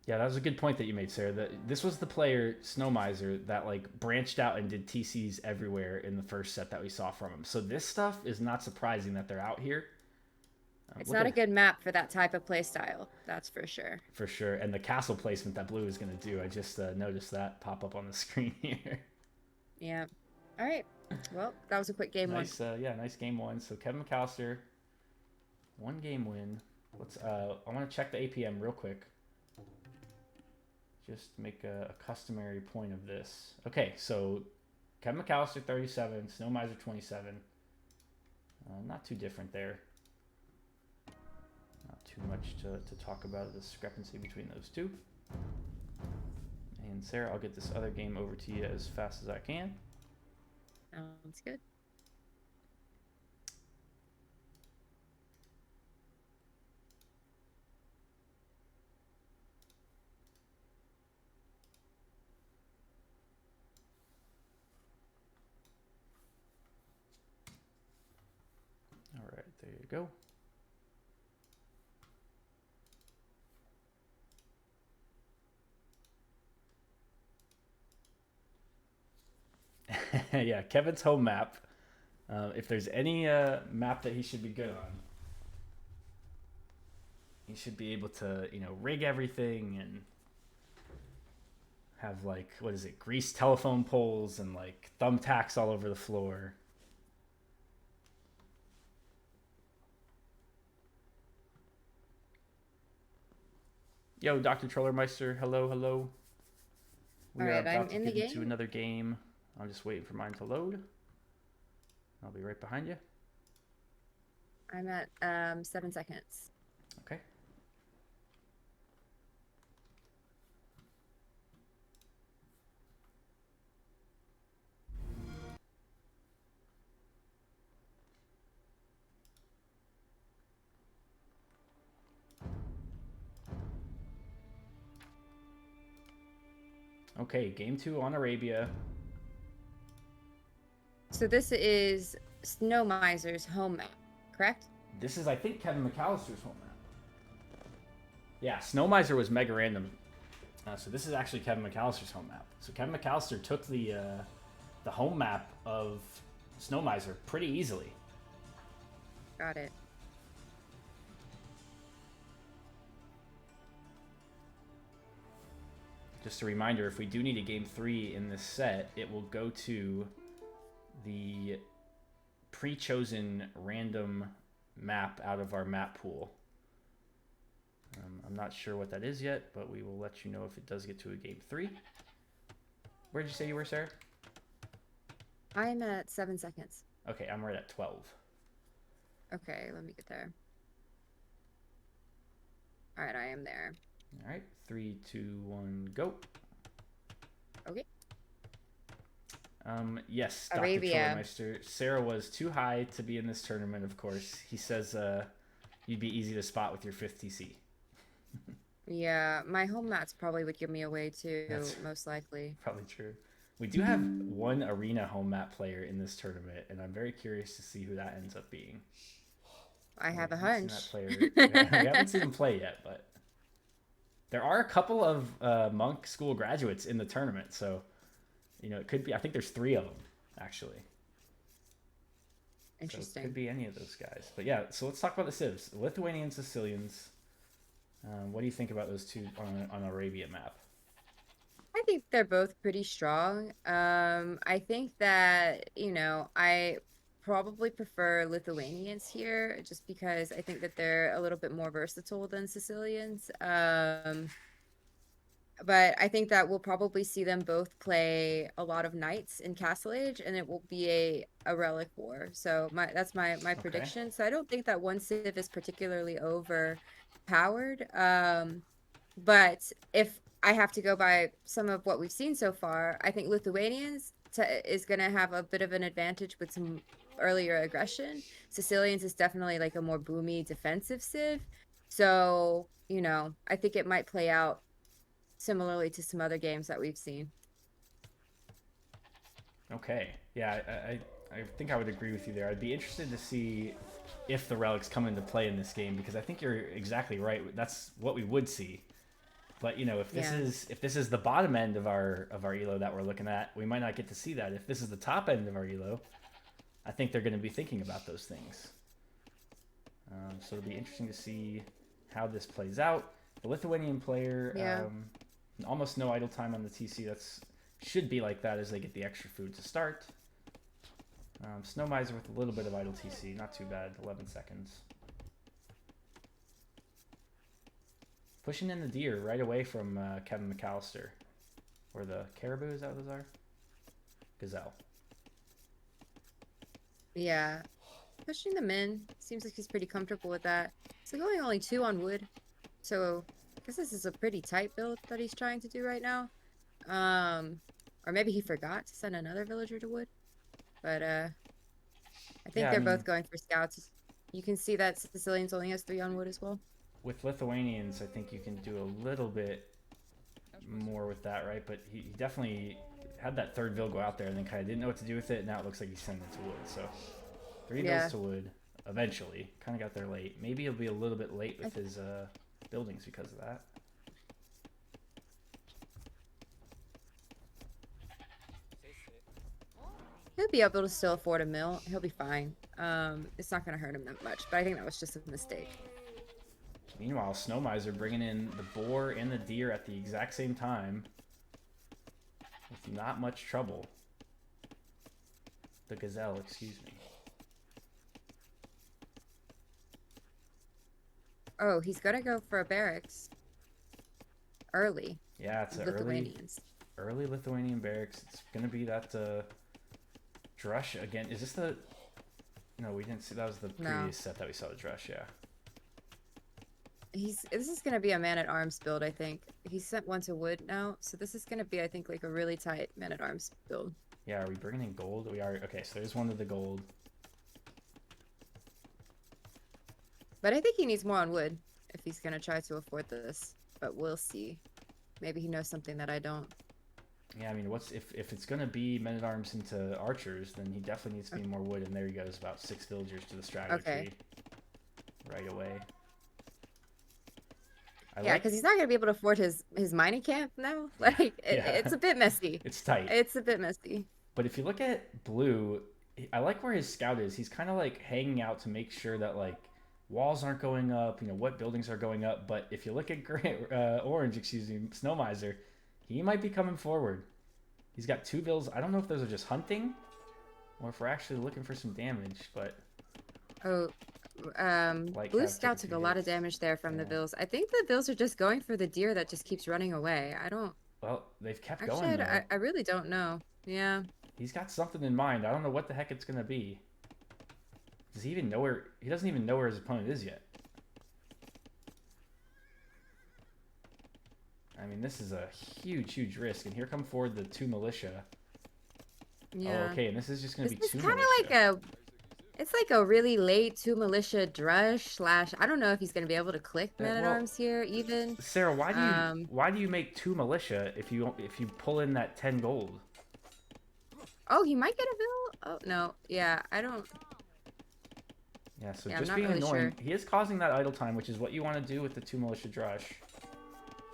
[SPEAKER 5] Yeah, that was a good point that you made, Sarah. That this was the player, Snow Miser, that like branched out and did TCs everywhere in the first set that we saw from him. So this stuff is not surprising that they're out here.
[SPEAKER 9] It's not a good map for that type of play style, that's for sure.
[SPEAKER 5] For sure, and the castle placement that Blue is going to do, I just noticed that pop up on the screen here.
[SPEAKER 9] Yeah. All right. Well, that was a quick game one.
[SPEAKER 5] Yeah, nice game one. So Kevin McAllister, 1 game win. Let's. I want to check the APM real quick. Just make a customary point of this. Okay, so Kevin McAllister 37, Snow Miser 27. Not too different there. Not too much to talk about the discrepancy between those two. And Sarah, I'll get this other game over to you as fast as I can.
[SPEAKER 9] Sounds good.
[SPEAKER 5] All right, there you go. Yeah, Kevin's home map. If there's any map that he should be good on, he should be able to, rig everything and have like, what is it, greased telephone poles and like thumbtacks all over the floor. Yo, Dr. Trollermeister, hello, hello. We are about to get into another game. I'm just waiting for mine to load. I'll be right behind you.
[SPEAKER 9] I'm at 7 seconds.
[SPEAKER 5] Okay. Okay, game 2 on Arabia.
[SPEAKER 9] So this is Snow Miser's home map, correct?
[SPEAKER 5] This is, I think, Kevin McAllister's home map. Yeah, Snow Miser was mega random. So this is actually Kevin McAllister's home map. So Kevin McAllister took the home map of Snow Miser pretty easily.
[SPEAKER 9] Got it.
[SPEAKER 5] Just a reminder, if we do need a game 3 in this set, it will go to the pre-chosen random map out of our map pool. I'm not sure what that is yet, but we will let you know if it does get to a game 3. Where did you say you were, Sarah?
[SPEAKER 9] I'm at 7 seconds.
[SPEAKER 5] Okay, I'm right at 12.
[SPEAKER 9] Okay, let me get there. All right, I am there.
[SPEAKER 5] All right, 3, 2, 1, go.
[SPEAKER 9] Okay.
[SPEAKER 5] Yes,
[SPEAKER 9] Arabia.
[SPEAKER 5] Dr. Trollermeister. Sarah was too high to be in this tournament, of course. He says you'd be easy to spot with your 5th TC.
[SPEAKER 9] Yeah, my home mats probably would give me away too, most likely.
[SPEAKER 5] Probably true. We do have one arena home map player in this tournament, and I'm very curious to see who that ends up being.
[SPEAKER 9] I have a hunch.
[SPEAKER 5] That player. We haven't seen him play yet, but there are a couple of Monk School graduates in the tournament, so it could be. I think there's 3 of them actually.
[SPEAKER 9] Interesting.
[SPEAKER 5] So it could be any of those guys. But yeah, so let's talk about the civs. Lithuanians, Sicilians. What do you think about those two on Arabia map?
[SPEAKER 9] I think they're both pretty strong. I think that, I probably prefer Lithuanians here just because I think that they're a little bit more versatile than Sicilians. but I think that we'll probably see them both play a lot of knights in Castle Age, and it will be a relic war. So that's my prediction. So I don't think that one civ is particularly overpowered. But if I have to go by some of what we've seen so far, I think Lithuanians is going to have a bit of an advantage with some earlier aggression. Sicilians is definitely like a more boomy defensive civ. So, you know, I think it might play out similarly to some other games that we've seen.
[SPEAKER 5] Okay. Yeah, I think I would agree with you there. I'd be interested to see if the relics come into play in this game, because I think you're exactly right. That's what we would see. But you know, if this is the bottom end of our elo that we're looking at, we might not get to see that. If this is the top end of our elo, I think they're going to be thinking about those things. So it'll be interesting to see how this plays out. The Lithuanian player, almost no idle time on the TC. That's should be like that as they get the extra food to start. Snow Miser with a little bit of idle TC, not too bad, 11 seconds. Pushing in the deer right away from Kevin McAllister. Or the caribou, is that what those are? Gazelle.
[SPEAKER 9] Yeah. Pushing them in. Seems like he's pretty comfortable with that. So going only 2 on wood. So I guess this is a pretty tight build that he's trying to do right now. Or maybe he forgot to send another villager to wood. But I think they're both going for scouts. You can see that Sicilians only has 3 on wood as well.
[SPEAKER 5] With Lithuanians, I think you can do a little bit more with that, right? But he definitely had that third Vil go out there and then kind of didn't know what to do with it. Now it looks like he's sending it to wood. So 3 Vils to wood eventually. Kind of got there late. Maybe he'll be a little bit late with his buildings because of that.
[SPEAKER 9] He'll be able to still afford a mill. He'll be fine. It's not going to hurt him that much. But I think that was just a mistake.
[SPEAKER 5] Meanwhile, Snow Miser bringing in the boar and the deer at the exact same time with not much trouble. The gazelle, excuse me.
[SPEAKER 9] Oh, he's gonna go for a barracks early.
[SPEAKER 5] Yeah, it's an early Lithuanian barracks. It's gonna be that Drush again. Is this the? No, we didn't see. That was the previous set that we saw the Drush. Yeah.
[SPEAKER 9] This is gonna be a man-at-arms build, I think. He sent one to wood now, so this is gonna be, I think, like a really tight man-at-arms build.
[SPEAKER 5] Yeah, are we bringing in gold? We are. Okay, so there's one of the gold.
[SPEAKER 9] But I think he needs more on wood if he's gonna try to afford this. But we'll see. Maybe he knows something that I don't.
[SPEAKER 5] Yeah, I mean, if it's gonna be men-at-arms into archers, then he definitely needs to be more wood. And there he goes, about 6 villagers to the strategy tree right away.
[SPEAKER 9] Yeah, because he's not going to be able to afford his mining camp now. Like, it's a bit messy.
[SPEAKER 5] It's tight.
[SPEAKER 9] It's a bit messy.
[SPEAKER 5] But if you look at blue, I like where his scout is. He's kind of like hanging out to make sure that like walls aren't going up, you know, what buildings are going up. But if you look at orange, excuse me, Snow Miser, he might be coming forward. He's got 2 bills. I don't know if those are just hunting or if we're actually looking for some damage, but...
[SPEAKER 9] Oh... Blue Scout took a lot of damage there from the Bills. I think the Bills are just going for the deer that just keeps running away. I don't...
[SPEAKER 5] Well, they've kept going, though.
[SPEAKER 9] I really don't know. Yeah.
[SPEAKER 5] He's got something in mind. I don't know what the heck it's going to be. Does he even know where... He doesn't even know where his opponent is yet. I mean, this is a huge, huge risk. And here come forward the 2 militia.
[SPEAKER 9] Yeah.
[SPEAKER 5] Oh, okay, and this is just going to be 2 militia.
[SPEAKER 9] It's kind of like a... It's like a really late 2 militia drush / I don't know if he's gonna be able to click man-at-arms here even.
[SPEAKER 5] Sarah, why do you make 2 militia if you pull in that 10 gold?
[SPEAKER 9] Oh, he might get a bill. Oh no, yeah, I don't.
[SPEAKER 5] Yeah, so just being really annoying. Sure. He is causing that idle time, which is what you want to do with the 2 militia drush.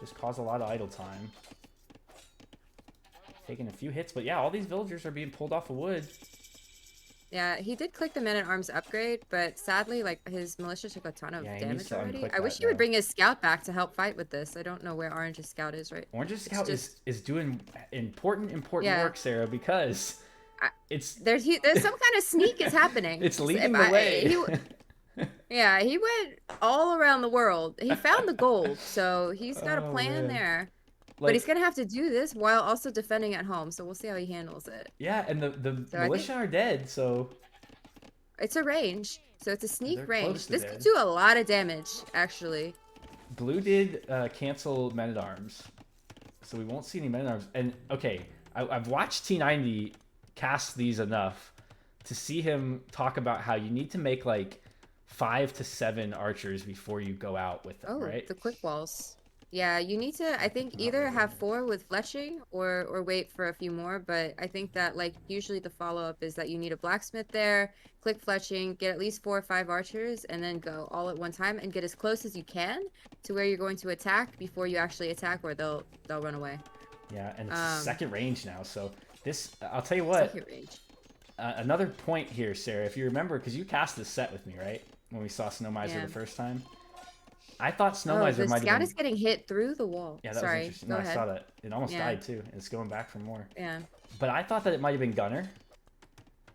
[SPEAKER 5] Just cause a lot of idle time. Taking a few hits, but yeah, all these villagers are being pulled off of wood.
[SPEAKER 9] Yeah, he did click the man-at-arms upgrade, but sadly, like, his militia took a ton of damage already. I wish he would bring his scout back to help fight with this. I don't know where Orange's scout is right.
[SPEAKER 5] Orange's scout is doing important work, Sarah, because
[SPEAKER 9] there's some kind of sneak is happening.
[SPEAKER 5] It's leading the way.
[SPEAKER 9] Yeah, he went all around the world. He found the gold, so he's got a plan there. But he's gonna have to do this while also defending at home, so we'll see how he handles it.
[SPEAKER 5] Yeah, and the
[SPEAKER 9] So I
[SPEAKER 5] militia
[SPEAKER 9] think
[SPEAKER 5] are dead, so
[SPEAKER 9] it's a range, so it's a
[SPEAKER 5] they're
[SPEAKER 9] sneak
[SPEAKER 5] close
[SPEAKER 9] range.
[SPEAKER 5] to
[SPEAKER 9] This
[SPEAKER 5] dead.
[SPEAKER 9] could do a lot of damage, actually.
[SPEAKER 5] Blue did cancel Men at Arms, so we won't see any Men at Arms. And okay, I've watched T90 cast these enough to see him talk about how you need to make like 5 to 7 archers before you go out with them,
[SPEAKER 9] Oh,
[SPEAKER 5] right?
[SPEAKER 9] the quick walls. Yeah, you need to, I think, either have 4 with fletching or wait for a few more. But I think that, like, usually the follow-up is that you need a blacksmith there, click fletching, get at least 4 or 5 archers, and then go all at one time and get as close as you can to where you're going to attack before you actually attack, or they'll run away.
[SPEAKER 5] Yeah, and it's second range now, so this, I'll tell you what.
[SPEAKER 9] Second range.
[SPEAKER 5] Another point here, Sarah, if you remember, because you cast this set with me, right? When we saw Snow Miser
[SPEAKER 9] Yeah.
[SPEAKER 5] the first time. I thought Snow
[SPEAKER 9] Oh,
[SPEAKER 5] Miser
[SPEAKER 9] the
[SPEAKER 5] might have
[SPEAKER 9] scout
[SPEAKER 5] been...
[SPEAKER 9] is getting hit through the wall.
[SPEAKER 5] Yeah, that was
[SPEAKER 9] Sorry,
[SPEAKER 5] interesting.
[SPEAKER 9] go
[SPEAKER 5] No,
[SPEAKER 9] ahead.
[SPEAKER 5] I saw that. It almost
[SPEAKER 9] Yeah.
[SPEAKER 5] died, too. It's going back for more.
[SPEAKER 9] Yeah.
[SPEAKER 5] But I thought that it might have been Gunner.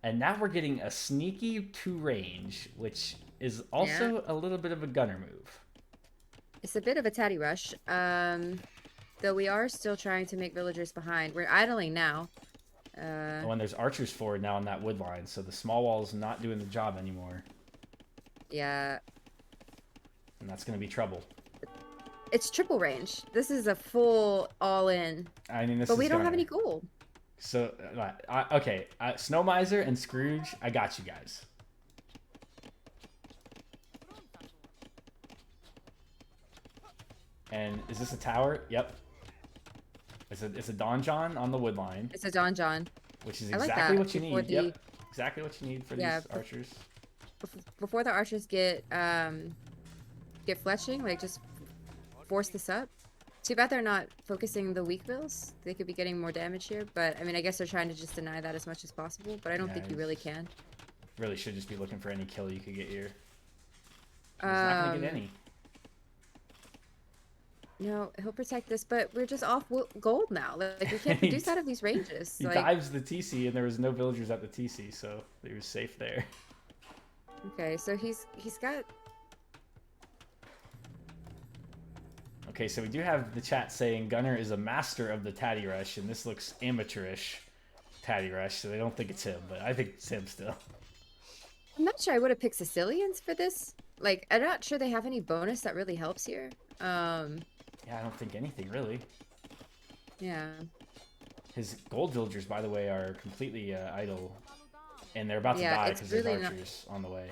[SPEAKER 5] And now we're getting a sneaky 2 range, which is also a little bit of a Gunner move.
[SPEAKER 9] It's a bit of a tatty rush. Though we are still trying to make villagers behind. We're idling now.
[SPEAKER 5] Oh, and there's archers forward now on that wood line, so the small wall's not doing the job anymore.
[SPEAKER 9] Yeah.
[SPEAKER 5] And that's going to be trouble.
[SPEAKER 9] It's triple range. This is a full all-in.
[SPEAKER 5] I mean, this
[SPEAKER 9] But
[SPEAKER 5] is
[SPEAKER 9] we don't
[SPEAKER 5] Gunner.
[SPEAKER 9] have any gold.
[SPEAKER 5] So, okay, Snow Miser and Scrooge, I got you guys. And is this a tower? Yep. It's a donjon on the wood line,
[SPEAKER 9] It's a donjon.
[SPEAKER 5] which is
[SPEAKER 9] I like
[SPEAKER 5] exactly
[SPEAKER 9] that,
[SPEAKER 5] what you
[SPEAKER 9] before
[SPEAKER 5] need. Yep, exactly what you need for
[SPEAKER 9] Yeah,
[SPEAKER 5] these archers.
[SPEAKER 9] Before the archers get fletching, like just force this up. Too bad they're not focusing the weak bills. They could be getting more damage here, but I mean, I guess they're trying to just deny that as much as possible. But I don't
[SPEAKER 5] Yeah,
[SPEAKER 9] think you really can.
[SPEAKER 5] Really should just be looking for any kill you could get here. He's not gonna get any.
[SPEAKER 9] No, he'll protect this, but we're just off gold now. Like we can't produce out of these ranges.
[SPEAKER 5] He
[SPEAKER 9] Like,
[SPEAKER 5] dives the TC, and there was no villagers at the TC, so he was safe there.
[SPEAKER 9] okay, so he's got.
[SPEAKER 5] Okay, so we do have the chat saying Gunner is a master of the Tatty Rush, and this looks amateurish Tatty Rush, so they don't think it's him, but I think it's him still.
[SPEAKER 9] I'm not sure I would have picked Sicilians for this. Like, I'm not sure they have any bonus that really helps here.
[SPEAKER 5] Yeah, I don't think anything, really.
[SPEAKER 9] Yeah.
[SPEAKER 5] His gold villagers, by the way, are completely idle, and they're about to
[SPEAKER 9] Yeah,
[SPEAKER 5] die
[SPEAKER 9] it's
[SPEAKER 5] because there's
[SPEAKER 9] really not-
[SPEAKER 5] archers on the way.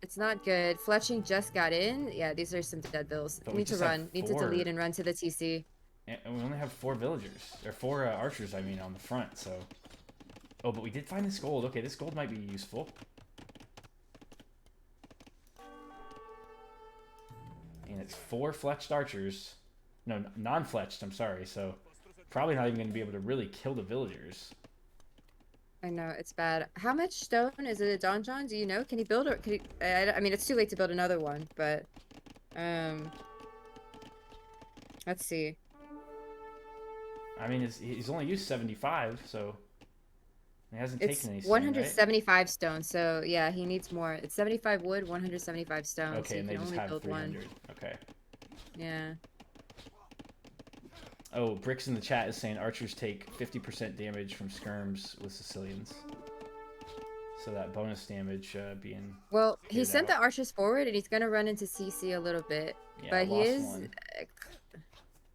[SPEAKER 9] It's not good. Fletching just got in. Yeah, these are some dead bills.
[SPEAKER 5] But we
[SPEAKER 9] Need to
[SPEAKER 5] just have
[SPEAKER 9] run. Need to
[SPEAKER 5] 4.
[SPEAKER 9] delete and run to the TC.
[SPEAKER 5] And we only have 4 villagers, or 4 archers, I mean, on the front, so... Oh, but we did find this gold. Okay, this gold might be useful. And it's 4 fletched archers. No, non-fletched, I'm sorry, so... Probably not even going to be able to really kill the villagers.
[SPEAKER 9] I know, it's bad. How much stone is it a donjon? Do you know? Can he build or can he, I mean, it's too late to build another one, but let's see.
[SPEAKER 5] I mean, he's only used 75, so he hasn't
[SPEAKER 9] It's
[SPEAKER 5] taken any stone,
[SPEAKER 9] 175 stone, so yeah, he needs more. It's 75 wood, 175 stone,
[SPEAKER 5] right?
[SPEAKER 9] so
[SPEAKER 5] Okay,
[SPEAKER 9] you
[SPEAKER 5] and they
[SPEAKER 9] can
[SPEAKER 5] just
[SPEAKER 9] only
[SPEAKER 5] have
[SPEAKER 9] build
[SPEAKER 5] 300.
[SPEAKER 9] one.
[SPEAKER 5] Okay.
[SPEAKER 9] Yeah.
[SPEAKER 5] Oh, Bricks in the chat is saying archers take 50% damage from skirms with Sicilians. So that bonus damage being...
[SPEAKER 9] Well, he
[SPEAKER 5] cleared
[SPEAKER 9] sent the
[SPEAKER 5] out.
[SPEAKER 9] archers forward, and he's gonna run into CC a little bit,
[SPEAKER 5] Yeah,
[SPEAKER 9] but he
[SPEAKER 5] lost
[SPEAKER 9] is.
[SPEAKER 5] one.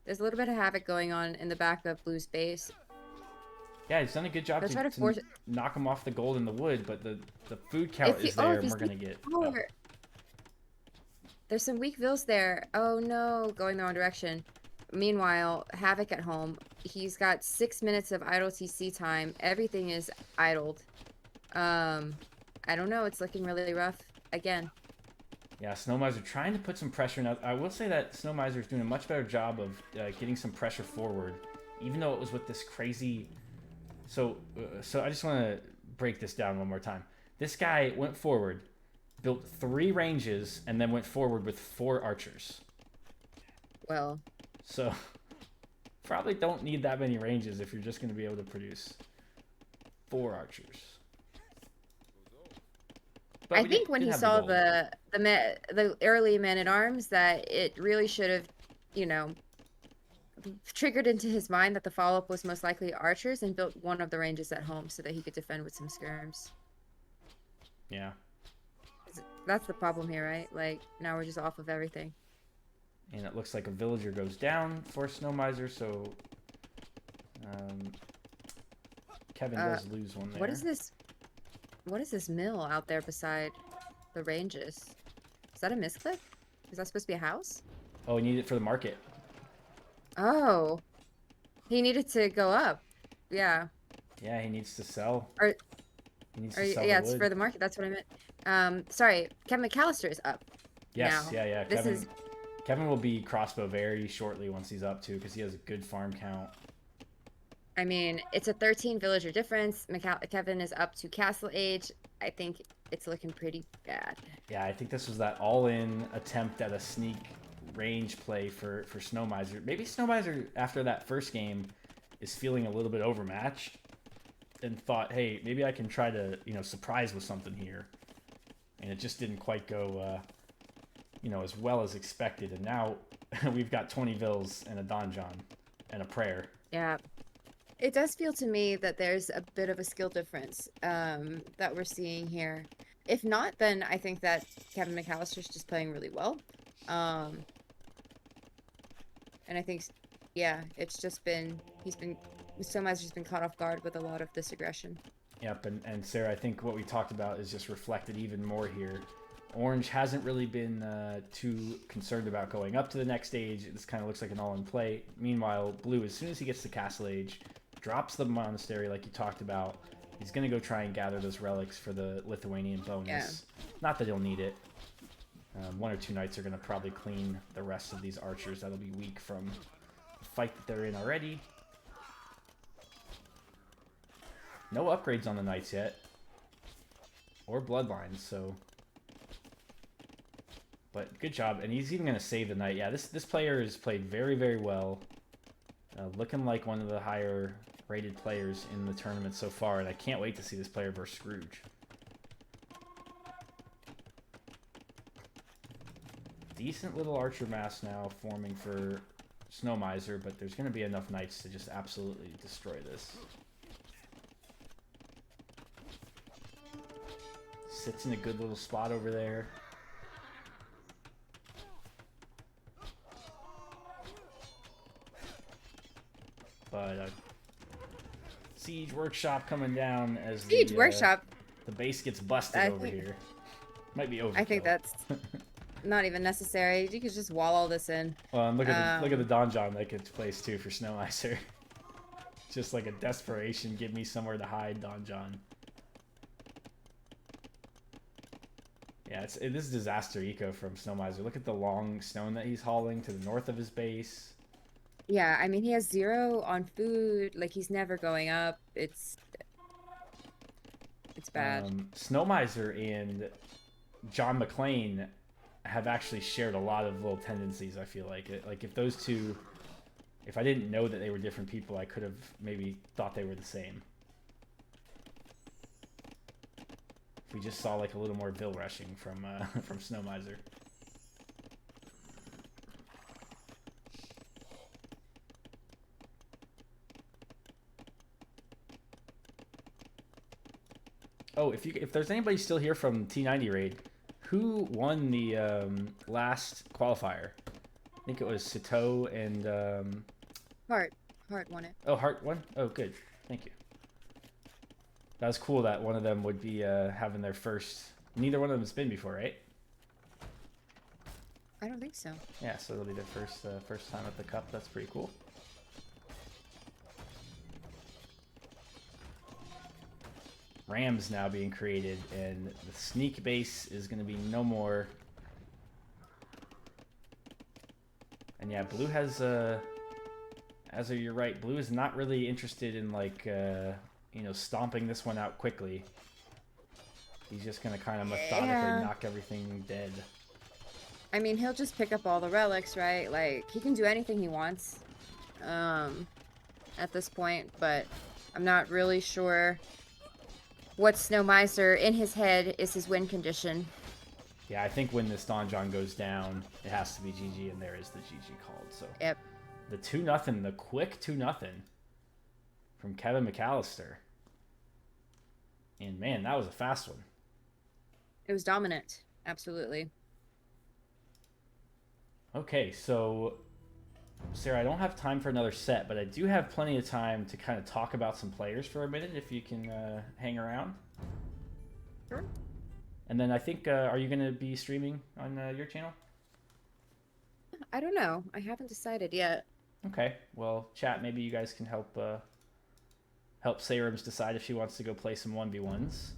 [SPEAKER 9] There's a little bit of havoc going on in the back of Blue's base.
[SPEAKER 5] Yeah, he's done a good job
[SPEAKER 9] They'll
[SPEAKER 5] to,
[SPEAKER 9] try to force-
[SPEAKER 5] knock him off the gold in the wood, but the food count
[SPEAKER 9] If he-
[SPEAKER 5] is
[SPEAKER 9] oh,
[SPEAKER 5] there,
[SPEAKER 9] if
[SPEAKER 5] and
[SPEAKER 9] he's
[SPEAKER 5] we're going to get...
[SPEAKER 9] power. There's some weak vills there. Oh no, going the wrong direction. Meanwhile, Havoc at home. He's got 6 minutes of idle TC time. Everything is idled. I don't know. It's looking really rough again.
[SPEAKER 5] Yeah, Snow Miser trying to put some pressure. Now, I will say that Snow Miser is doing a much better job of getting some pressure forward, even though it was with this crazy... So I just want to break this down one more time. This guy went forward, built 3 ranges, and then went forward with 4 archers.
[SPEAKER 9] Well,
[SPEAKER 5] So, probably don't need that many ranges if you're just going to be able to produce 4 archers. But
[SPEAKER 9] I
[SPEAKER 5] we
[SPEAKER 9] think
[SPEAKER 5] did-
[SPEAKER 9] when
[SPEAKER 5] did
[SPEAKER 9] he
[SPEAKER 5] have
[SPEAKER 9] saw
[SPEAKER 5] gold.
[SPEAKER 9] the early men at arms that it really should have, you know, triggered into his mind that the follow-up was most likely archers and built one of the ranges at home so that he could defend with some skirms.
[SPEAKER 5] Yeah.
[SPEAKER 9] That's the problem here, right? Like, now we're just off of everything.
[SPEAKER 5] And it looks like a villager goes down for Snow Miser, so Kevin does lose one there.
[SPEAKER 9] What is this? What is this mill out there beside the ranges? Is that a misclick? Is that supposed to be a house?
[SPEAKER 5] Oh, we need it for the market.
[SPEAKER 9] Oh. He needed to go up. Yeah.
[SPEAKER 5] Yeah, he needs to sell.
[SPEAKER 9] Or,
[SPEAKER 5] he needs to sell
[SPEAKER 9] yeah,
[SPEAKER 5] the
[SPEAKER 9] it's
[SPEAKER 5] wood.
[SPEAKER 9] for the market. That's what I meant. Sorry, Kevin McAllister is up.
[SPEAKER 5] Yes,
[SPEAKER 9] now.
[SPEAKER 5] yeah.
[SPEAKER 9] This is
[SPEAKER 5] Kevin will be crossbow very shortly once he's up too, because he has a good farm count.
[SPEAKER 9] I mean, it's a 13 villager difference. Kevin is up to castle age. I think it's looking pretty bad.
[SPEAKER 5] Yeah, I think this was that all-in attempt at a sneak range play for Snow Miser. Maybe Snow Miser, after that first game, is feeling a little bit overmatched and thought, hey, maybe I can try to, surprise with something here. And it just didn't quite go, as well as expected. And now we've got 20 Vills and a Donjon and a prayer.
[SPEAKER 9] Yeah. It does feel to me that there's a bit of a skill difference that we're seeing here. If not, then I think that Kevin McAllister's just playing really well. And I think, yeah, it's just been, Soma's just been caught off guard with a lot of this aggression.
[SPEAKER 5] Yep, and Sarah, I think what we talked about is just reflected even more here. Orange hasn't really been too concerned about going up to the next stage. This kind of looks like an all-in play. Meanwhile, Blue, as soon as he gets to Castle Age, drops the monastery like you talked about. He's going to go try and gather those relics for the Lithuanian bonus.
[SPEAKER 9] Yeah.
[SPEAKER 5] Not that he'll need it. One or two knights are going to probably clean the rest of these archers that'll be weak from the fight that they're in already. No upgrades on the knights yet. Or bloodlines, so... But good job, and he's even going to save the knight. Yeah, this player has played very, very well. Looking like one of the higher rated players in the tournament so far, and I can't wait to see this player versus Scrooge. Decent little archer mass now forming for Snow Miser, but there's going to be enough knights to just absolutely destroy this. Sits in a good little spot over there. But Siege Workshop coming down as
[SPEAKER 9] Siege Workshop.
[SPEAKER 5] The base gets busted over here. Might be over.
[SPEAKER 9] I think that's not even necessary. You could just wall all this in.
[SPEAKER 5] Well, and look at the Donjon that gets placed too for Snow Miser. Just like a desperation, give me somewhere to hide, Donjon. Yeah, this is disaster eco from Snow Miser. Look at the long stone that he's hauling to the north of his base.
[SPEAKER 9] Yeah, I mean, he has 0 on food. Like, he's never going up. It's bad.
[SPEAKER 5] Snow Miser and John McClane have actually shared a lot of little tendencies, I feel like. Like, if those two... If I didn't know that they were different people, I could have maybe thought they were the same. If we just saw, like, a little more Bill rushing from Snow Miser. Oh, if there's anybody still here from T90 raid, who won the last qualifier? I think it was Sito and
[SPEAKER 9] Hart won it.
[SPEAKER 5] Oh, Hart won? Oh, good. Thank you. That was cool that one of them would be having their first. Neither one of them has been before, right?
[SPEAKER 9] I don't think so.
[SPEAKER 5] Yeah, so it'll be their first time at the cup. That's pretty cool. Rams now being created, and the sneak base is going to be no more. And yeah, Blue has you're right. Blue is not really interested in like stomping this one out quickly. He's just going to kind of methodically knock everything dead.
[SPEAKER 9] I mean, he'll just pick up all the relics, right? Like, he can do anything he wants at this point, but I'm not really sure what Snow Miser in his head is his win condition.
[SPEAKER 5] Yeah, I think when this Donjon goes down, it has to be GG, and there is the GG called. So
[SPEAKER 9] yep.
[SPEAKER 5] The 2-0, the quick 2-0 from Kevin McAllister. And man, that was a fast one.
[SPEAKER 9] It was dominant. Absolutely.
[SPEAKER 5] Okay, so Sarah, I don't have time for another set, but I do have plenty of time to kind of talk about some players for a minute if you can hang around.
[SPEAKER 9] Sure.
[SPEAKER 5] And then I think, are you going to be streaming on your channel?
[SPEAKER 9] I don't know. I haven't decided yet.
[SPEAKER 5] Okay, well, chat, maybe you guys can help Sarams decide if she wants to go play some 1v1s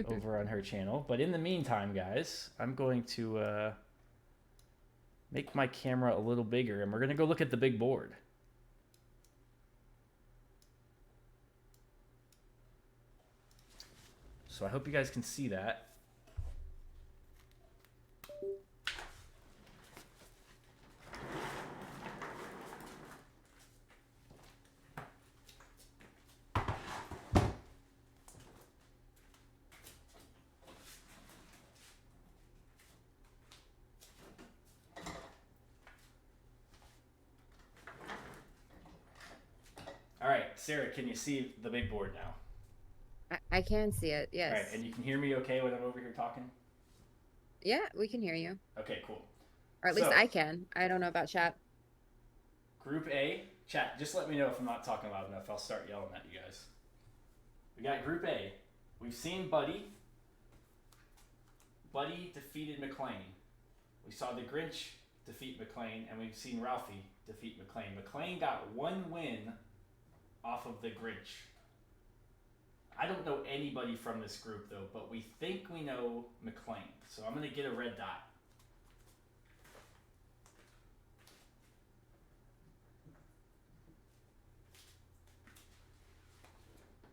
[SPEAKER 5] over on her channel. But in the meantime, guys, I'm going to make my camera a little bigger, and we're going to go look at the big board. So I hope you guys can see that. All right, Sarah, can you see the big board now?
[SPEAKER 9] I can see it, yes.
[SPEAKER 5] All right, and you can hear me okay when I'm over here talking?
[SPEAKER 9] Yeah, we can hear you.
[SPEAKER 5] Okay, cool.
[SPEAKER 9] Or at least I can. I don't know about chat.
[SPEAKER 5] Group A, chat, just let me know if I'm not talking loud enough. I'll start yelling at you guys. We got Group A. We've seen Buddy. Buddy defeated McLean. We saw the Grinch defeat McLean, and we've seen Ralphie defeat McLean. McLean got one win off of the Grinch. I don't know anybody from this group, though, but we think we know McLean. So I'm going to get a red dot.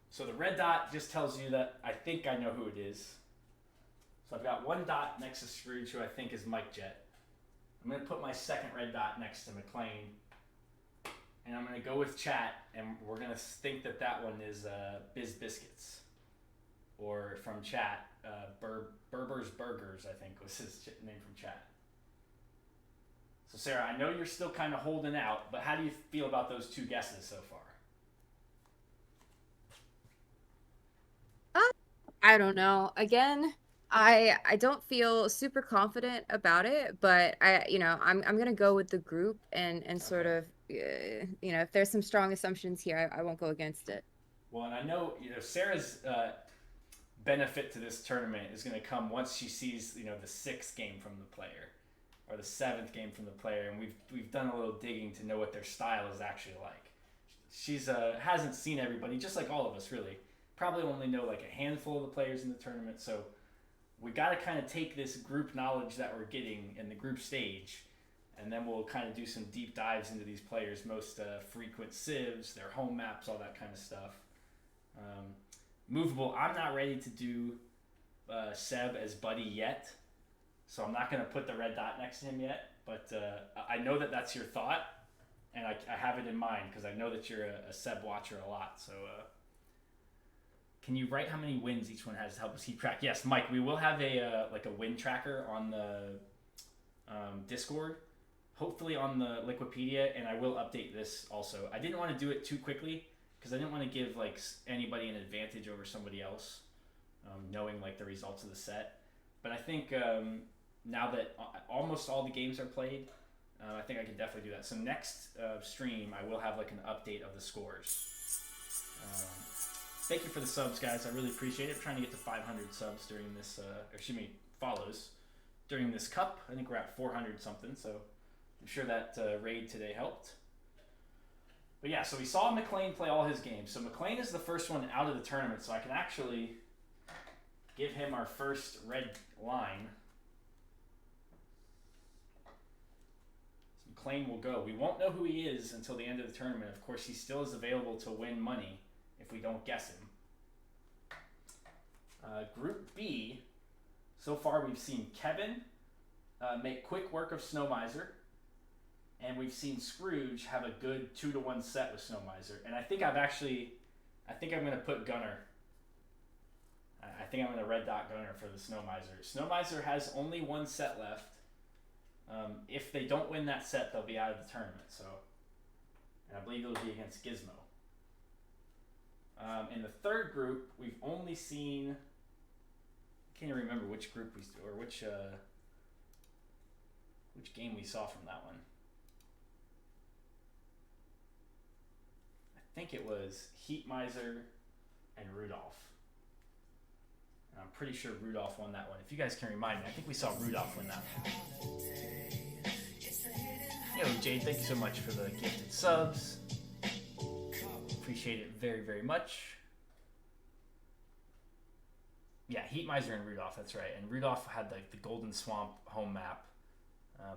[SPEAKER 5] So the red dot just tells you that I think I know who it is. So I've got one dot next to Scrooge, who I think is Mike Jet. I'm going to put my second red dot next to McLean. And I'm going to go with chat, and we're going to think that that one is Biz Biscuits. Or from chat, Berber's Burgers, I think was his name from chat. So Sarah, I know you're still kind of holding out, but how do you feel about those two guesses so far?
[SPEAKER 9] I don't know. Again, I don't feel super confident about it, but I'm gonna go with the group and sort of if there's some strong assumptions here, I won't go against it.
[SPEAKER 5] Well, and I know Sarah's benefit to this tournament is going to come once she sees the sixth game from the player or the seventh game from the player, and we've done a little digging to know what their style is actually like. She's hasn't seen everybody, just like all of us really. Probably only know like a handful of the players in the tournament, so we got to kind of take this group knowledge that we're getting in the group stage, and then we'll kind of do some deep dives into these players' most frequent civs, their home maps, all that kind of stuff. Movable, I'm not ready to do Seb as Buddy yet, so I'm not going to put the red dot next to him yet, but I know that that's your thought, and I have it in mind because I know that you're a Seb watcher a lot, so can you write how many wins each one has to help us keep track? Yes, Mike, we will have a win tracker on the Discord, hopefully on the Liquipedia, and I will update this also. I didn't want to do it too quickly because I didn't want to give like anybody an advantage over somebody else, knowing like the results of the set. But I think now that almost all the games are played, I think I can definitely do that. So next stream, I will have like an update of the scores. Thank you for the subs, guys. I really appreciate it. I'm trying to get to 500 subs during this, follows during this cup. I think we're at 400 something, so I'm sure that raid today helped. But yeah, so we saw McLean play all his games. So McLean is the first one out of the tournament, so I can actually give him our first red line. So McLean will go. We won't know who he is until the end of the tournament. Of course, he still is available to win money if we don't guess him. Group B, so far we've seen Kevin make quick work of Snow Miser, and we've seen Scrooge have a good 2-1 set with Snow Miser. And I think I'm going to put Gunner. I think I'm going to red dot Gunner for the Snow Miser. Snow Miser has only one set left. If they don't win that set, they'll be out of the tournament. So, and I believe it'll be against Gizmo. In the third group, we've only seen. I can't even remember which group or which game we saw from that one. I think it was Heat Miser and Rudolph. And I'm pretty sure Rudolph won that one. If you guys can remind me, I think we saw Rudolph win that one. Yo, Jade, thank you so much for the gifted subs. Appreciate it very, very much. Yeah, Heat Miser and Rudolph, that's right. And Rudolph had like the Golden Swamp home map,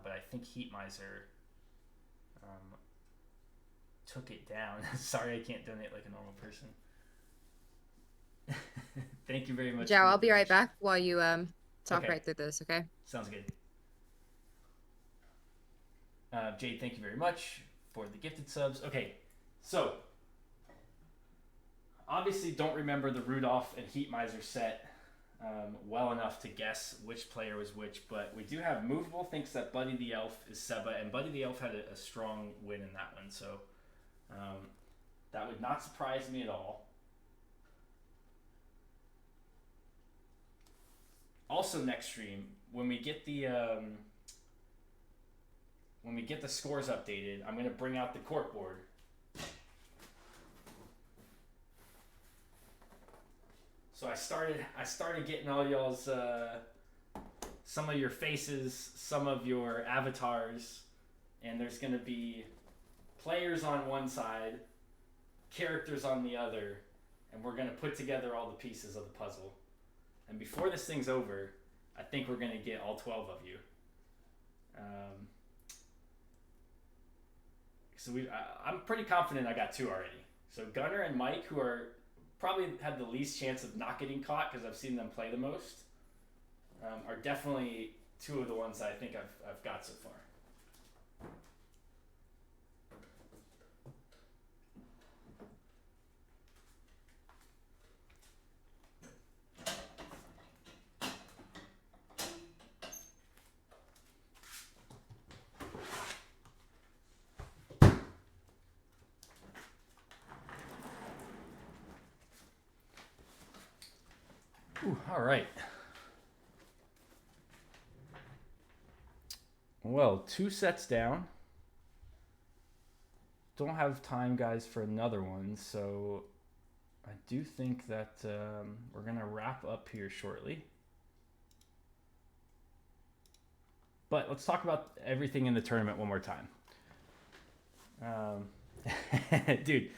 [SPEAKER 5] but I think Heat Miser took it down. Sorry, I can't donate like a normal person. Thank you very much.
[SPEAKER 9] Joe, I'll be right back while you talk
[SPEAKER 5] Okay.
[SPEAKER 9] right through this, okay?
[SPEAKER 5] Sounds good. Jade, thank you very much for the gifted subs. Okay, so obviously don't remember the Rudolph and Heat Miser set well enough to guess which player was which, but we do have Movable thinks that Buddy the Elf is Seba, and Buddy the Elf had a strong win in that one, so that would not surprise me at all. Also next stream, when we get the scores updated, I'm gonna bring out the cork board. So I started getting all y'all's some of your faces, some of your avatars, and there's gonna be players on one side, characters on the other, and we're gonna put together all the pieces of the puzzle. And before this thing's over, I think we're gonna get all 12 of you. So I'm pretty confident I got 2 already. So Gunnar and Mike, who are probably have the least chance of not getting caught because I've seen them play the most, are definitely 2 of the ones I think I've got so far. Ooh, all right. Well, 2 sets down. Don't have time, guys, for another one, so I do think that we're going to wrap up here shortly. But let's talk about everything in the tournament one more time. Dude,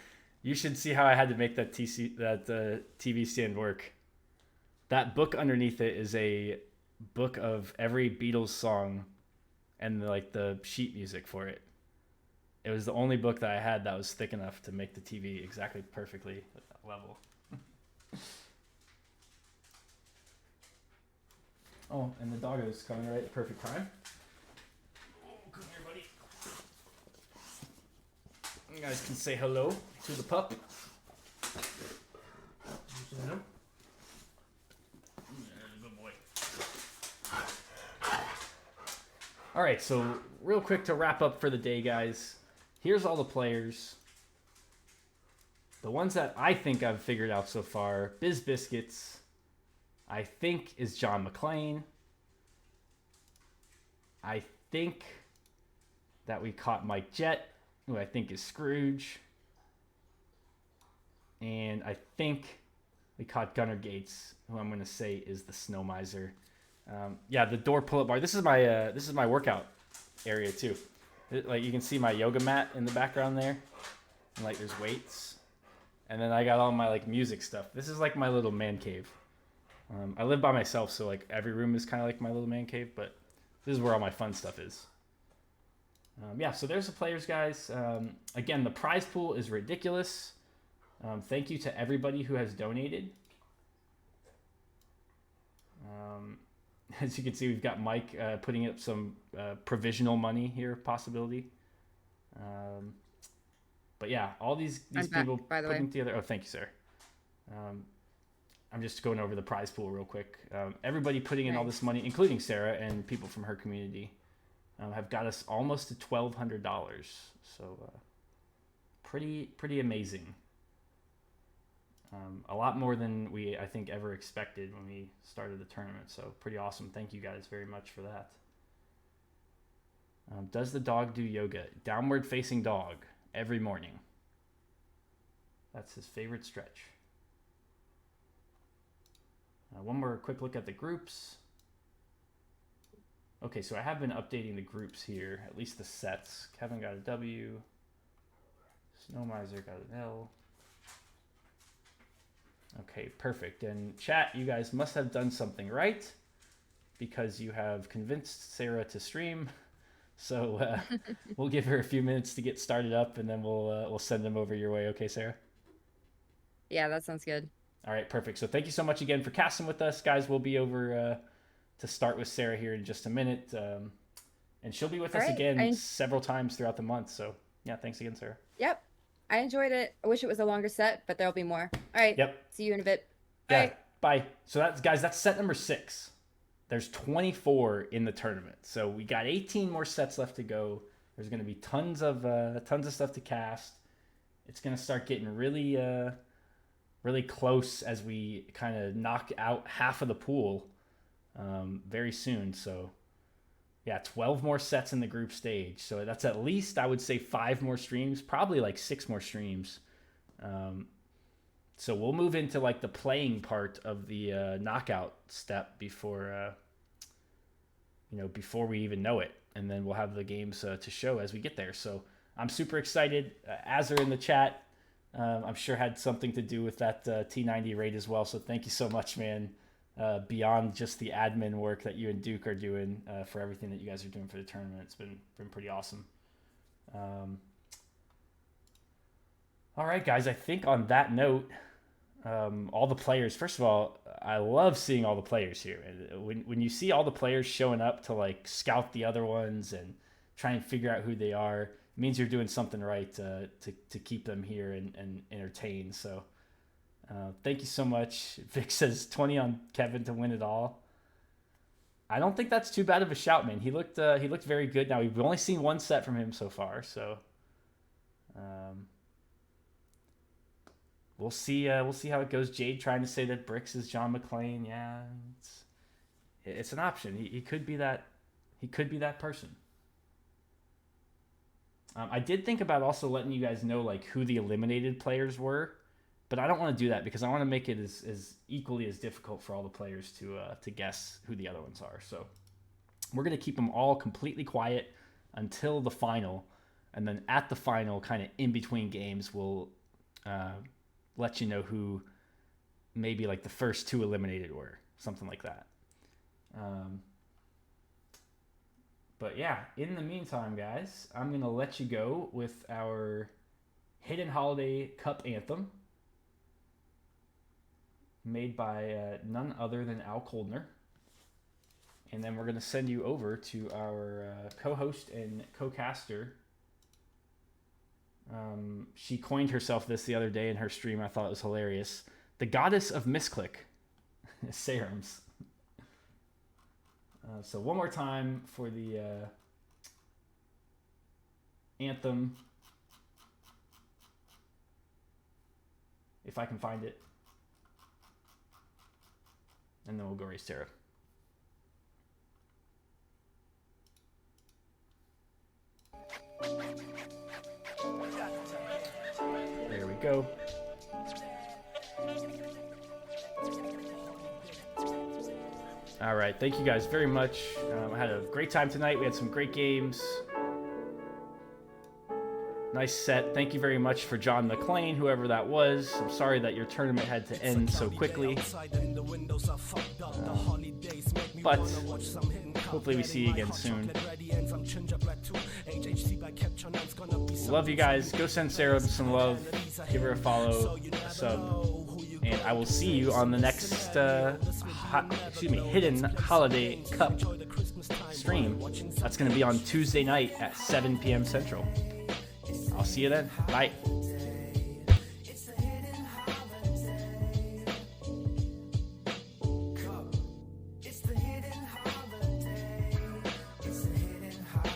[SPEAKER 5] you should see how I had to make that TV stand work. That book underneath it is a book of every Beatles song and like the sheet music for it. It was the only book that I had that was thick enough to make the TV exactly perfectly at that level. Oh, and the doggo is coming right at the perfect time. Oh, come here, buddy. You guys can say hello to the pup. Hello. Good boy. All right, so real quick to wrap up for the day, guys. Here's all the players. The ones that I think I've figured out so far. Biz Biscuits, I think, is John McClane. I think that we caught Mike Jett, who I think is Scrooge. And I think we caught Gunnar Gates, who I'm going to say is the Snow Miser. Yeah, the door pull-up bar. This is my workout area too. Like you can see my yoga mat in the background there, and like there's weights, and then I got all my like music stuff. This is like my little man cave. I live by myself, so like every room is kind of like my little man cave, but this is where all my fun stuff is. Yeah, so there's the players, guys. Again, the prize pool is ridiculous. Thank you to everybody who has donated. As you can see, we've got Mike putting up some provisional money here, possibility. But yeah, all these people
[SPEAKER 9] back, by the
[SPEAKER 5] putting
[SPEAKER 9] way.
[SPEAKER 5] together. Oh, thank you, sir. I'm just going over the prize pool real quick. Everybody putting in all this money, including Sarah and people from her community. have got us almost to $1,200. So pretty amazing. A lot more than we, I think, ever expected when we started the tournament. So pretty awesome. Thank you guys very much for that. Does the dog do yoga? Downward facing dog every morning. That's his favorite stretch. One more quick look at the groups. Okay, so I have been updating the groups here, at least the sets. Kevin got a W. Snow Miser got an L. Okay, perfect. And chat, you guys must have done something right because you have convinced Sarah to stream. So we'll give her a few minutes to get started up, and then we'll send them over your way. Okay, Sarah?
[SPEAKER 9] Yeah, that sounds good.
[SPEAKER 5] All right, perfect. So thank you so much again for casting with us, guys. We'll be over to start with Sarah here in just a minute, and she'll be with us again several times throughout the month. So yeah, thanks again, Sarah.
[SPEAKER 9] Yep, I enjoyed it. I wish it was a longer set, but there'll be more. All right.
[SPEAKER 5] Yep.
[SPEAKER 9] See you in a bit.
[SPEAKER 5] Yeah. Bye. So that's set number 6. There's 24 in the tournament, so we got 18 more sets left to go. There's going to be tons of stuff to cast. It's going to start getting really close as we kind of knock out half of the pool very soon. So yeah, 12 more sets in the group stage. So that's at least, I would say, 5 more streams, probably like 6 more streams. So we'll move into like the playing part of the knockout step before we even know it. And then we'll have the games to show as we get there. So I'm super excited. Azar in the chat, I'm sure had something to do with that T90 raid as well. So thank you so much, man. Beyond just the admin work that you and Duke are doing for everything that you guys are doing for the tournament. It's been pretty awesome. All right, guys, I think on that note, all the players, first of all, I love seeing all the players here. And when you see all the players showing up to like scout the other ones and try and figure out who they are, it means you're doing something right to keep them here and entertained. So thank you so much. Vic says 20 on Kevin to win it all. I don't think that's too bad of a shout, man. He looked very good. Now we've only seen one set from him so far, so we'll see how it goes. Jade trying to say that Bricks is John McClane. Yeah, it's an option. He could be that. He could be that person. I did think about also letting you guys know like who the eliminated players were, but I don't want to do that because I want to make it as equally as difficult for all the players to guess who the other ones are. So we're gonna keep them all completely quiet until the final, and then at the final, kind of in between games, we'll let you know who maybe like the first 2 eliminated were, something like that. But yeah, in the meantime, guys, I'm going to let you go with our Hidden Holiday Cup anthem made by none other than Al Koldner. And then we're going to send you over to our co-host and co-caster. She coined herself this the other day in her stream. I thought it was hilarious. The Goddess of Misclick, Serums. So one more time for the anthem, if I can find it, and then we'll go race Terra. There we go. All right, thank you guys very much. I had a great time tonight. We had some great games. Nice set. Thank you very much for John McClane, whoever that was. I'm sorry that your tournament had to end so quickly. But hopefully we see you again soon. Love you guys. Go send Sarah some love. Give her a follow, a sub. And I will see you on the next Hidden Holiday Cup stream. That's going to be on Tuesday night at 7 p.m. Central. I'll see you then. Bye.
[SPEAKER 8] It's the hidden holiday. It's the hidden holiday.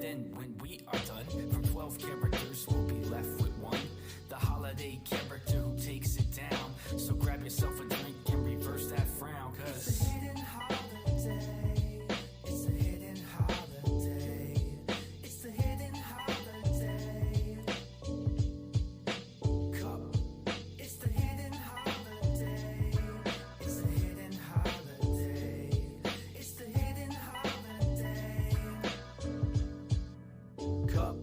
[SPEAKER 8] then when we are done, from 12 characters, we'll be left with one. The holiday character who takes it down. So grab yourself a drink and reverse that frown, cause it's a hidden holiday. It's a hidden holiday. It's the hidden holiday. Cup. It's the hidden holiday. It's the hidden holiday. It's the hidden holiday. Cup.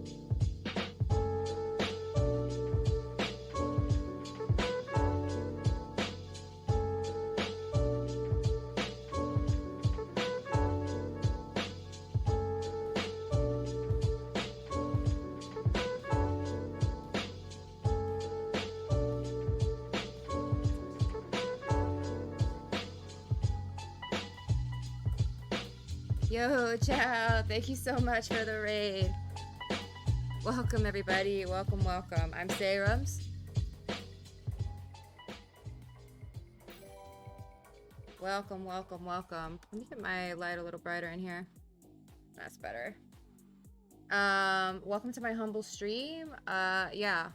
[SPEAKER 9] Yo, ciao. Thank you so much for the raid. Welcome, everybody. Welcome, welcome. I'm Serums. Welcome, welcome, welcome. Let me get my light a little brighter in here. That's better. Welcome to my humble stream. Yeah,